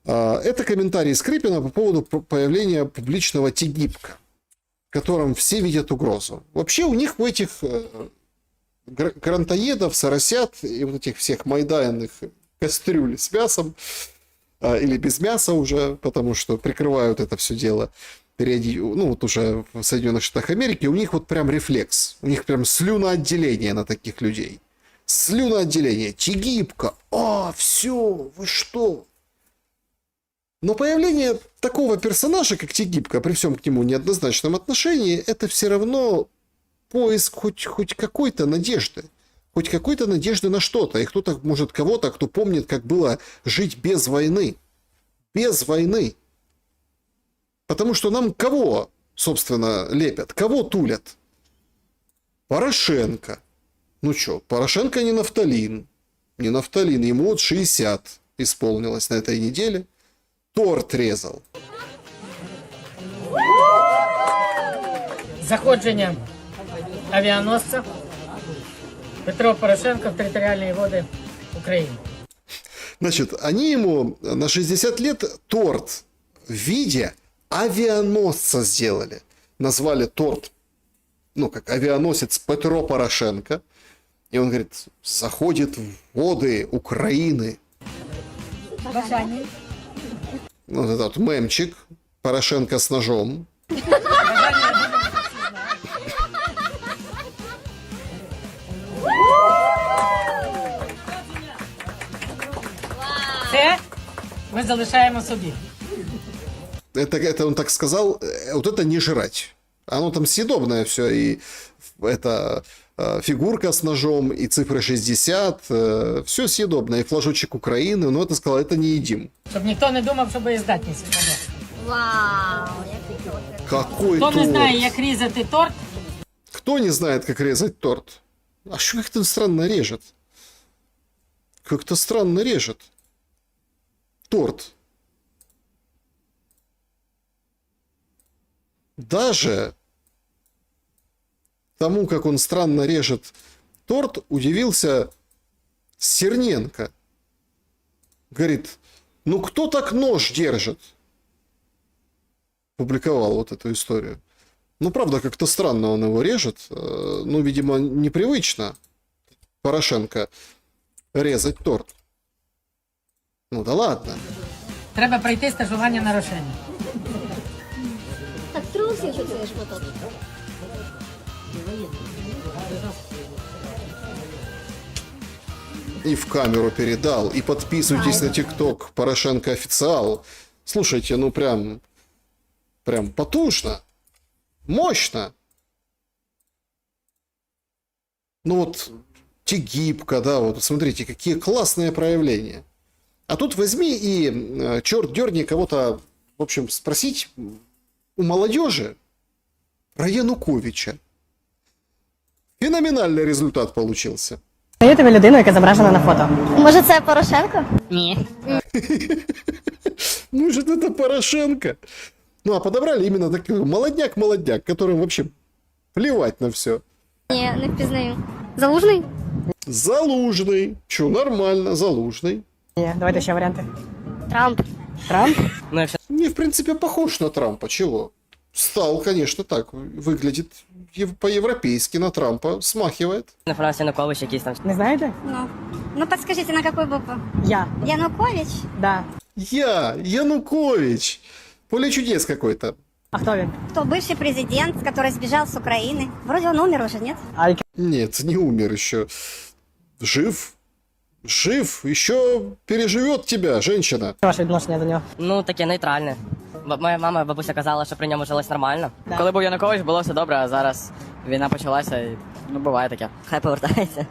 Это комментарий Скрипина по поводу появления публичного Тигибко, в котором все видят угрозу. Вообще у них, у этих грантоедов, соросят и вот этих всех майданных кастрюль с мясом, или без мяса уже, потому что прикрывают это все дело, ну вот уже в Соединенных Штатах Америки, у них вот прям рефлекс, у них прям слюноотделение на таких людей. Слюноотделение. Тигибко. Все, вы что? Но появление такого персонажа, как Тигибко, при всем к нему неоднозначном отношении, это все равно поиск хоть какой-то надежды. Хоть какой-то надежды на что-то. И кто-то, может, кого-то, кто помнит, как было жить без войны. Без войны. Потому что нам кого, собственно, лепят? Кого тулят? Порошенко. Ну что, Порошенко не нафталин. Не нафталин. Ему вот 60 исполнилось на этой неделе. Торт резал. Заходження авіаносця Петро Порошенко в територіальні води України. Значит, они ему на 60 лет торт в виде авианосца сделали. Назвали торт, ну, как авианосец Петро Порошенко. И он говорит, заходит в воды Украины. Ну, вот этот мемчик. Порошенко с ножом. Це ми залишаємо собі. Это он так сказал, вот это не жрать. Оно там съедобное все, и это фигурка с ножом, и цифра 60, все съедобное, и флажочек Украины, но это сказал, это не едим. Щоб ніхто не думав, що боєздатність впаде. Вау! Какой Хто торт? не знає, як різати торт, Кто не знает, как резать торт? А что как-то странно режет? Как-то странно режет. Торт. Даже тому, как он странно режет торт, удивился Серненко. Говорит, ну кто так нож держит? Публиковал вот эту историю. Ну, правда, как-то странно он его режет. Ну, видимо, непривычно Порошенко резать торт. Ну, да ладно. треба пройти стажування на Рошені. Так трусив, що це ж потім. И в камеру передал, и подписывайтесь на ТикТок Порошенко официал. Слушайте, ну прям потужно, мощно. Ну вот Тегибко, да, вот смотрите, какие классные проявления. А тут возьми и черт дерни кого-то, в общем, спросить у молодежи про Януковича. Феноменальный результат получился. Даєте ви людину, яка зображена на фото? Може, це Порошенко? Ні. Может, это Порошенко? Ну, а подобрали именно такой молодняк-молодняк, которым вообще плевать на все. Ні, не впізнаю. Залужний? Залужный. Че, нормально, Залужный. Ні, давайте ще варіанти. Трамп. Трамп? Не, в принципе, похож на Трампа. Чего? Стал, конечно, так. Выглядит по-европейски на Трампа. Смахивает. Франц Янукович якийсь там. Не знаєте? Ну, подскажите, на какую букву? Я. Янукович? Да. Янукович. Поле чудес какой-то. А хто він? Кто бывший президент, который сбежал с Украины? Вроде он умер уже, нет? Нет, не умер еще. Жив. Жив. Еще переживет тебя, женщина. Ваше відношення до нього? Ну, таке нейтральне. Моя мама, бабуся казала, що при ньому жилось нормально. Да. Коли був Янукович, було все добре, а зараз війна почалася і ну буває таке. Хай повертається.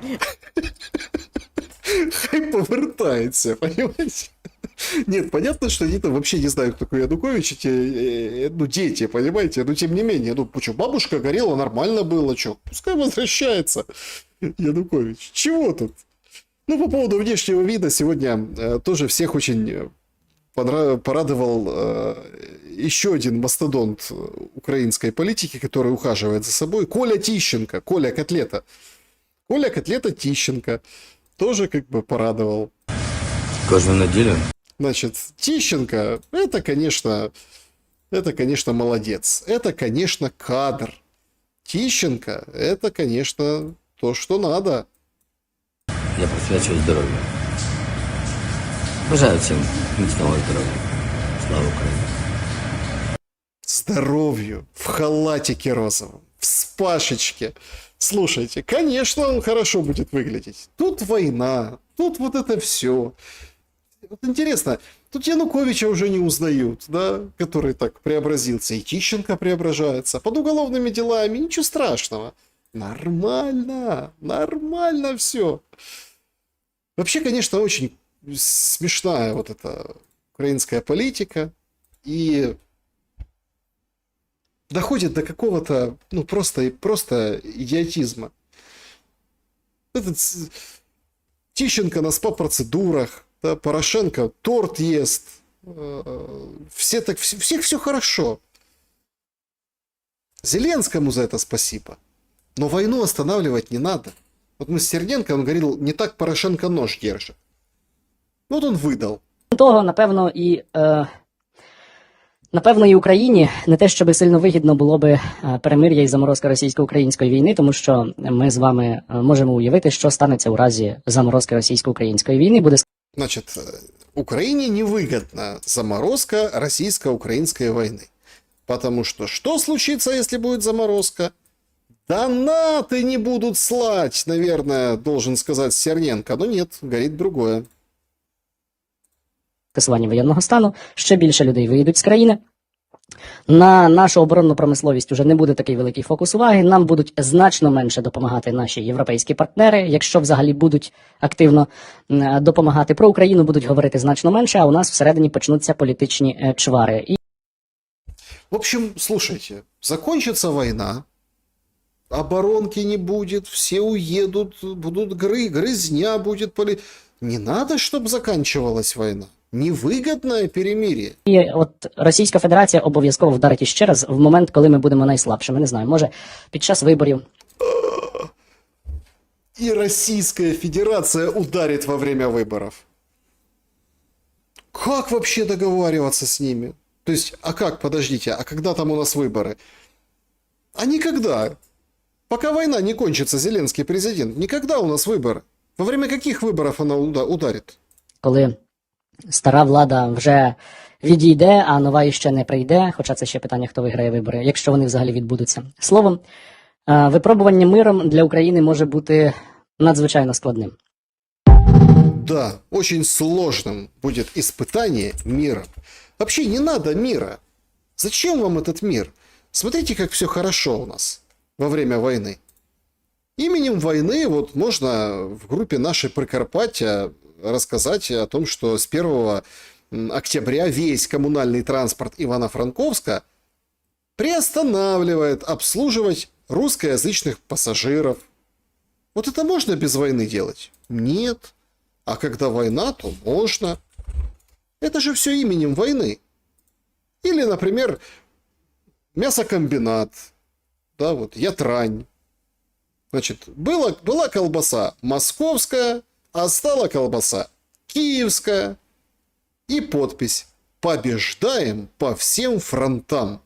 Хай повертается, понимаете? Нет, понятно, что они там вообще не знают, кто такой Янукович, эти, ну, дети, понимаете? Но тем не менее, ну, что, бабушка горела, нормально было, что? Пускай возвращается Янукович. Чего тут? Ну, по поводу внешнего вида, сегодня тоже всех очень порадовал еще один мастодонт украинской политики, который ухаживает за собой, Коля Тищенко, Коля Котлета. Коля Котлета Тищенко тоже как бы порадовал. Каждую неделю? Значит, Тищенко, это, конечно, молодец. Это, конечно, кадр. Тищенко, это, конечно, то, что надо. Я присвячую здоров'ю. Бажаю всім міцного здоров'я. Слава Україні. Здоровью, в халатике розовом, в спашечке. Слушайте, конечно, он хорошо будет выглядеть. Тут война, тут вот это все. Вот интересно, тут Януковича уже не узнают, да, который так преобразился. И Тищенко преображается. Под уголовными делами, ничего страшного. Нормально, нормально все. Вообще, конечно, очень смешная вот эта украинская политика. И доходит до какого-то, ну, просто идиотизма. Этот Тищенко на СПА-процедурах, да, Порошенко торт ест, всех все хорошо. Зеленскому за это спасибо. Но войну останавливать не надо. Вот мы с Серненко, он говорил, не так Порошенко нож держит. Вот он выдал. Того, напевно, і Україні не те, щоб сильно вигідно було би перемир'я і заморозка російсько-української війни, тому що ми з вами можемо уявити, що станеться у разі заморозки російсько-української війни. Буде Значит, Украине невыгодна заморозка российско-украинской войны. Потому что случится, если будет заморозка? Донаты не будут слать, наверное, должен сказать Стерненко. Но нет, горит другое. скасування воєнного стану, ще більше людей виїдуть з країни. На нашу оборонну промисловість вже не буде такий великий фокус уваги. Нам будуть значно менше допомагати наші європейські партнери, якщо взагалі будуть активно допомагати. Про Україну будуть говорити значно менше, а у нас всередині почнуться політичні чвари. В общем, слушайте, закончится война, оборонки не будет, все уедут, будут грызня будет. Не надо, чтобы заканчивалась война. Невигідне перемир'я. І от Російська Федерація обов'язково вдарить іще раз в момент, коли ми будемо найслабшими. Не знаю, може під час виборів. И Российская Федерация ударит во время выборов. Как вообще договариваться с ними? То есть, а как, подождите, а когда там у нас выборы? А никогда. Пока война не кончится, Зеленский президент, никогда у нас выборы. Во время каких выборов она ударит? Коли стара влада вже відійде, а нова іще не прийде, хоча це ще питання, хто виграє вибори, якщо вони взагалі відбудуться. Словом, випробування миром для України може бути надзвичайно складним. Да, очень сложным будет испытание мира. Вообще не надо мира. Зачем вам этот мир? Смотрите, как все хорошо у нас во время войны. Именем войны вот можно в группе нашей Прикарпатья рассказать о том, что с 1 октября весь коммунальный транспорт Ивано-Франковска приостанавливает обслуживать русскоязычных пассажиров. Вот это можно без войны делать? Нет. А когда война, то можно. Это же все именем войны. Или, например, мясокомбинат. Да, вот, Ятрань. Значит, была колбаса московская, а стала колбаса киевская. И подпись «Побеждаем по всем фронтам».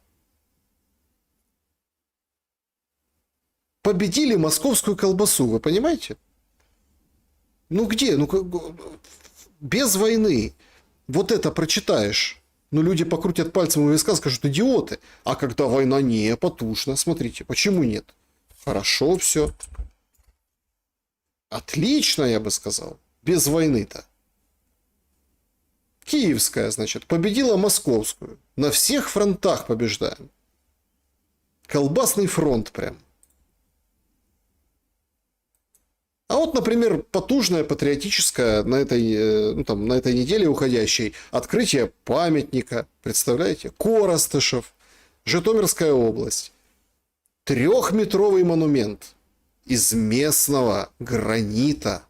Победили московскую колбасу, вы понимаете? Ну где? Ну, без войны. Вот это прочитаешь. Ну, люди покрутят пальцем у виска, скажут, идиоты. А когда война, не, потушно. Смотрите, почему нет? Хорошо все. Отлично, я бы сказал. Без войны-то. Киевская, значит, победила московскую. На всех фронтах побеждаем. Колбасный фронт прям. А вот, например, потужное патриотическое на этой неделе уходящей открытие памятника, представляете? Коростышев, Житомирская область. 3-метровый монумент из местного гранита.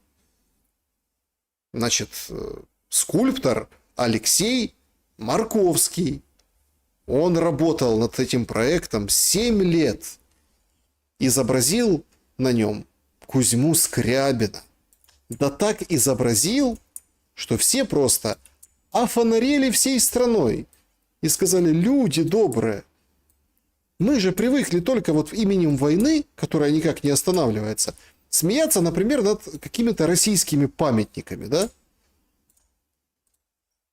Значит, скульптор Алексей Марковский. Он работал над этим проектом 7 лет. Изобразил на нем Кузьму Скрябина. Да так изобразил, что все просто офонарели всей страной и сказали: люди добрые, мы же привыкли только вот именем войны, которая никак не останавливается, смеяться, например, над какими-то российскими памятниками, да?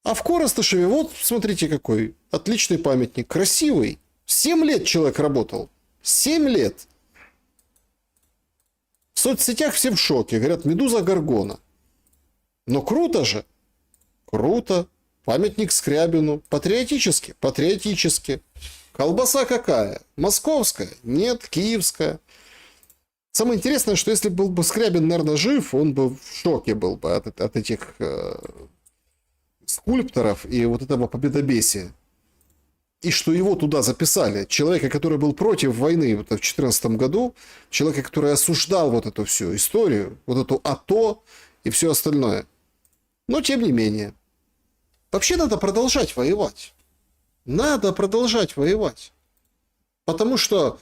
А в Коростышеве, вот, смотрите, какой отличный памятник, красивый. 7 лет человек работал. 7 лет. В соцсетях все в шоке. Говорят, Медуза Горгона. Но круто же. Круто. Памятник Скрябину. Патриотически. Патриотически. Колбаса какая? Московская? Нет, киевская. Самое интересное, что если был бы Скрябин, наверное, жив, он бы в шоке был бы от этих скульпторов и вот этого победобесия. И что его туда записали. Человека, который был против войны в 2014 году. Человека, который осуждал вот эту всю историю. Вот эту АТО и все остальное. Но тем не менее. Вообще надо продолжать воевать. Надо продолжать воевать. Потому что,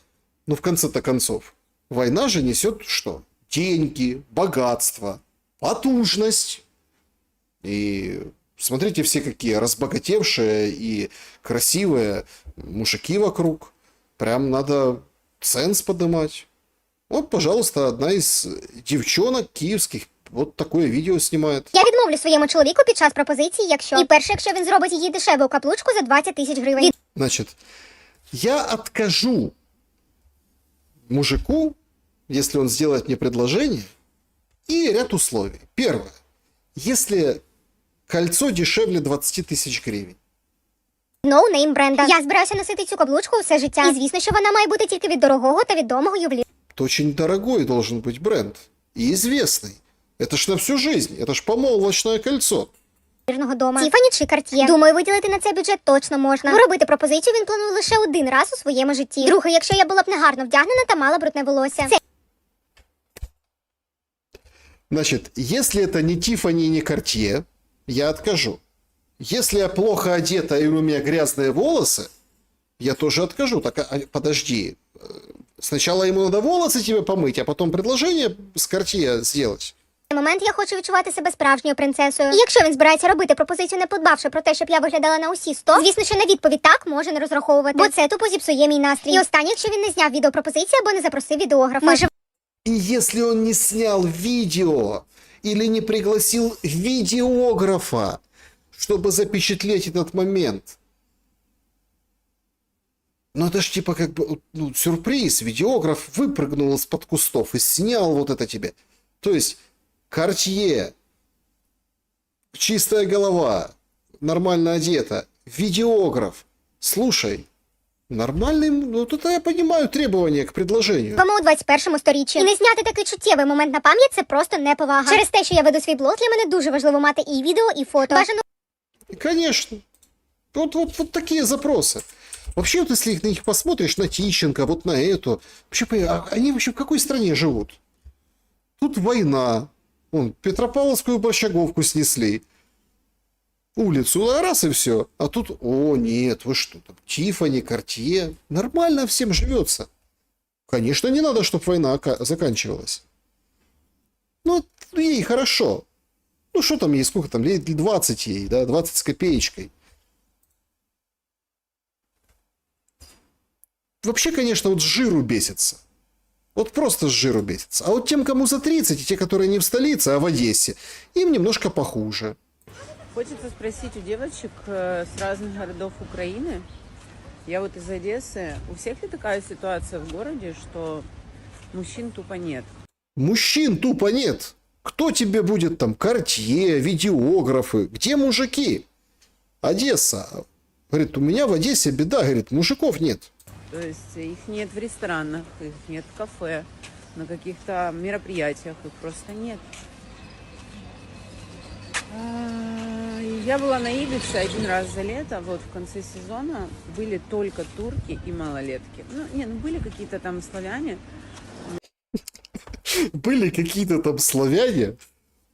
ну в конце-то концов, война же несет что? Деньги, богатство, потужность. И смотрите, все какие разбогатевшие и красивые мужики вокруг. Прям надо ценз поднимать. Вот, пожалуйста, одна из девчонок київських от такое відео знімає. Я відмовлю своєму чоловіку під час пропозиції, якщо... І перше, якщо він зробить їй дешеву каплучку за 20 тисяч гривень. Значит, я откажу мужику, если он сделает мне предложение, и ряд условий. Первое. Если кольцо дешевле 20 тысяч гривен. Ноунейм бренда. Я збираюся носити цю каблучку все життя. І звісно, що вона має бути тільки від дорогого та відомого ювеліра. Это очень дорогой должен быть бренд. И известный. Это ж на всю жизнь. Это ж помолвочное кольцо. Дома. Тіфані чи Карт'є. Думаю, виділити на це бюджет точно можна. Бо робити пропозицію він планує лише один раз у своєму житті. Друге, якщо я була б негарно вдягнена та мала брудне волосся. Це... Значит, если это не Тиффани и не Картье, я откажу. Если я плохо одета и у меня грязные волосы, я тоже откажу. Так, подожди. Сначала ему надо волосы тебе помыть, а потом предложение с Картье сделать. Момент я хочу відчувати себе справжньою принцесою. І якщо він збирається робити пропозицію, не подбавши про те, щоб я виглядала на усі 100, звісно, що на відповідь так може не розраховувати. Бо це тупо зіпсує мій настрій. І останнє, якщо він не зняв відеопропозицію або не запросив відеографа. И если он не снял видео или не пригласил видеографа, чтобы запечатлеть этот момент, ну это ж типа как бы сюрприз. Видеограф выпрыгнул из-под кустов и снял вот это тебе. То есть Картье, чистая голова, нормально одета, видеограф. Слушай, нормальний, ну тут я розумію требування к предложению. У 21 сторіччі. І не зняти такий чуттєвий момент на пам'ять – це просто неповага. Через те, що я веду свій блог, для мене дуже важливо мати і відео, і фото. Бажано... Конечно. Вот такие запросы. Вообще, вот если на них посмотришь, на Тищенко, вот на эту, вообще, они вообще в какой стране живут? Тут война. Вон, Петропавловскую Борщаговку снесли. Улицу, раз и все. А тут, о нет, вы что там, Тиффани, Картье. Нормально всем живется. Конечно, не надо, чтобы война заканчивалась. Ну, ей хорошо. Ну, что там ей, сколько там, лет 20 ей, да, 20 с копеечкой. Вообще, конечно, вот с жиру бесится. Вот просто с жиру бесится. А вот тем, кому за 30, и те, которые не в столице, а в Одессе, им немножко похуже. Хочется спросить у девочек с разных городов Украины. Я вот из Одессы. У всех ли такая ситуация в городе, что мужчин тупо нет? Мужчин тупо нет. Кто тебе будет там? Картье, видеографы. Где мужики? Одесса. Говорит, у меня в Одессе беда. Говорит, мужиков нет. То есть их нет в ресторанах, их нет в кафе, на каких-то мероприятиях, их просто нет. Я была на Ибице один раз за лето, вот в конце сезона были только турки и малолетки. Ну, были какие-то там славяне. Были какие-то там славяне?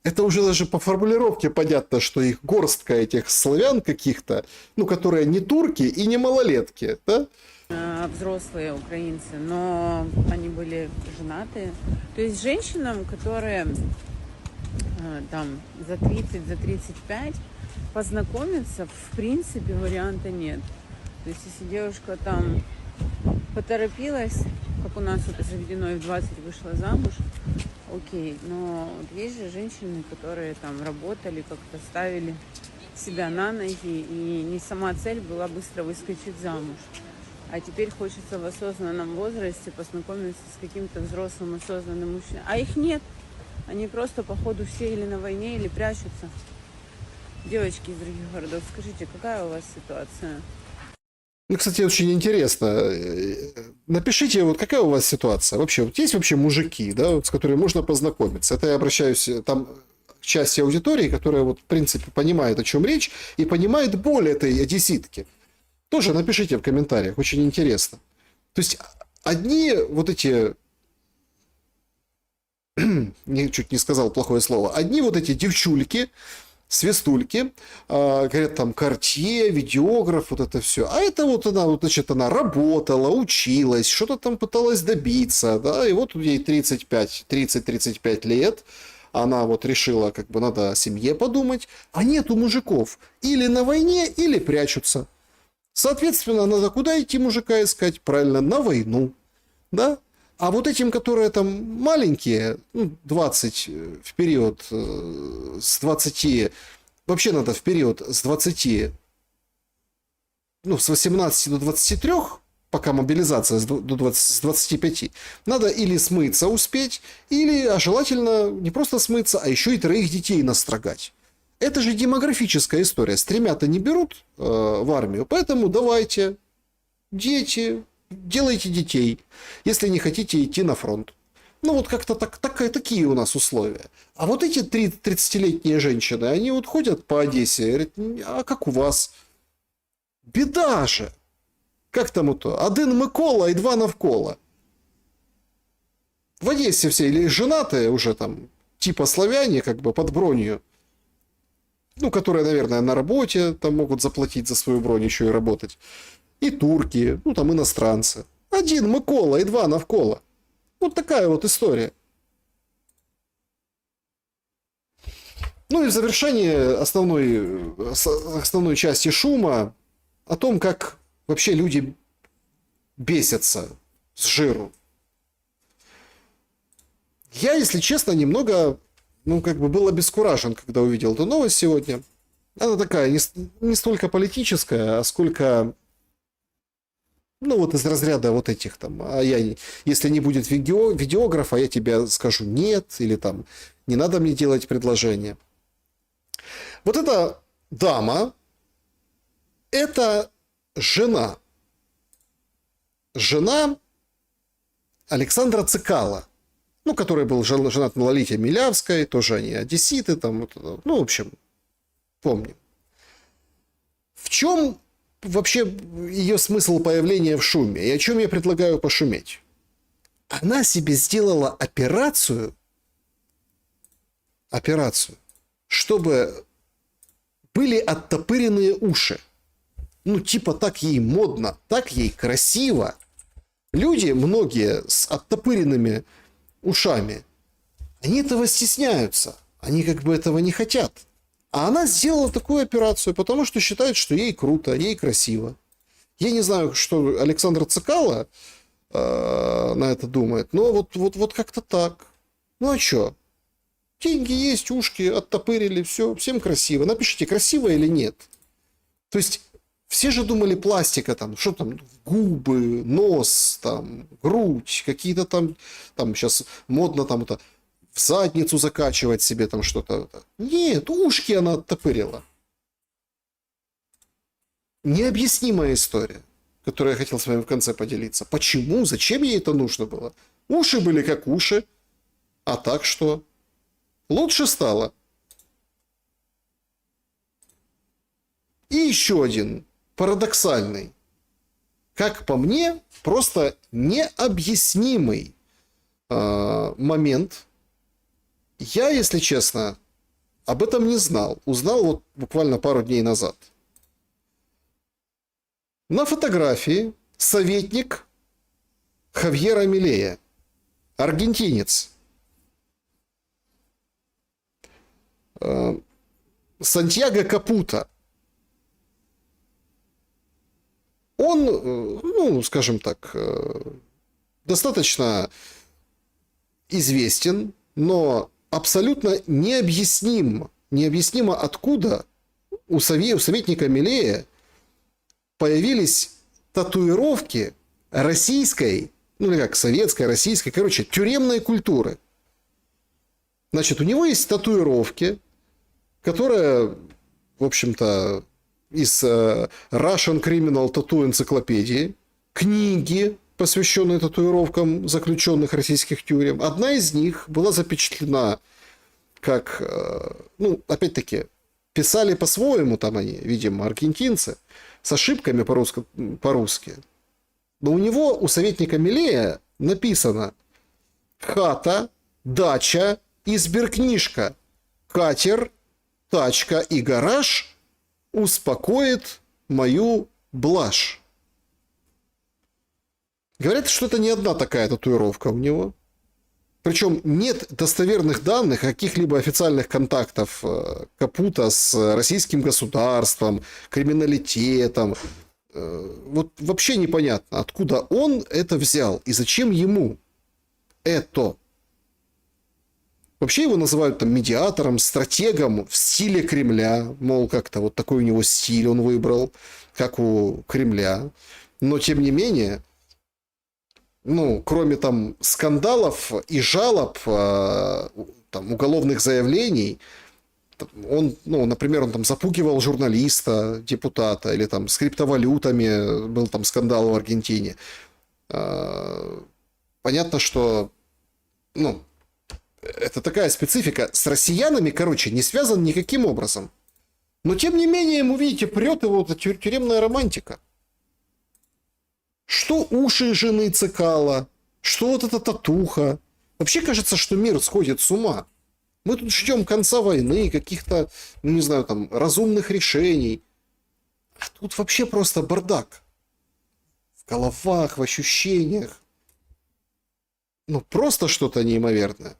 Это уже даже по формулировке понятно, что их горстка этих славян каких-то, ну, которые не турки и не малолетки, да? Взрослые украинцы, но они были женатые. То есть женщинам, которые там за 30, за 35, познакомиться, в принципе, варианта нет. То есть, если девушка там поторопилась, как у нас это заведено, и в 20 вышла замуж, окей, но есть же женщины, которые там работали, как-то ставили себя на ноги, и не сама цель была быстро выскочить замуж. А теперь хочется в осознанном возрасте познакомиться с каким-то взрослым осознанным мужчиной. А их нет. Они просто, походу, все или на войне, или прячутся. Девочки из других городов, скажите, какая у вас ситуация? Ну, кстати, очень интересно. Напишите, вот какая у вас ситуация? Вообще, вот есть вообще мужики, да, вот, с которыми можно познакомиться? Это я обращаюсь там к части аудитории, которая, вот, в принципе, понимает, о чем речь, и понимает боль этой одесситки. Тоже напишите в комментариях, очень интересно. То есть, одни вот эти... чуть не сказал плохое слово. Одни вот эти девчульки, свистульки, говорят там Картье, видеограф, вот это все. А это вот она, вот, значит, она работала, училась, что-то там пыталась добиться, да, и вот ей 30-35 лет, она вот решила, как бы надо о семье подумать, а нету мужиков. Или на войне, или прячутся. Соответственно, надо куда идти мужика искать? Правильно, на войну. Да? А вот этим, которые там маленькие, 20 в период с 20, вообще надо в период с 20, с 18 до 23, пока мобилизация с 25, надо или смыться успеть, или, а желательно не просто смыться, а еще и 3 детей настрогать. Это же демографическая история. С 3-то не берут в армию, поэтому давайте, дети, делайте детей, если не хотите идти на фронт. Вот как-то такие у нас условия. А вот эти 30-летние женщины, они вот ходят по Одессе и говорят, а как у вас? Беда же! Как там это? Один Микола и 2 навколо. В Одессе все или женатые уже там, типа славяне, как бы под бронью, которые, наверное, на работе там могут заплатить за свою бронь еще и работать. И турки, там иностранцы. 1 Микола и 2 навколо. Вот такая вот история. И в завершение основной части шума о том, как вообще люди бесятся с жиру. Я, если честно, немного, был обескуражен, когда увидел эту новость сегодня. Она такая, не столько политическая, а сколько, из разряда вот этих там, если не будет видеографа, я тебе скажу нет, или там, не надо мне делать предложение. Вот эта дама, это жена Александра Цикала, который был женат на Лолите Милявской, тоже они одесситы, там, в общем, помним. В чем вообще ее смысл появления в шуме? И о чем я предлагаю пошуметь? Она себе сделала операцию, чтобы были оттопыренные уши. Так ей модно, так ей красиво. Люди, многие с оттопыренными ушами, они этого стесняются. Они этого не хотят. А она сделала такую операцию, потому что считает, что ей круто, ей красиво. Я не знаю, что Александр Цикало на это думает, но вот как-то так. А что? Деньги есть, ушки оттопырили, все, всем красиво. Напишите, красиво или нет. То есть все же думали пластика, там, что там, губы, нос, там, грудь, какие-то там сейчас модно там это в задницу закачивать себе там что-то. Нет, ушки она оттопырила. Необъяснимая история, которую я хотел с вами в конце поделиться. Почему, зачем ей это нужно было? Уши были как уши, а так что? Лучше стало. И еще один парадоксальный, как по мне, просто необъяснимый момент. Я, если честно, об этом не знал. Узнал буквально пару дней назад. На фотографии советник Хавьера Милея, аргентинец. Сантьяго Капуто. Он, скажем так, достаточно известен, но абсолютно необъяснимо, откуда у советника Милея появились татуировки российской, советской, российской, тюремной культуры. Значит, у него есть татуировки, которые, в общем-то, из Russian Criminal Tattoo энциклопедии, книги, посвященные татуировкам заключенных российских тюрем. Одна из них была запечатлена как, опять-таки, писали по-своему там они, видимо, аргентинцы, с ошибками по-русски. Но у него, у советника Милея, написано «Хата, дача и сберкнижка, катер, тачка и гараж успокоит мою блажь». Говорят, что это не одна такая татуировка у него. Причем нет достоверных данных, каких-либо официальных контактов Капуто с российским государством, криминалитетом. Вот вообще непонятно, откуда он это взял и зачем ему это. Вообще его называют там медиатором, стратегом в стиле Кремля. Мол, как-то вот такой у него стиль он выбрал, как у Кремля. Но тем не менее, ну, кроме там скандалов и жалоб, там, уголовных заявлений, он, ну, например, он там запугивал журналиста, депутата, или там с криптовалютами был там скандал в Аргентине. Понятно, что, ну, это такая специфика. С россиянами, короче, не связан никаким образом. Но, тем не менее, ему, видите, прет его вот тюремная романтика. Что уши жены Цикала, что вот эта татуха. Вообще кажется, что мир сходит с ума. Мы тут ждем конца войны, каких-то, ну, не знаю, там, разумных решений. А тут вообще просто бардак. В головах, в ощущениях. Ну, просто что-то неимоверное.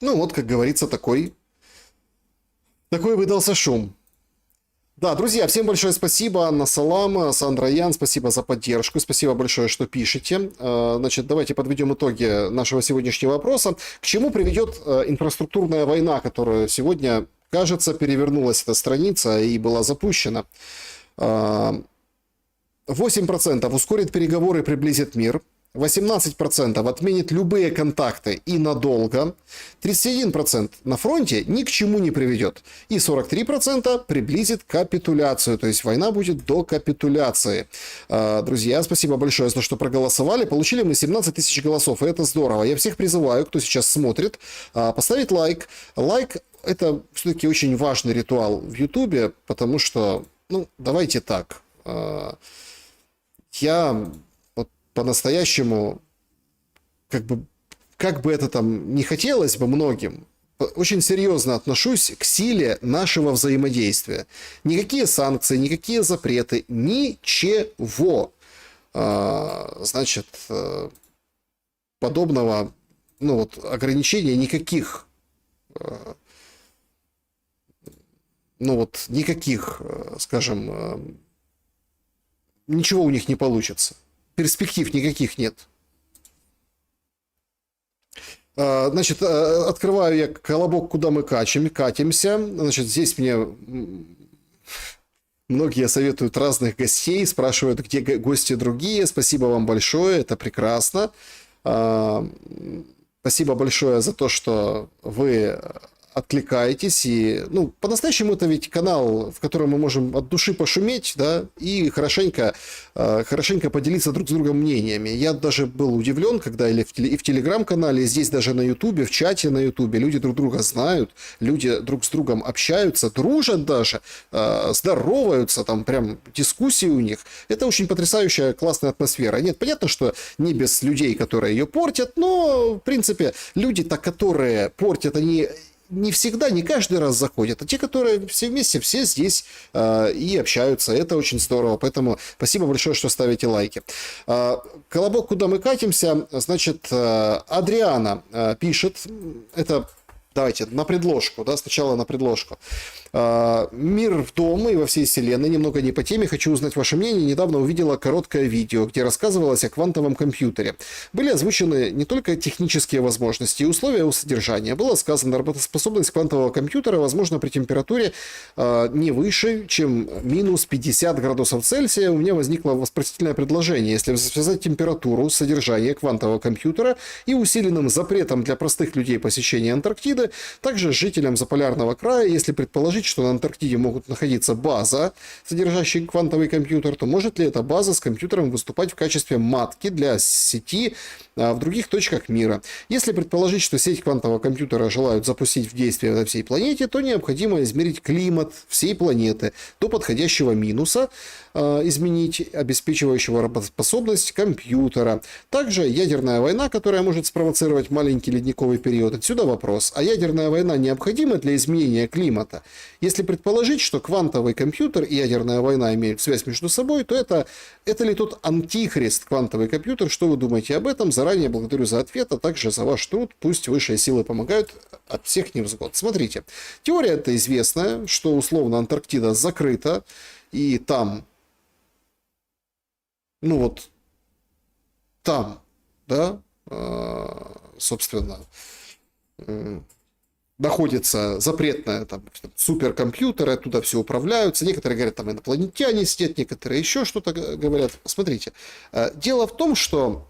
Ну, вот, как говорится, такой выдался шум. Да, друзья, всем большое спасибо. Анна Салам, Сандра Ян, спасибо за поддержку. Спасибо большое, что пишете. Значит, давайте подведем итоги нашего сегодняшнего опроса. К чему приведет инфраструктурная война, которая сегодня, кажется, перевернулась эта страница и была запущена? 8% ускорит переговоры и приблизит мир. 18% отменит любые контакты и надолго. 31% на фронте ни к чему не приведет. И 43% приблизит капитуляцию. То есть война будет до капитуляции. Друзья, спасибо большое за то, что проголосовали. Получили мы 17 тысяч голосов, и это здорово. Я всех призываю, кто сейчас смотрит, поставить лайк. Лайк — это все-таки очень важный ритуал в Ютубе, потому что, ну, давайте так. Я по-настоящему, как бы это там не хотелось бы многим, очень серьезно отношусь к силе нашего взаимодействия. Никакие санкции, никакие запреты, ничего, значит, подобного, ну вот, ограничения никаких, ну вот, никаких, скажем, ничего у них не получится. Перспектив никаких нет. Значит, открываю я колобок, куда мы катимся. Значит, здесь мне многие советуют разных гостей, спрашивают, где гости другие. Спасибо вам большое, это прекрасно. Спасибо большое за то, что вы откликаетесь. И, ну, по-настоящему это ведь канал, в котором мы можем от души пошуметь, да, и хорошенько поделиться друг с другом мнениями. Я даже был удивлен, когда и в Телеграм-канале, и здесь даже на Ютубе, в чате на Ютубе люди друг друга знают, люди друг с другом общаются, дружат даже, здороваются, там прям дискуссии у них. Это очень потрясающая, классная атмосфера. Нет, понятно, что не без людей, которые ее портят, но, в принципе, люди-то, которые портят, они не всегда, не каждый раз заходят, а те, которые все вместе, все здесь и общаются. Это очень здорово. Поэтому спасибо большое, что ставите лайки. Колобок, куда мы катимся? Значит, Адриана пишет, это давайте на предложку, да, сначала на предложку. Мир в дом и во всей вселенной, немного не по теме, хочу узнать ваше мнение. Недавно увидела короткое видео, где рассказывалось о квантовом компьютере. Были озвучены не только технические возможности и условия его содержания. Было сказано, работоспособность квантового компьютера возможна при температуре не выше, чем минус 50 градусов Цельсия. У меня возникло вопросительное предложение. Если связать температуру содержания квантового компьютера и усиленным запретом для простых людей посещения Антарктиды, также жителям заполярного края, если предположить, что на Антарктиде могут находиться база, содержащая квантовый компьютер, то может ли эта база с компьютером выступать в качестве матки для сети в других точках мира? Если предположить, что сеть квантового компьютера желают запустить в действие на всей планете, то необходимо измерить климат всей планеты до подходящего минуса, изменить, обеспечивающего работоспособность компьютера. Также ядерная война, которая может спровоцировать маленький ледниковый период. Отсюда вопрос. А ядерная ядерная война необходима для изменения климата, если предположить, что квантовый компьютер и ядерная война имеют связь между собой, то это ли тот антихрист квантовый компьютер? Что вы думаете об этом? Заранее благодарю за ответ, а также за ваш труд. Пусть высшие силы помогают от всех невзгод. Смотрите, теория эта известная, что условно Антарктида закрыта, и там, ну вот, там, да, собственно, находится запретная там суперкомпьютеры, оттуда все управляются. Некоторые говорят, там инопланетяне сидят, некоторые еще что-то говорят. Смотрите, дело в том, что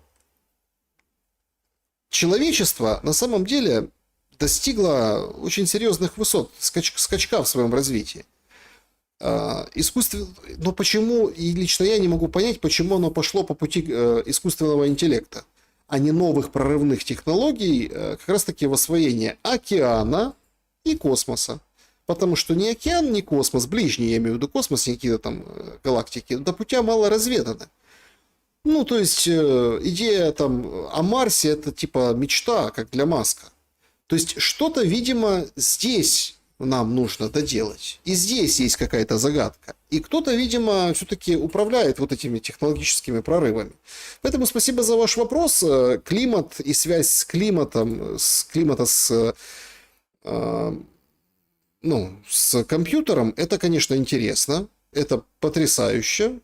человечество на самом деле достигло очень серьезных высот, скачка в своем развитии. Но почему, и лично я не могу понять, почему оно пошло по пути искусственного интеллекта, а не новых прорывных технологий, как раз таки в освоение океана и космоса. Потому что ни океан, ни космос, ближний, я имею в виду космос, не какие-то там галактики, до путя мало разведаны. Ну, то есть, идея там о Марсе — это типа мечта, как для Маска. То есть, что-то, видимо, здесь нам нужно доделать. И здесь есть какая-то загадка. И кто-то, видимо, все-таки управляет вот этими технологическими прорывами. Поэтому спасибо за ваш вопрос. Климат и связь с климатом, с компьютером, это, конечно, интересно. Это потрясающе.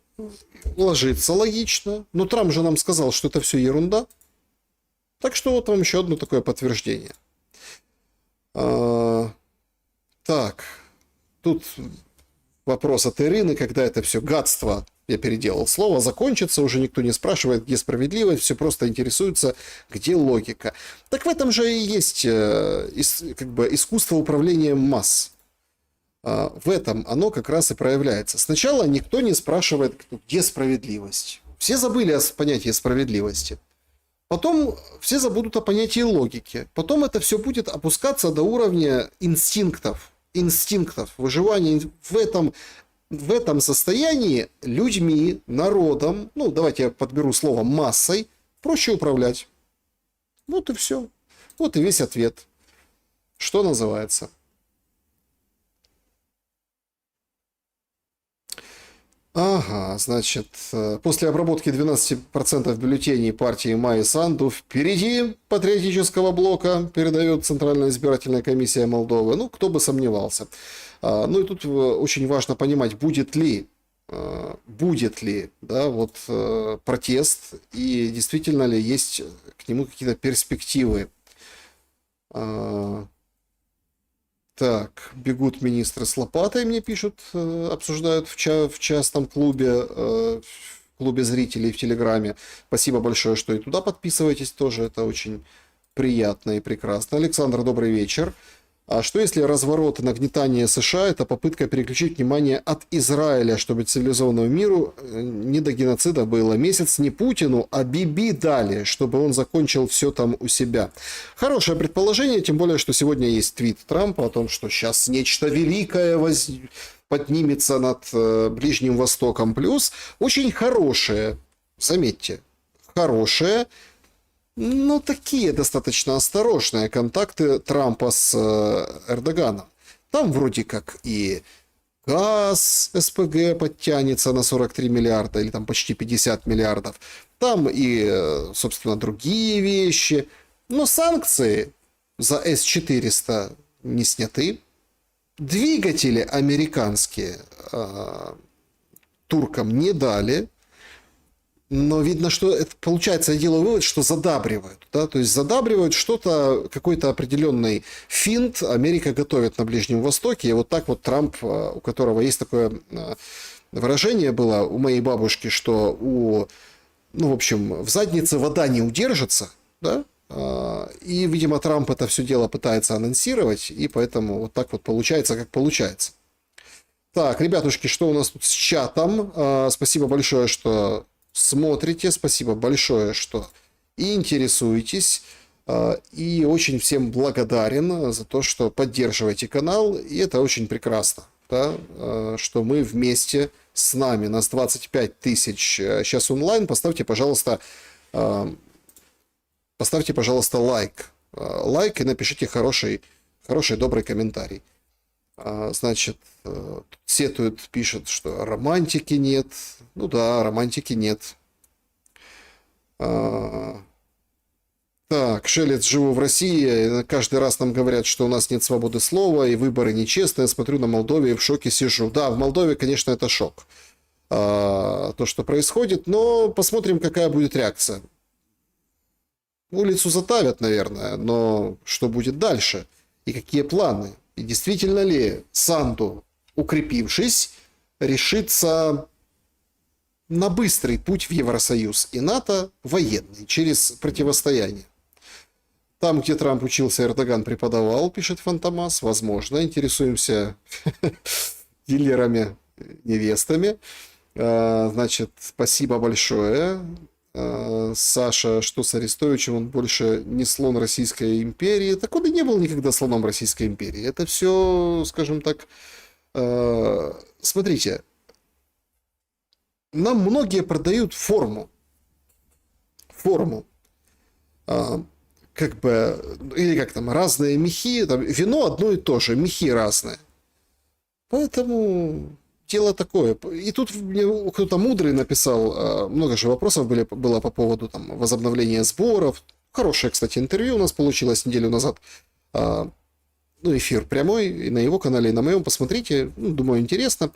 Ложится логично. Но Трамп же нам сказал, что это все ерунда. Так что вот вам еще одно такое подтверждение. Так, тут вопрос от Ирины, когда это все гадство, я переделал слово, закончится, уже никто не спрашивает, где справедливость, все просто интересуются, где логика. Так в этом же и есть как бы искусство управления масс. В этом оно как раз и проявляется. Сначала никто не спрашивает, где справедливость. Все забыли о понятии справедливости. Потом все забудут о понятии логики. Потом это все будет опускаться до уровня инстинктов, выживания. В этом состоянии людьми, народом, ну давайте я подберу слово массой, проще управлять. Вот и все. Вот и весь ответ. Что называется. Ага, значит, после обработки 12% бюллетеней партии Майи Санду впереди патриотического блока, передает Центральная избирательная комиссия Молдовы. Ну, кто бы сомневался. Ну и тут очень важно понимать, будет ли, да, вот протест и действительно ли есть к нему какие-то перспективы. Так, бегут министры с лопатой, мне пишут, обсуждают в частном клубе, в клубе зрителей в Телеграме. Спасибо большое, что и туда подписываетесь тоже, это очень приятно и прекрасно. Александр, добрый вечер. А что если разворот и нагнетание США – это попытка переключить внимание от Израиля, чтобы цивилизованному миру не до геноцида было? Месяц не Путину, а Биби дали, чтобы он закончил все там у себя. Хорошее предположение, тем более, что сегодня есть твит Трампа о том, что сейчас нечто великое поднимется над Ближним Востоком. Плюс очень хорошее, заметьте, хорошее, но такие достаточно осторожные контакты Трампа с Эрдоганом. Там вроде как и газ СПГ подтянется на 43 миллиарда или там почти 50 миллиардов. Там и, собственно, другие вещи. Но санкции за С-400 не сняты. Двигатели американские туркам не дали. Но видно, что это, получается, я делаю вывод, что задабривают. Да? То есть задабривают что-то, какой-то определенный финт Америка готовит на Ближнем Востоке. И вот так вот Трамп, у которого есть такое выражение было у моей бабушки, что в общем, в заднице вода не удержится, да? И, видимо, Трамп это все дело пытается анонсировать, и поэтому вот так вот получается, как получается. Так, ребятушки, что у нас тут с чатом? Спасибо большое, что смотрите, спасибо большое, что интересуетесь, и очень всем благодарен за то, что поддерживаете канал, и это очень прекрасно, да? Что мы вместе с нами, нас 25 тысяч сейчас онлайн, поставьте, пожалуйста, лайк и напишите хороший Хороший, добрый комментарий. Значит, сетует, пишет, что романтики нет. Ну да, романтики нет. Так, Шелец, живу в России. Каждый раз нам говорят, что у нас нет свободы слова и выборы нечестные. Смотрю на Молдову и в шоке сижу. Да, в Молдове, конечно, это шок. То, что происходит, но посмотрим, какая будет реакция. Улицу затавят, наверное, но что будет дальше? И какие планы? И действительно ли Санду, укрепившись, решится на быстрый путь в Евросоюз и НАТО военный, через противостояние? Там, где Трамп учился, Эрдоган преподавал, пишет Фантомас. Возможно, интересуемся дилерами, невестами. Значит, спасибо большое. Саша, что с Арестовичем, он больше не слон Российской империи. Так он и не был никогда слоном Российской империи. Это все, скажем так, смотрите, нам многие продают форму. Как бы, или как там, разные мехи, там, вино одно и то же, мехи разные. Поэтому дело такое. И тут мне кто-то мудрый написал, много же вопросов было по поводу там, возобновления сборов. Хорошее, кстати, интервью у нас получилось неделю назад. Ну, эфир прямой, и на его канале, и на моем, посмотрите, думаю, интересно.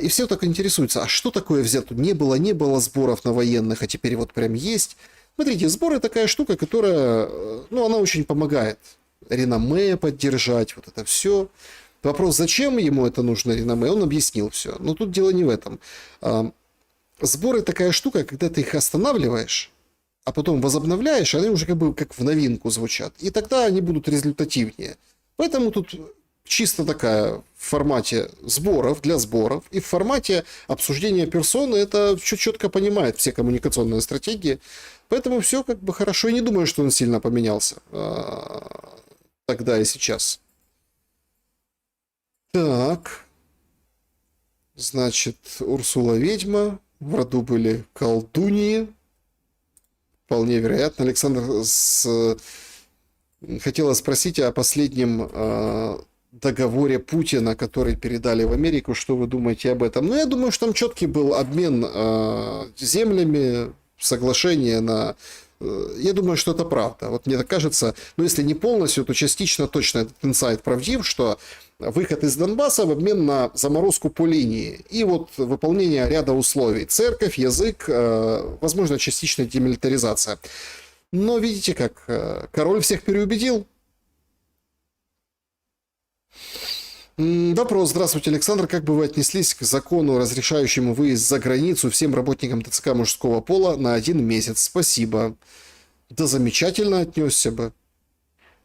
И все так интересуются, а что такое взято? Не было сборов на военных, а теперь вот прям есть. Смотрите, сборы такая штука, которая, ну, она очень помогает реноме поддержать, вот это все. Вопрос, зачем ему это нужно реноме, он объяснил все. Но тут дело не в этом. Сборы такая штука, когда ты их останавливаешь, а потом возобновляешь, они уже как бы как в новинку звучат. И тогда они будут результативнее. Поэтому тут чисто такая в формате сборов, для сборов, и в формате обсуждения персоны это четко понимает все коммуникационные стратегии. Поэтому все как бы хорошо. Я не думаю, что он сильно поменялся тогда и сейчас. Так. Значит, Урсула ведьма. В роду были колдуньи. Вполне вероятно. Александр хотела спросить о последнем договоре Путина, который передали в Америку. Что вы думаете об этом? Ну, я думаю, что там четкий был обмен землями, соглашение на... Я думаю, что это правда. Вот мне так кажется, ну, если не полностью, то частично точно этот инсайт правдив, что выход из Донбасса в обмен на заморозку по линии и вот выполнение ряда условий. Церковь, язык, возможно, частичная демилитаризация. Но видите как, король всех переубедил. Вопрос. Здравствуйте, Александр. Как бы вы отнеслись к закону, разрешающему выезд за границу всем работникам ТЦК мужского пола на 1 месяц? Спасибо. Да замечательно отнесся бы.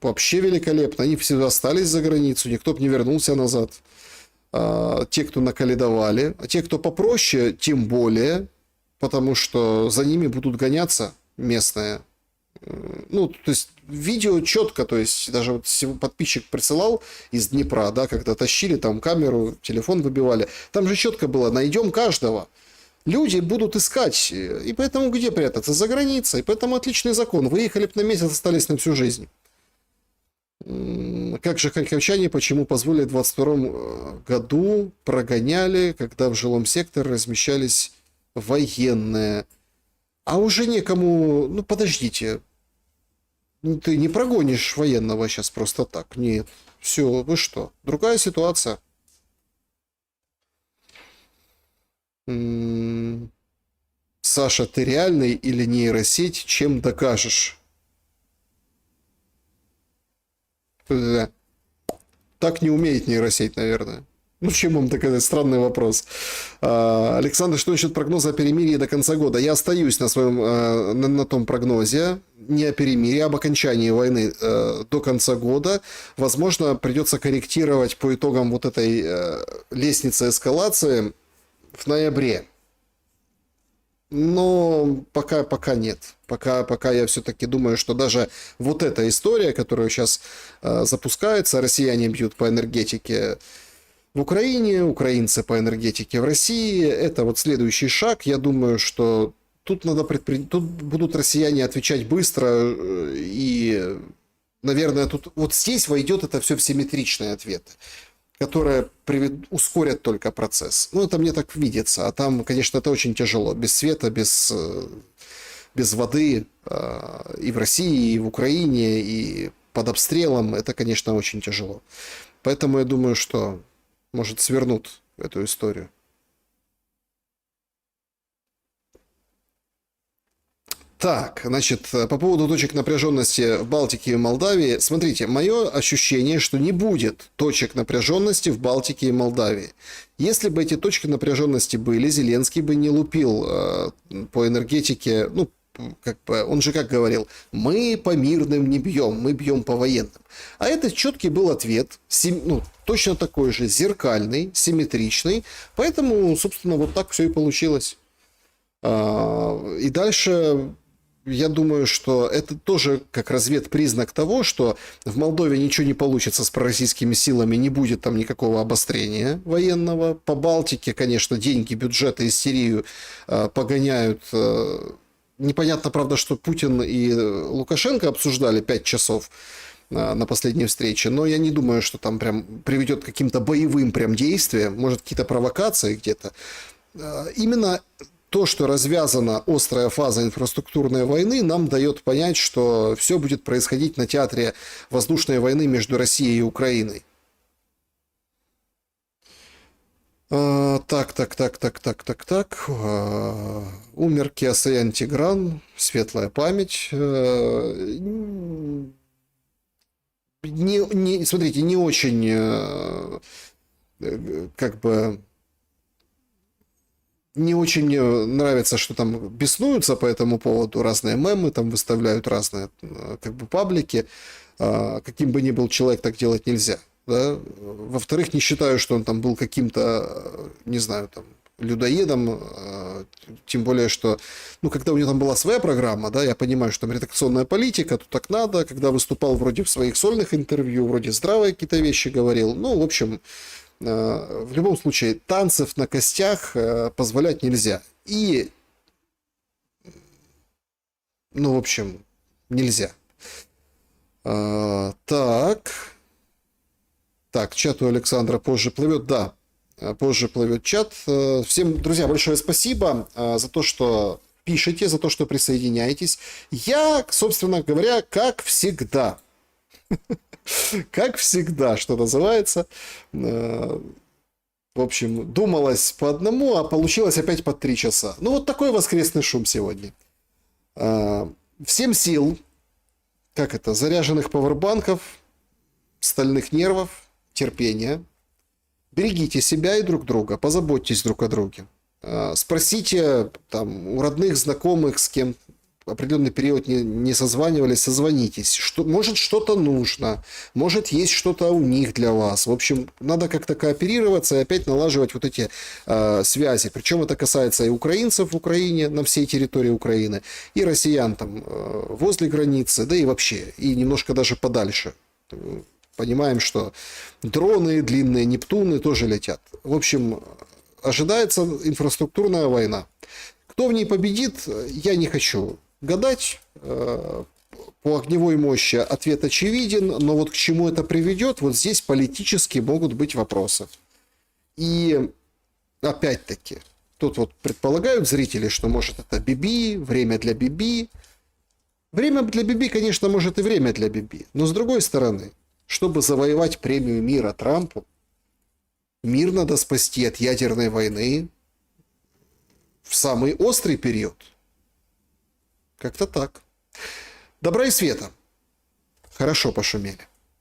Вообще великолепно. Они все остались за границу, никто бы не вернулся назад. Те, кто наколедовали. А те, кто попроще, тем более, потому что за ними будут гоняться местные. Ну, то есть видео четко, то есть даже вот подписчик присылал из Днепра, да, когда тащили там камеру, телефон выбивали, там же четко было, найдем каждого. Люди будут искать, и поэтому где прятаться? За границей, поэтому отличный закон. Выехали бы на месяц, остались на всю жизнь. Как же харьковчане, почему позволили в 22 году прогоняли, когда в жилом секторе размещались военные? А уже некому... Ну, подождите. Ну, ты не прогонишь военного сейчас просто так. Нет. Все, вы что? Другая ситуация. Саша, ты реальный или нейросеть? Чем докажешь? Так не умеет нейросеть, наверное. Ну, чем вам такой странный вопрос? Александр, что насчет прогноза о перемирии до конца года? Я остаюсь на своем, на том прогнозе, не о перемирии, а об окончании войны до конца года. Возможно, придется корректировать по итогам вот этой лестницы эскалации в ноябре. Но пока нет. Пока я все-таки думаю, что даже вот эта история, которая сейчас запускается, россияне бьют по энергетике в Украине, украинцы по энергетике в России, это вот следующий шаг. Я думаю, что тут надо тут будут россияне отвечать быстро и наверное, тут вот здесь войдет это все в симметричные ответы, которые ускорят только процесс. Ну, это мне так видится. А там, конечно, это очень тяжело. Без света, без воды и в России, и в Украине, и под обстрелом. Это, конечно, очень тяжело. Поэтому я думаю, что, может, свернут эту историю. Так, значит, по поводу точек напряженности в Балтике и Молдавии. Смотрите, мое ощущение, что не будет точек напряженности в Балтике и Молдавии. Если бы эти точки напряженности были, Зеленский бы не лупил по энергетике, ну, как бы, он же как говорил, мы по мирным не бьем, мы бьем по военным. А это четкий был ответ, точно такой же, зеркальный, симметричный. Поэтому, собственно, вот так все и получилось. И дальше, я думаю, что это тоже как разведпризнак того, что в Молдове ничего не получится с пророссийскими силами, не будет там никакого обострения военного. По Балтике, конечно, деньги, бюджеты, истерию погоняют. Непонятно, правда, что Путин и Лукашенко обсуждали 5 часов на последней встрече, но я не думаю, что там прям приведет к каким-то боевым прям действиям, может, какие-то провокации где-то. Именно то, что развязана острая фаза инфраструктурной войны, нам дает понять, что все будет происходить на театре воздушной войны между Россией и Украиной. Так. Умер Киасаян Тигран, светлая память. Смотрите, не очень, как бы, не очень мне нравится, что там беснуются по этому поводу, разные мемы там выставляют, разные, как бы, паблики. Каким бы ни был человек, так делать нельзя. Да? Во-вторых, не считаю, что он там был каким-то, не знаю, там, людоедом, тем более, что, ну, когда у него там была своя программа, да, я понимаю, что там редакционная политика, тут так надо, когда выступал вроде в своих сольных интервью, вроде здравые какие-то вещи говорил, ну, в общем, в любом случае, танцев на костях позволять нельзя. И, ну, в общем, нельзя. Так, чат у Александра позже плывет, да, позже плывет чат. Всем, друзья, большое спасибо за то, что пишете, за то, что присоединяетесь. Я, собственно говоря, как всегда, как всегда, что называется, в общем, думалось по одному, а получилось опять по 3 часа. Ну, вот такой воскресный шум сегодня. Всем сил, как это, заряженных пауэрбанков, стальных нервов, терпения. Берегите себя и друг друга, позаботьтесь друг о друге. Спросите там у родных, знакомых, с кем в определенный период не созванивались, созвонитесь. Может, что-то нужно, может, есть что-то у них для вас. В общем, надо как-то кооперироваться и опять налаживать вот эти связи. Причем это касается и украинцев в Украине, на всей территории Украины, и россиян там возле границы, да и вообще, и немножко даже подальше. Понимаем, что дроны, длинные Нептуны тоже летят. В общем, ожидается инфраструктурная война. Кто в ней победит, я не хочу гадать. По огневой мощи ответ очевиден, но вот к чему это приведет, вот здесь политически могут быть вопросы. И опять-таки, тут вот предполагают зрители, что может это Биби, время для Биби. Время для Биби, конечно, может и время для Биби, но с другой стороны, чтобы завоевать премию мира Трампу, мир надо спасти от ядерной войны в самый острый период. Как-то так. Добра и света. Хорошо пошумели.